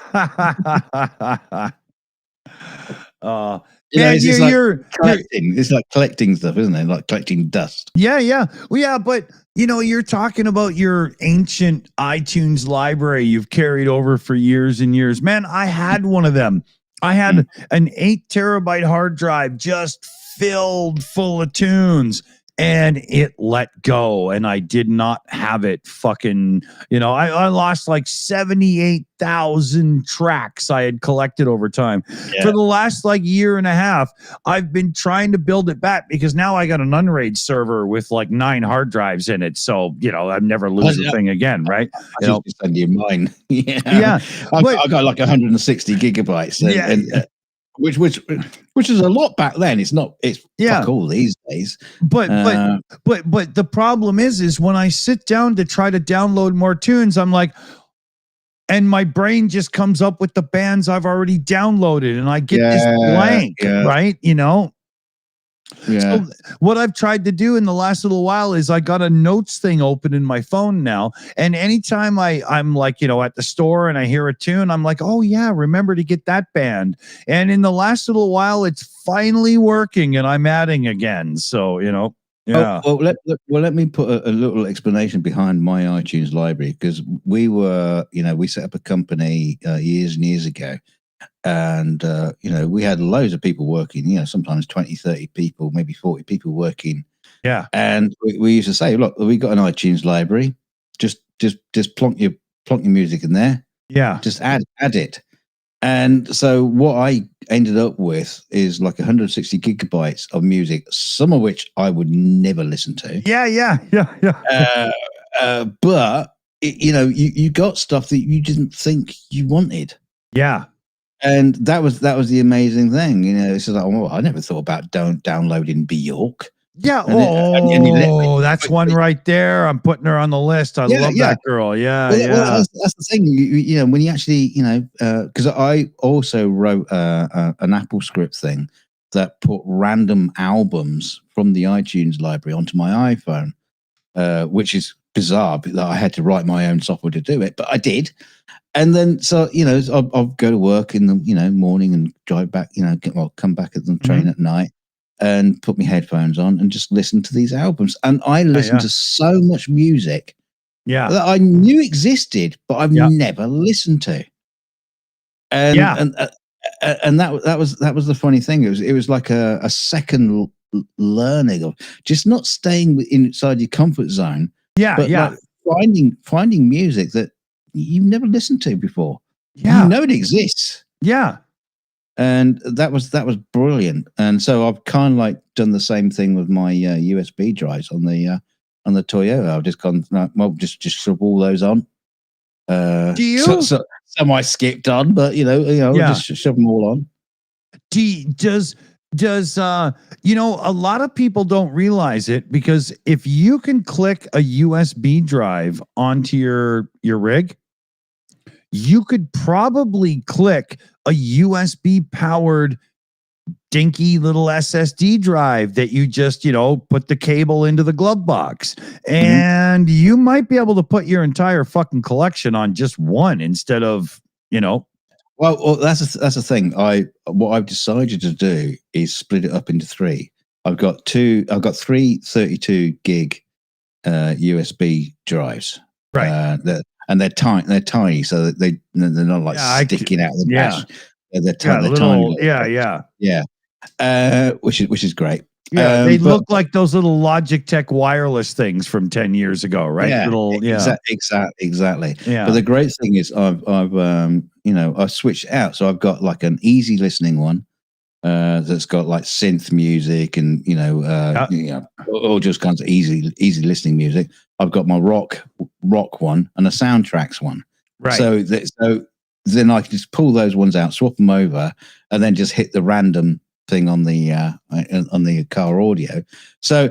It's like collecting stuff, isn't it? Like collecting dust. Yeah. Well, yeah, but you're talking about your ancient iTunes library you've carried over for years and years. Man, I had one of them. I had an 8 terabyte hard drive just filled full of tunes. and it let go, and I did not have it fucking, I lost like 78,000 tracks I had collected over time. Yeah. For the last like year and a half, I've been trying to build it back because now I got an Unraid server with like 9 hard drives in it. So, I'd never lose the thing again, right? I just send you mine. Yeah. I got like 160 gigabytes. And which is a lot back then. It's fuck all these days. But the problem is when I sit down to try to download more tunes, I'm like, and my brain just comes up with the bands I've already downloaded, and I get this blank, right? So what I've tried to do in the last little while is I got a notes thing open in my phone now, and anytime I'm like, at the store and I hear a tune, I'm like, oh yeah, remember to get that band. And in the last little while, it's finally working, and I'm adding again. So yeah. Let me put a little explanation behind my iTunes library, because we set up a company years and years ago. And we had loads of people working, sometimes 20, 30 people, maybe 40 people working. Yeah. And we used to say, look, we got an iTunes library, just plonk your music in there. Yeah. Just add it. And so what I ended up with is like 160 gigabytes of music, some of which I would never listen to. Yeah. But you got stuff that you didn't think you wanted. Yeah. And that was the amazing thing, It's like, I never thought about downloading Bjork. Yeah. And that's one right there. I'm putting her on the list. I love that girl. Yeah. Well, that's the thing. When you actually, because I also wrote an AppleScript thing that put random albums from the iTunes library onto my iPhone, which is bizarre that I had to write my own software to do it, but I did. And then, so, I'll go to work in the, morning and drive back, come back at the train at night and put my headphones on and just listen to these albums. And I listened to so much music that I knew existed, but I've never listened to. And that was the funny thing. It was like a second learning of just not staying inside your comfort zone. But like finding music that you've never listened to before. It exists. And that was brilliant. And so I've kind of like done the same thing with my USB drives on the Toyota. I've just gone, just shove all those on. Do you? Some I skipped on, but just shove them all on. Does a lot of people don't realize it, because if you can click a USB drive onto your rig, you could probably click a USB powered dinky little SSD drive that you just, put the cable into the glove box, and you might be able to put your entire fucking collection on just one instead of, Well, that's the thing. What I've decided to do is split it up into 3. I've got 3 32 gig USB drives. Right. And they're tiny, so that they're not like sticking out of the dash. They're tiny. Which is great. Yeah, they look like those little Logitech wireless things from 10 years ago, right? Exactly. Yeah. But the great thing is I've switched it out. So I've got like an easy listening one that's got like synth music and all just kinds of easy listening music. I've got my rock one and a soundtracks one. Right. So then I can just pull those ones out, swap them over, and then just hit the random thing on the car audio. So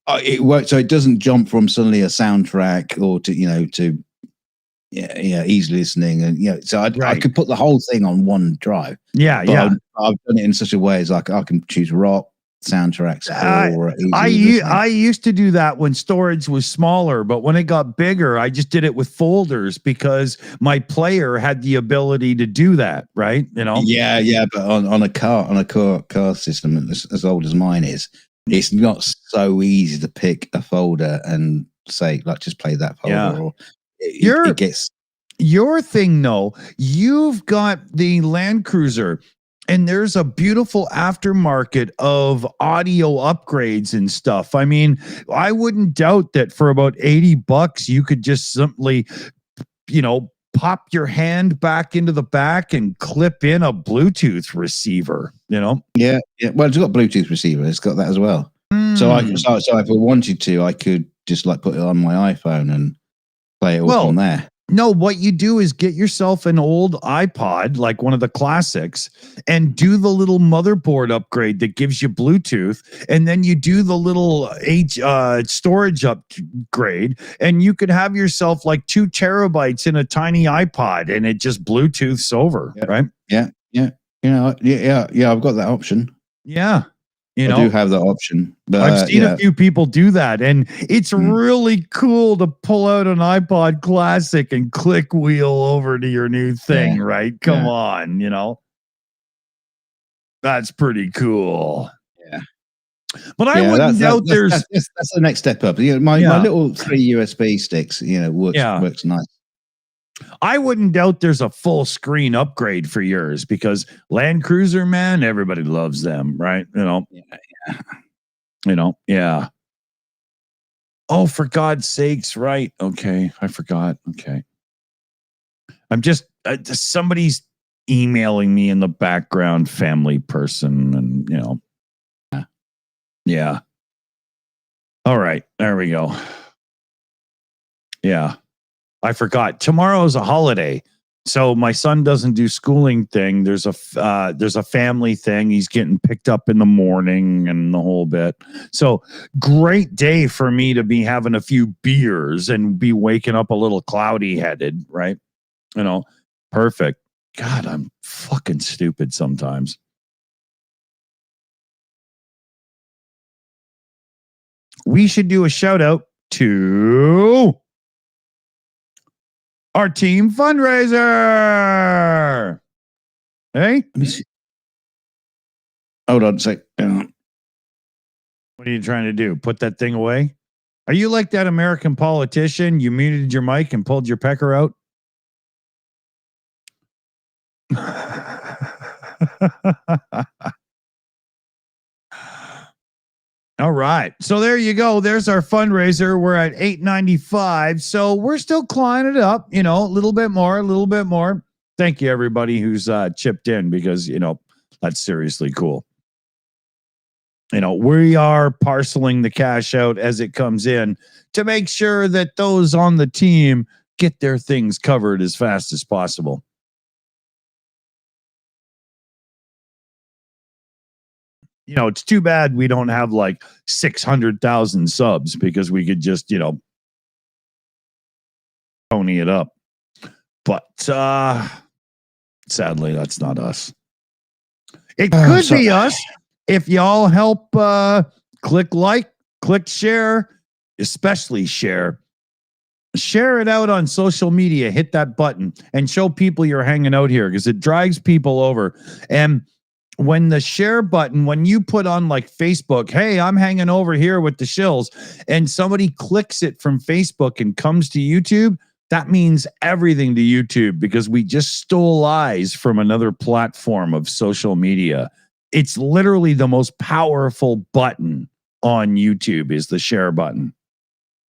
it works. So it doesn't jump from suddenly a soundtrack or to easy listening, and so I could put the whole thing on one drive. I've done it in such a way as like I can choose rock, soundtracks, or I used to do that when storage was smaller, but when it got bigger, I just did it with folders because my player had the ability to do that, right? But on a car system as old as mine is, it's not so easy to pick a folder and say like just play that folder. Or it gets your thing. No, you've got the Land Cruiser. And there's a beautiful aftermarket of audio upgrades and stuff. I mean, I wouldn't doubt that for about $80, you could just simply, pop your hand back into the back and clip in a Bluetooth receiver, Yeah. Well, it's got a Bluetooth receiver. It's got that as well. So if I wanted to, I could just like put it on my iPhone and play it all from there. No, what you do is get yourself an old iPod, like one of the classics, and do the little motherboard upgrade that gives you Bluetooth, and then you do the little storage upgrade, and you could have yourself like 2 terabytes in a tiny iPod, and it just Bluetooths over, right? Yeah. I've got that option. Yeah. I do have that option. But, I've seen a few people do that, and it's really cool to pull out an iPod Classic and click wheel over to your new thing, right? Come on, That's pretty cool. Yeah. But I wouldn't doubt that's the next step up. My little 3 USB sticks, works nice. I wouldn't doubt there's a full screen upgrade for yours because Land Cruiser, man, everybody loves them, right? Yeah. Oh, for God's sakes, right? Okay, I forgot. Okay, I'm just somebody's emailing me in the background, family person, and yeah. All right, there we go. Yeah. I forgot. Tomorrow's a holiday, so my son doesn't do schooling thing. There's a family thing. He's getting picked up in the morning and the whole bit. So great day for me to be having a few beers and be waking up a little cloudy headed, right? Perfect. God, I'm fucking stupid sometimes. We should do a shout out to our team fundraiser. Hey? Let me see. Hold on a sec. What are you trying to do? Put that thing away? Are you like that American politician? You muted your mic and pulled your pecker out? All right. So there you go. There's our fundraiser. We're at $8.95. So we're still climbing it up, a little bit more. Thank you, everybody who's chipped in because, that's seriously cool. We are parceling the cash out as it comes in to make sure that those on the team get their things covered as fast as possible. It's too bad we don't have like 600,000 subs because we could just, pony it up. But sadly, that's not us. It could be us if y'all help click like, click share, especially share. Share it out on social media. Hit that button and show people you're hanging out here because it drives people over. And when the share button, when you put on like Facebook, hey, I'm hanging over here with the Shills, and somebody clicks it from Facebook and comes to YouTube, that means everything to YouTube because we just stole eyes from another platform of social media. It's literally the most powerful button on YouTube is the share button.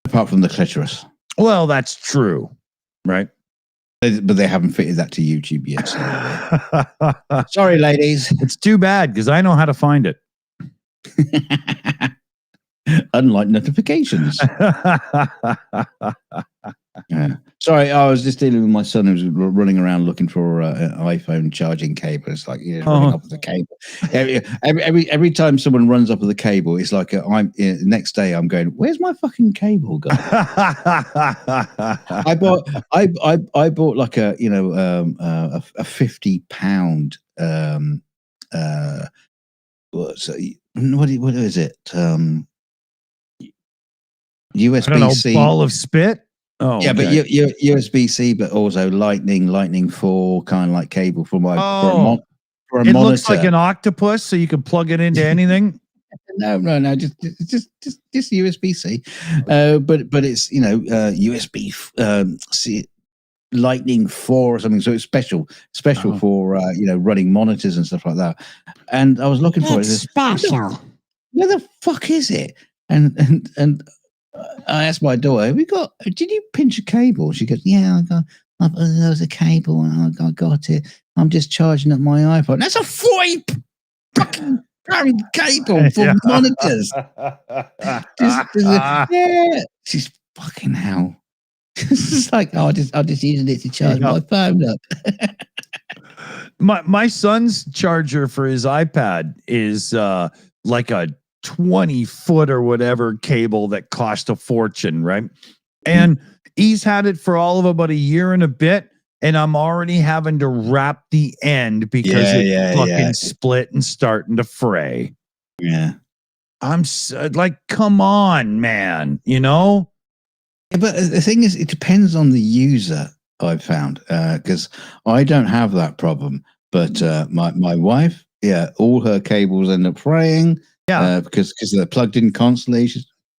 Apart from the clitoris. Well, that's true, right? But they haven't fitted that to YouTube yet. So. Sorry, ladies. It's too bad because I know how to find it. Unlike notifications. Yeah. Sorry, I was just dealing with my son who's running around looking for an iPhone charging cable. It's like running up with the cable. Every time someone runs up with the cable, it's like next day I'm going, where's my fucking cable gone? I bought like a £50 what is it? USB-C ball of spit. Oh, yeah, okay. But USB-C, but also Lightning 4 kind of like cable for my for a it monitor. Looks like an octopus, so you can plug it into anything. No, just USB-C. But it's USB-C Lightning 4 or something. So it's special Oh. for running monitors and stuff like that. And I was looking for it. It's special. Where the fuck is it? And I asked my daughter, did you pinch a cable? She goes, yeah, there was a cable and I got it. I'm just charging up my iPhone. That's a 40 fucking pound cable for monitors. She's fucking hell. It's like, I'm just using it to charge my phone up. My son's charger for his iPad is like a 20-foot or whatever cable that cost a fortune, right? And he's had it for all of about a year and a bit, and I'm already having to wrap the end because it's fucking split and starting to fray. Yeah. I'm like, come on, man, you know? Yeah, but the thing is, it depends on the user, I've found, because I don't have that problem. But my wife, all her cables end up fraying because they're plugged in constantly.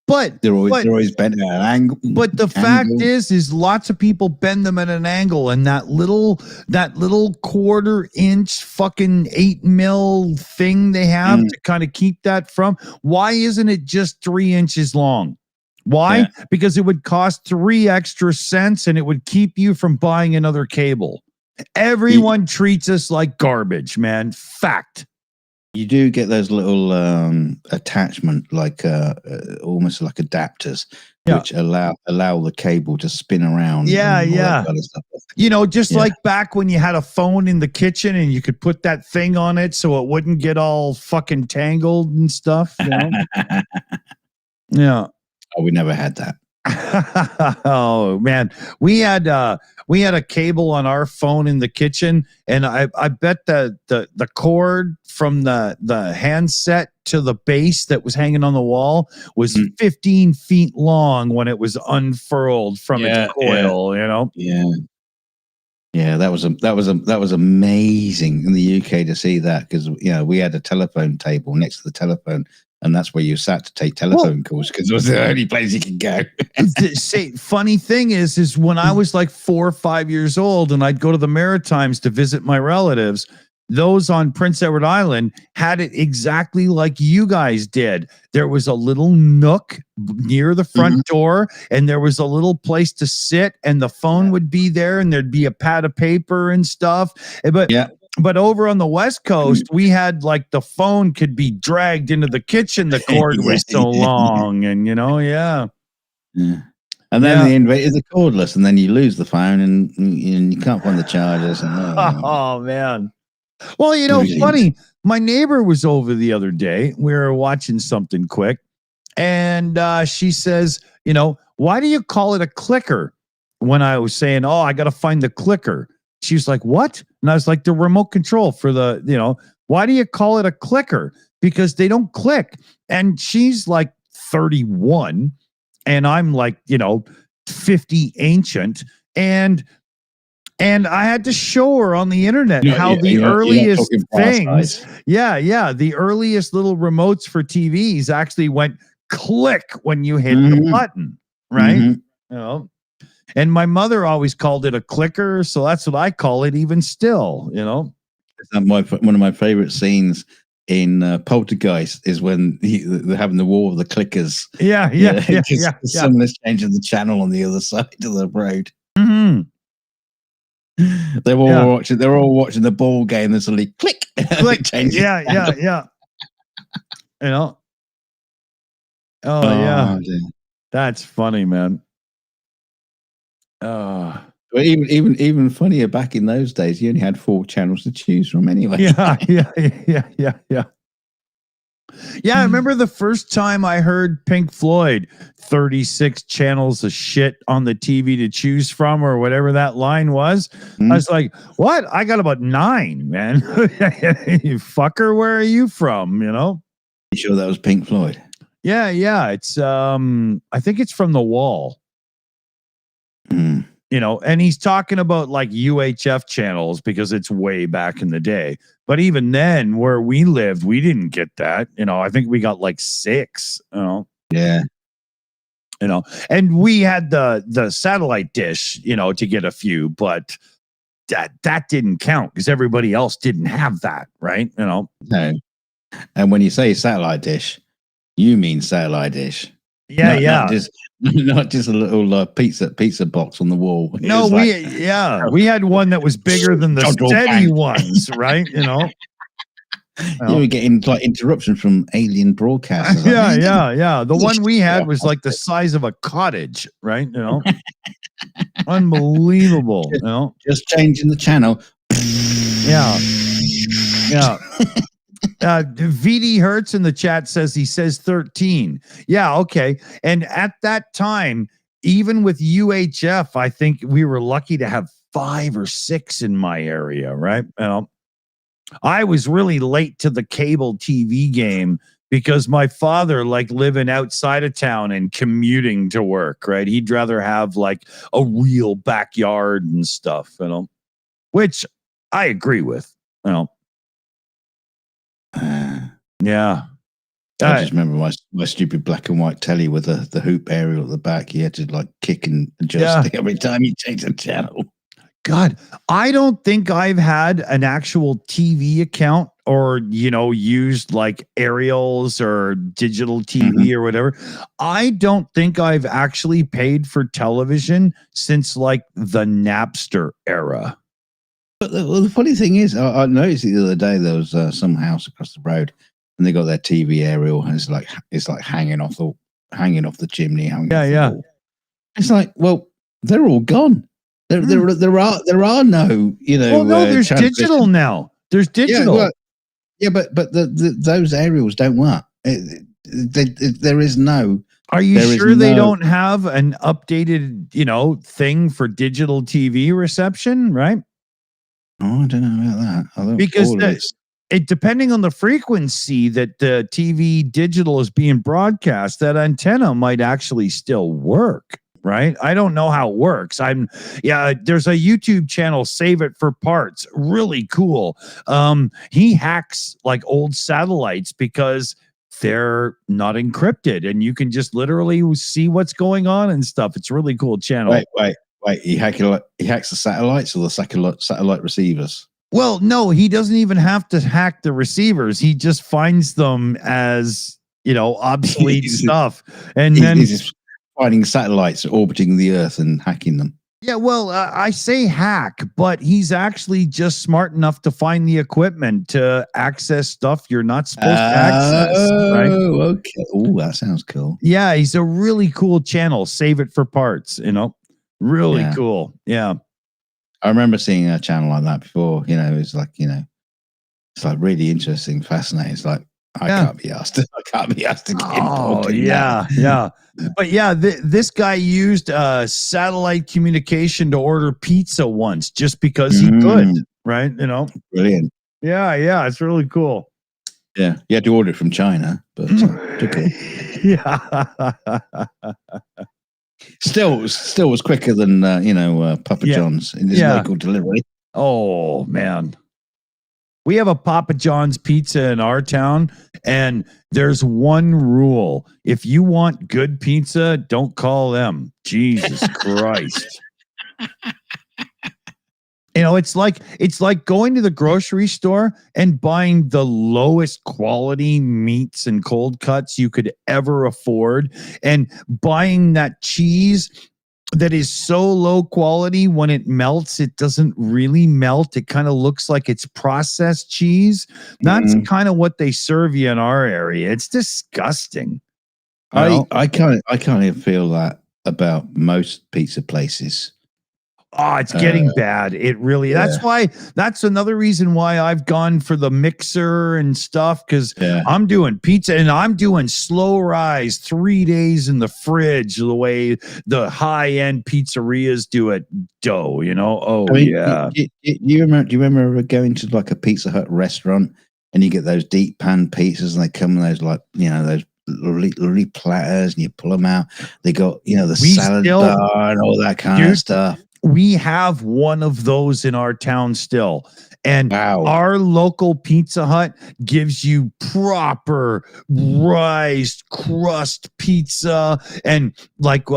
But they're always bent at an angle. But the fact is lots of people bend them at an angle, and that little 1/4 inch fucking 8 mil thing they have to kind of keep that from. Why isn't it just 3 inches long? Why? Yeah. Because it would cost 3 extra cents, and it would keep you from buying another cable. Everyone treats us like garbage, man. Fact. You do get those little attachment, like almost like adapters, which allow the cable to spin around. Yeah. Kind of stuff. You know, just like back when you had a phone in the kitchen and you could put that thing on it so it wouldn't get all fucking tangled and stuff. You know? Yeah. Oh, we never had that. Oh man, we had a cable on our phone in the kitchen, and I bet the cord from the handset to the base that was hanging on the wall was 15 feet long when it was unfurled from its coil. You know. Yeah, that was amazing in the UK to see that, because we had a telephone table next to the telephone. And that's where you sat to take telephone calls, because it was the only place you could go. Funny thing is when I was like 4 or 5 years old and I'd go to the Maritimes to visit my relatives, those on Prince Edward Island had it exactly like you guys did. There was a little nook near the front door, and there was a little place to sit, and the phone would be there, and there'd be a pad of paper and stuff. But over on the West Coast, we had like the phone could be dragged into the kitchen. The cord was so long, and And then they invented the cordless, and then you lose the phone, and you can't find the chargers. And oh man. Well, funny. My neighbor was over the other day. We were watching something quick, and she says, why do you call it a clicker? When I was saying, I got to find the clicker. She was like, what? And I was like, the remote control for the, why do you call it a clicker? Because they don't click. And she's like 31 and I'm like, 50 ancient. And I had to show her on the internet how the earliest things, the earliest little remotes for TVs actually went click when you hit the button, right? And my mother always called it a clicker, so that's what I call it even still, One of my favorite scenes in Poltergeist is when they're having the war of the clickers. Someone's changing the channel on the other side of the road. They're all watching the ball game, and suddenly click. Click. Yeah. Dear. That's funny, man. But even funnier, back in those days, you only had 4 channels to choose from anyway. Yeah. I remember the first time I heard Pink Floyd, 36 channels of shit on the TV to choose from, or whatever that line was. I was like, what? I got about 9, man. You fucker, where are you from? You sure that was Pink Floyd? Yeah. It's I think it's from The Wall. And he's talking about like UHF channels because it's way back in the day. But even then, where we lived, we didn't get that. I think we got like 6. Yeah. you know. And we had the satellite dish, you know, to get a few, but that didn't count because everybody else didn't have that, right? You know. No. And when you say satellite dish, you mean satellite dish. Yeah, Not just a little pizza box on the wall. It No, was we had one that was bigger than the steady ones, right? You know. You were getting like interruptions from alien broadcasters. Yeah. The one we had was like the size of a cottage, right? You know, unbelievable. You know, just changing the channel. Yeah. VD Hertz in the chat says he says 13. Yeah, okay. And at that time, even with UHF, I think we were lucky to have 5 or 6 in my area, right? You know, I was really late to the cable TV game because my father like living outside of town and commuting to work, right? He'd rather have like a real backyard and stuff, you know, which I agree with, you know. Yeah. I just remember my stupid black and white telly with the hoop aerial at the back. You had to like kick and adjust every time you change the channel. God, I don't think I've had an actual TV account or, you know, used like aerials or digital TV or whatever. I don't think I've actually paid for television since like the Napster era. But the funny thing is, I noticed the other day there was some house across the road, and they got their TV aerial, and it's like hanging off the chimney. Yeah. It's like, well, they're all gone. There are no, you know. Well, no, there's digital now. There's digital. But those aerials don't work. There is no. Are you sure they don't have an updated, you know, thing for digital TV reception? Right. Oh, I don't know about that. Because depending on the frequency that the TV digital is being broadcast, that antenna might actually still work, right? I don't know how it works. There's a YouTube channel, Save It for Parts, really cool. He hacks like old satellites because they're not encrypted and you can just literally see what's going on and stuff. It's a really cool channel. Wait. He hacks the satellites or the satellite receivers? Well, no, he doesn't even have to hack the receivers. He just finds them as, you know, obsolete stuff. And then he's just finding satellites orbiting the Earth and hacking them. Yeah, well, I say hack, but he's actually just smart enough to find the equipment to access stuff you're not supposed to access. Right? Oh, okay. Oh, that sounds cool. Yeah, he's a really cool channel. Save It for Parts, you know. Really cool. Yeah. I remember seeing a channel like that before. You know, it's like, you know, it's like really interesting, fascinating. It's like, I can't be asked to get involved. Yeah. But yeah, this guy used satellite communication to order pizza once just because he could, right? You know, brilliant. Yeah, it's really cool. Yeah, you had to order it from China, but took it. Yeah. Still was quicker than Papa John's in his local delivery. Oh man. We have a Papa John's pizza in our town, and there's one rule. If you want good pizza, don't call them. Jesus Christ. You know, it's like going to the grocery store and buying the lowest quality meats and cold cuts you could ever afford, and buying that cheese that is so low quality when it melts, it doesn't really melt. It kind of looks like it's processed cheese. That's kind of what they serve you in our area. It's disgusting. I can't even feel that about most pizza places. Oh, it's getting bad. It really, that's another reason why I've gone for the mixer and stuff. Cause I'm doing pizza and I'm doing slow rise 3 days in the fridge, the way the high end pizzerias do it dough, you know? Oh, do you remember going to like a Pizza Hut restaurant and you get those deep pan pizzas and they come in those like, you know, those lovely platters and you pull them out. They got, you know, the salad bar and all that kind of stuff. We have one of those in our town still. And Wow. our local Pizza Hut gives you proper raised crust pizza. And like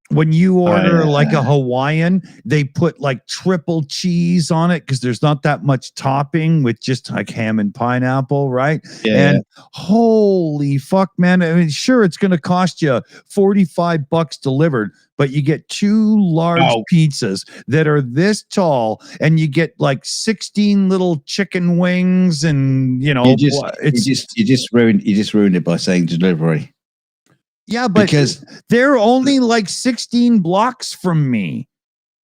when you order like a Hawaiian, they put like triple cheese on it because there's not that much topping with just like ham and pineapple, right? And holy fuck, man. I mean, sure, it's going to cost you $45 delivered, but you get 2 large pizzas that are this tall, and you get like 16 little chicken wings, and you just ruined it by saying delivery. Yeah, but because they're only like 16 blocks from me,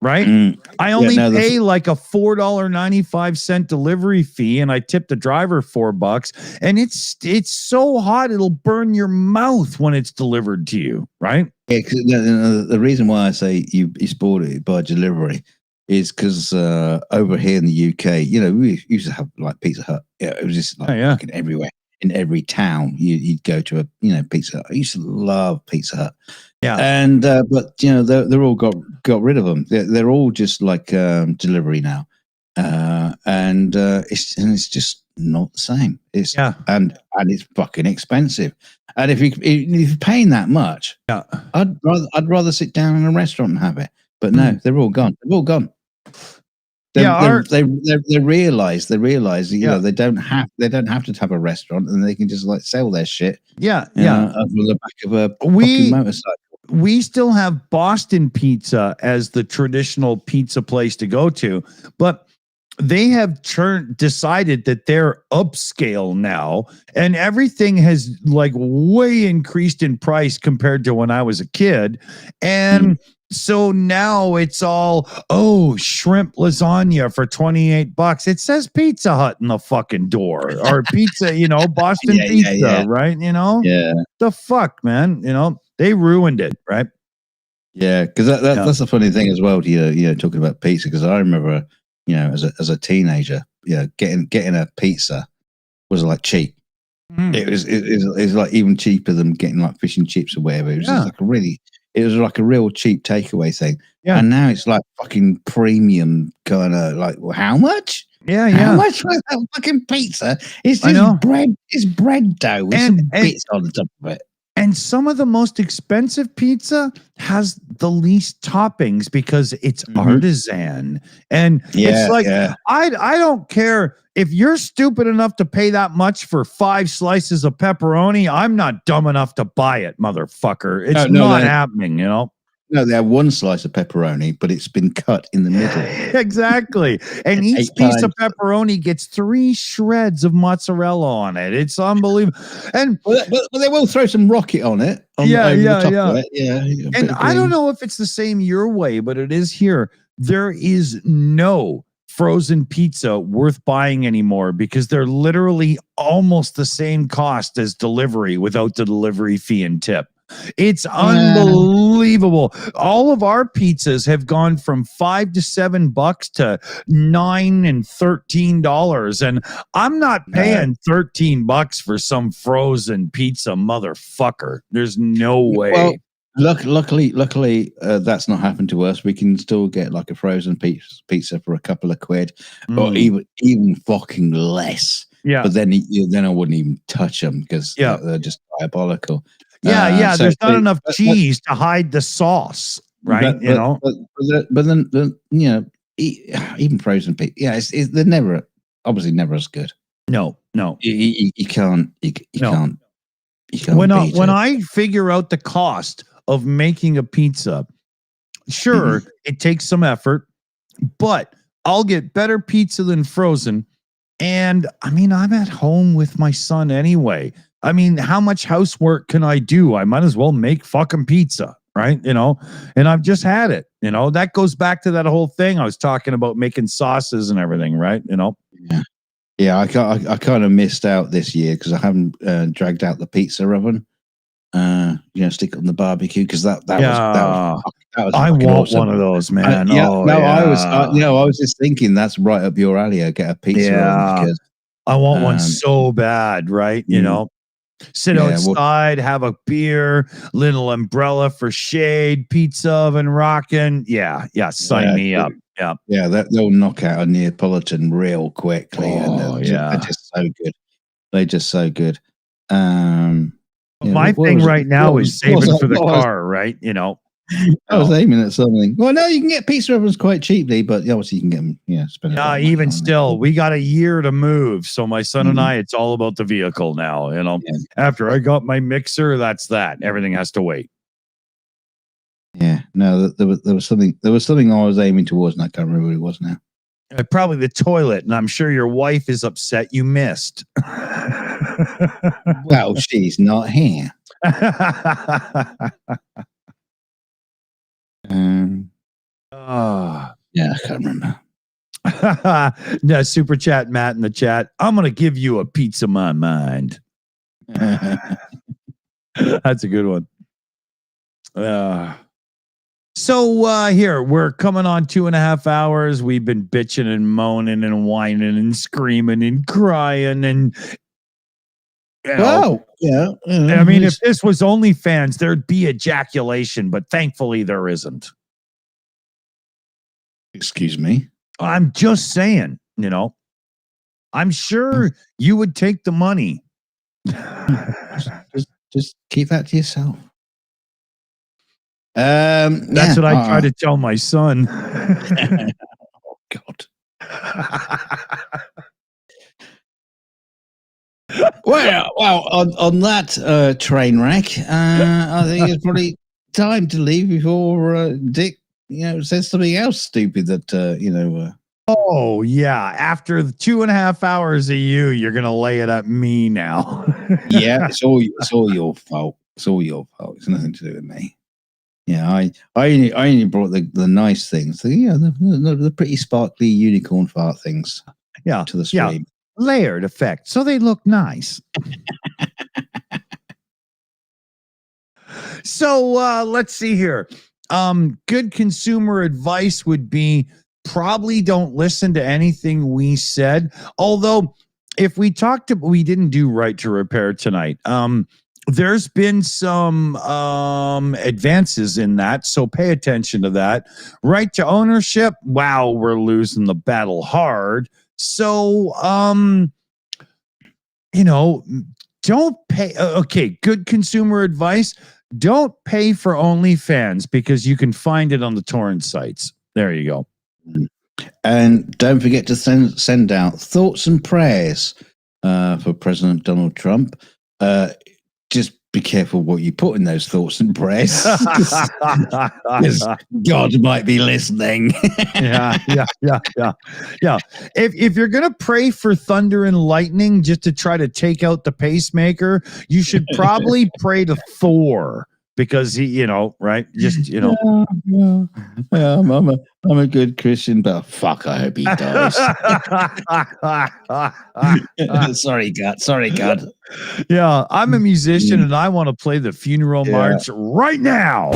right? I only pay like a $4.95 delivery fee, and I tip the driver $4. And it's so hot it'll burn your mouth when it's delivered to you, right? Yeah, because the reason why I say you bought it by delivery is because over here in the UK, we used to have like Pizza Hut. Yeah, it was just like fucking everywhere. In every town, you'd go to a Pizza Hut. I used to love Pizza Hut. Yeah, and but they're all got rid of them. They're all just like delivery now, and it's just not the same. It's and it's fucking expensive. And if you're paying that much, I'd rather sit down in a restaurant and have it. But no, they're all gone. They're all gone. They realize they don't have to have a restaurant, and they can just like sell their shit on the back of a fucking motorcycle. We still have Boston Pizza as the traditional pizza place to go to, but they have decided that they're upscale now, and everything has like way increased in price compared to when I was a kid. And so now it's all, shrimp lasagna for $28. It says Pizza Hut in the fucking door, or pizza, Boston Pizza, right? The fuck, man, they ruined it, right? Yeah, because that's the funny thing as well. Talking about pizza, because I remember, as a teenager, getting a pizza was like cheap. It was like even cheaper than getting like fish and chips or whatever. It was just like it was like a real cheap takeaway thing. Yeah. And now it's like fucking premium kind of like, well, how much? Yeah, How much for that fucking pizza? It's just bread. It's bread dough with some bits on the top of it. And some of the most expensive pizza has the least toppings because it's artisan. And it's like, I don't care if you're stupid enough to pay that much for 5 slices of pepperoni. I'm not dumb enough to buy it, motherfucker. It's not happening, No, they have 1 slice of pepperoni, but it's been cut in the middle. Exactly. And each piece of pepperoni gets 3 shreds of mozzarella on it. It's unbelievable. And but they will throw some rocket on it. Of it. And I don't know if it's the same your way, but it is here. There is no frozen pizza worth buying anymore because they're literally almost the same cost as delivery without the delivery fee and tip. It's unbelievable. All of our pizzas have gone from $5 to $7 to $9 and $13, and I'm not paying $13 for some frozen pizza, motherfucker. There's no way. Well, luckily, that's not happened to us. We can still get like a frozen pizza for a couple of quid, or even fucking less. Yeah, but then I wouldn't even touch them because they're just diabolical. Yeah, there's not enough cheese to hide the sauce, right? But then even frozen pizza, they're obviously never as good. No, you can't. When I figure out the cost of making a pizza, sure, it takes some effort, but I'll get better pizza than frozen. And I mean, I'm at home with my son anyway. I mean, how much housework can I do? I might as well make fucking pizza, right? And I've just had it. That goes back to that whole thing I was talking about, making sauces and everything, right? Yeah. I kind of missed out this year because I haven't dragged out the pizza oven. Stick it on the barbecue because that was I want awesome. one of those, man. I was just thinking that's right up your alley. Get a pizza oven because I want one so bad, right? Sit Yeah, outside, have a beer, little umbrella for shade, pizza oven rocking. Yeah, sign me up. Yeah. Yeah, they'll knock out a Neapolitan real quickly, and Oh, they're just so good. They're just so good. Yeah, My what thing was it? right now is What was saving I- for the what was- car, right? You know. I was aiming at something. Well, no, you can get pizza ovens quite cheaply, but obviously you can get them. Yeah, spend. Yeah, even still, we got a year to move. So my son and I, it's all about the vehicle now. You know, Yeah. after I got my mixer, that's that. Everything has to wait. Yeah, no, there was something. There was something I was aiming towards, and I can't remember what it was now. Probably the toilet, and I'm sure your wife is upset you missed. Well, she's not here. Yeah, I can't remember. No, super chat, Matt in the chat. I'm gonna give you a piece of my mind. That's a good one. So here we're coming on 2.5 hours. We've been bitching and moaning and whining and screaming and crying and Oh, yeah. I mean, if this was OnlyFans, there'd be ejaculation, but thankfully there isn't. Excuse me. I'm just saying, you know, I'm sure you would take the money. Just keep that to yourself. That's what I try to tell my son. Oh God. Well, on that train wreck, I think it's probably time to leave before Dick, says something else stupid that Oh yeah, after 2.5 hours of you, you're gonna lay it at me now. Yeah, it's all your fault. It's all your fault. It's nothing to do with me. Yeah, I only brought the nice things, the pretty sparkly unicorn fart things. Yeah, to the stream. Yeah. Layered effect, so they look nice. So let's see here. Good consumer advice would be probably don't listen to anything we said. Although, if we didn't do right to repair tonight. There's been some advances in that, so pay attention to that. Right to ownership. Wow, we're losing the battle hard. So, don't pay. Okay, good consumer advice. Don't pay for OnlyFans because you can find it on the torrent sites. There you go. And don't forget to send out thoughts and prayers for President Donald Trump. Just be careful what you put in those thoughts and prayers. Because God might be listening. Yeah. If you're gonna pray for thunder and lightning just to try to take out the pacemaker, you should probably pray to Thor because he, right? Just Yeah, I'm a good Christian, but fuck, I hope he dies. Sorry, God. Yeah, I'm a musician and I want to play the funeral march right now.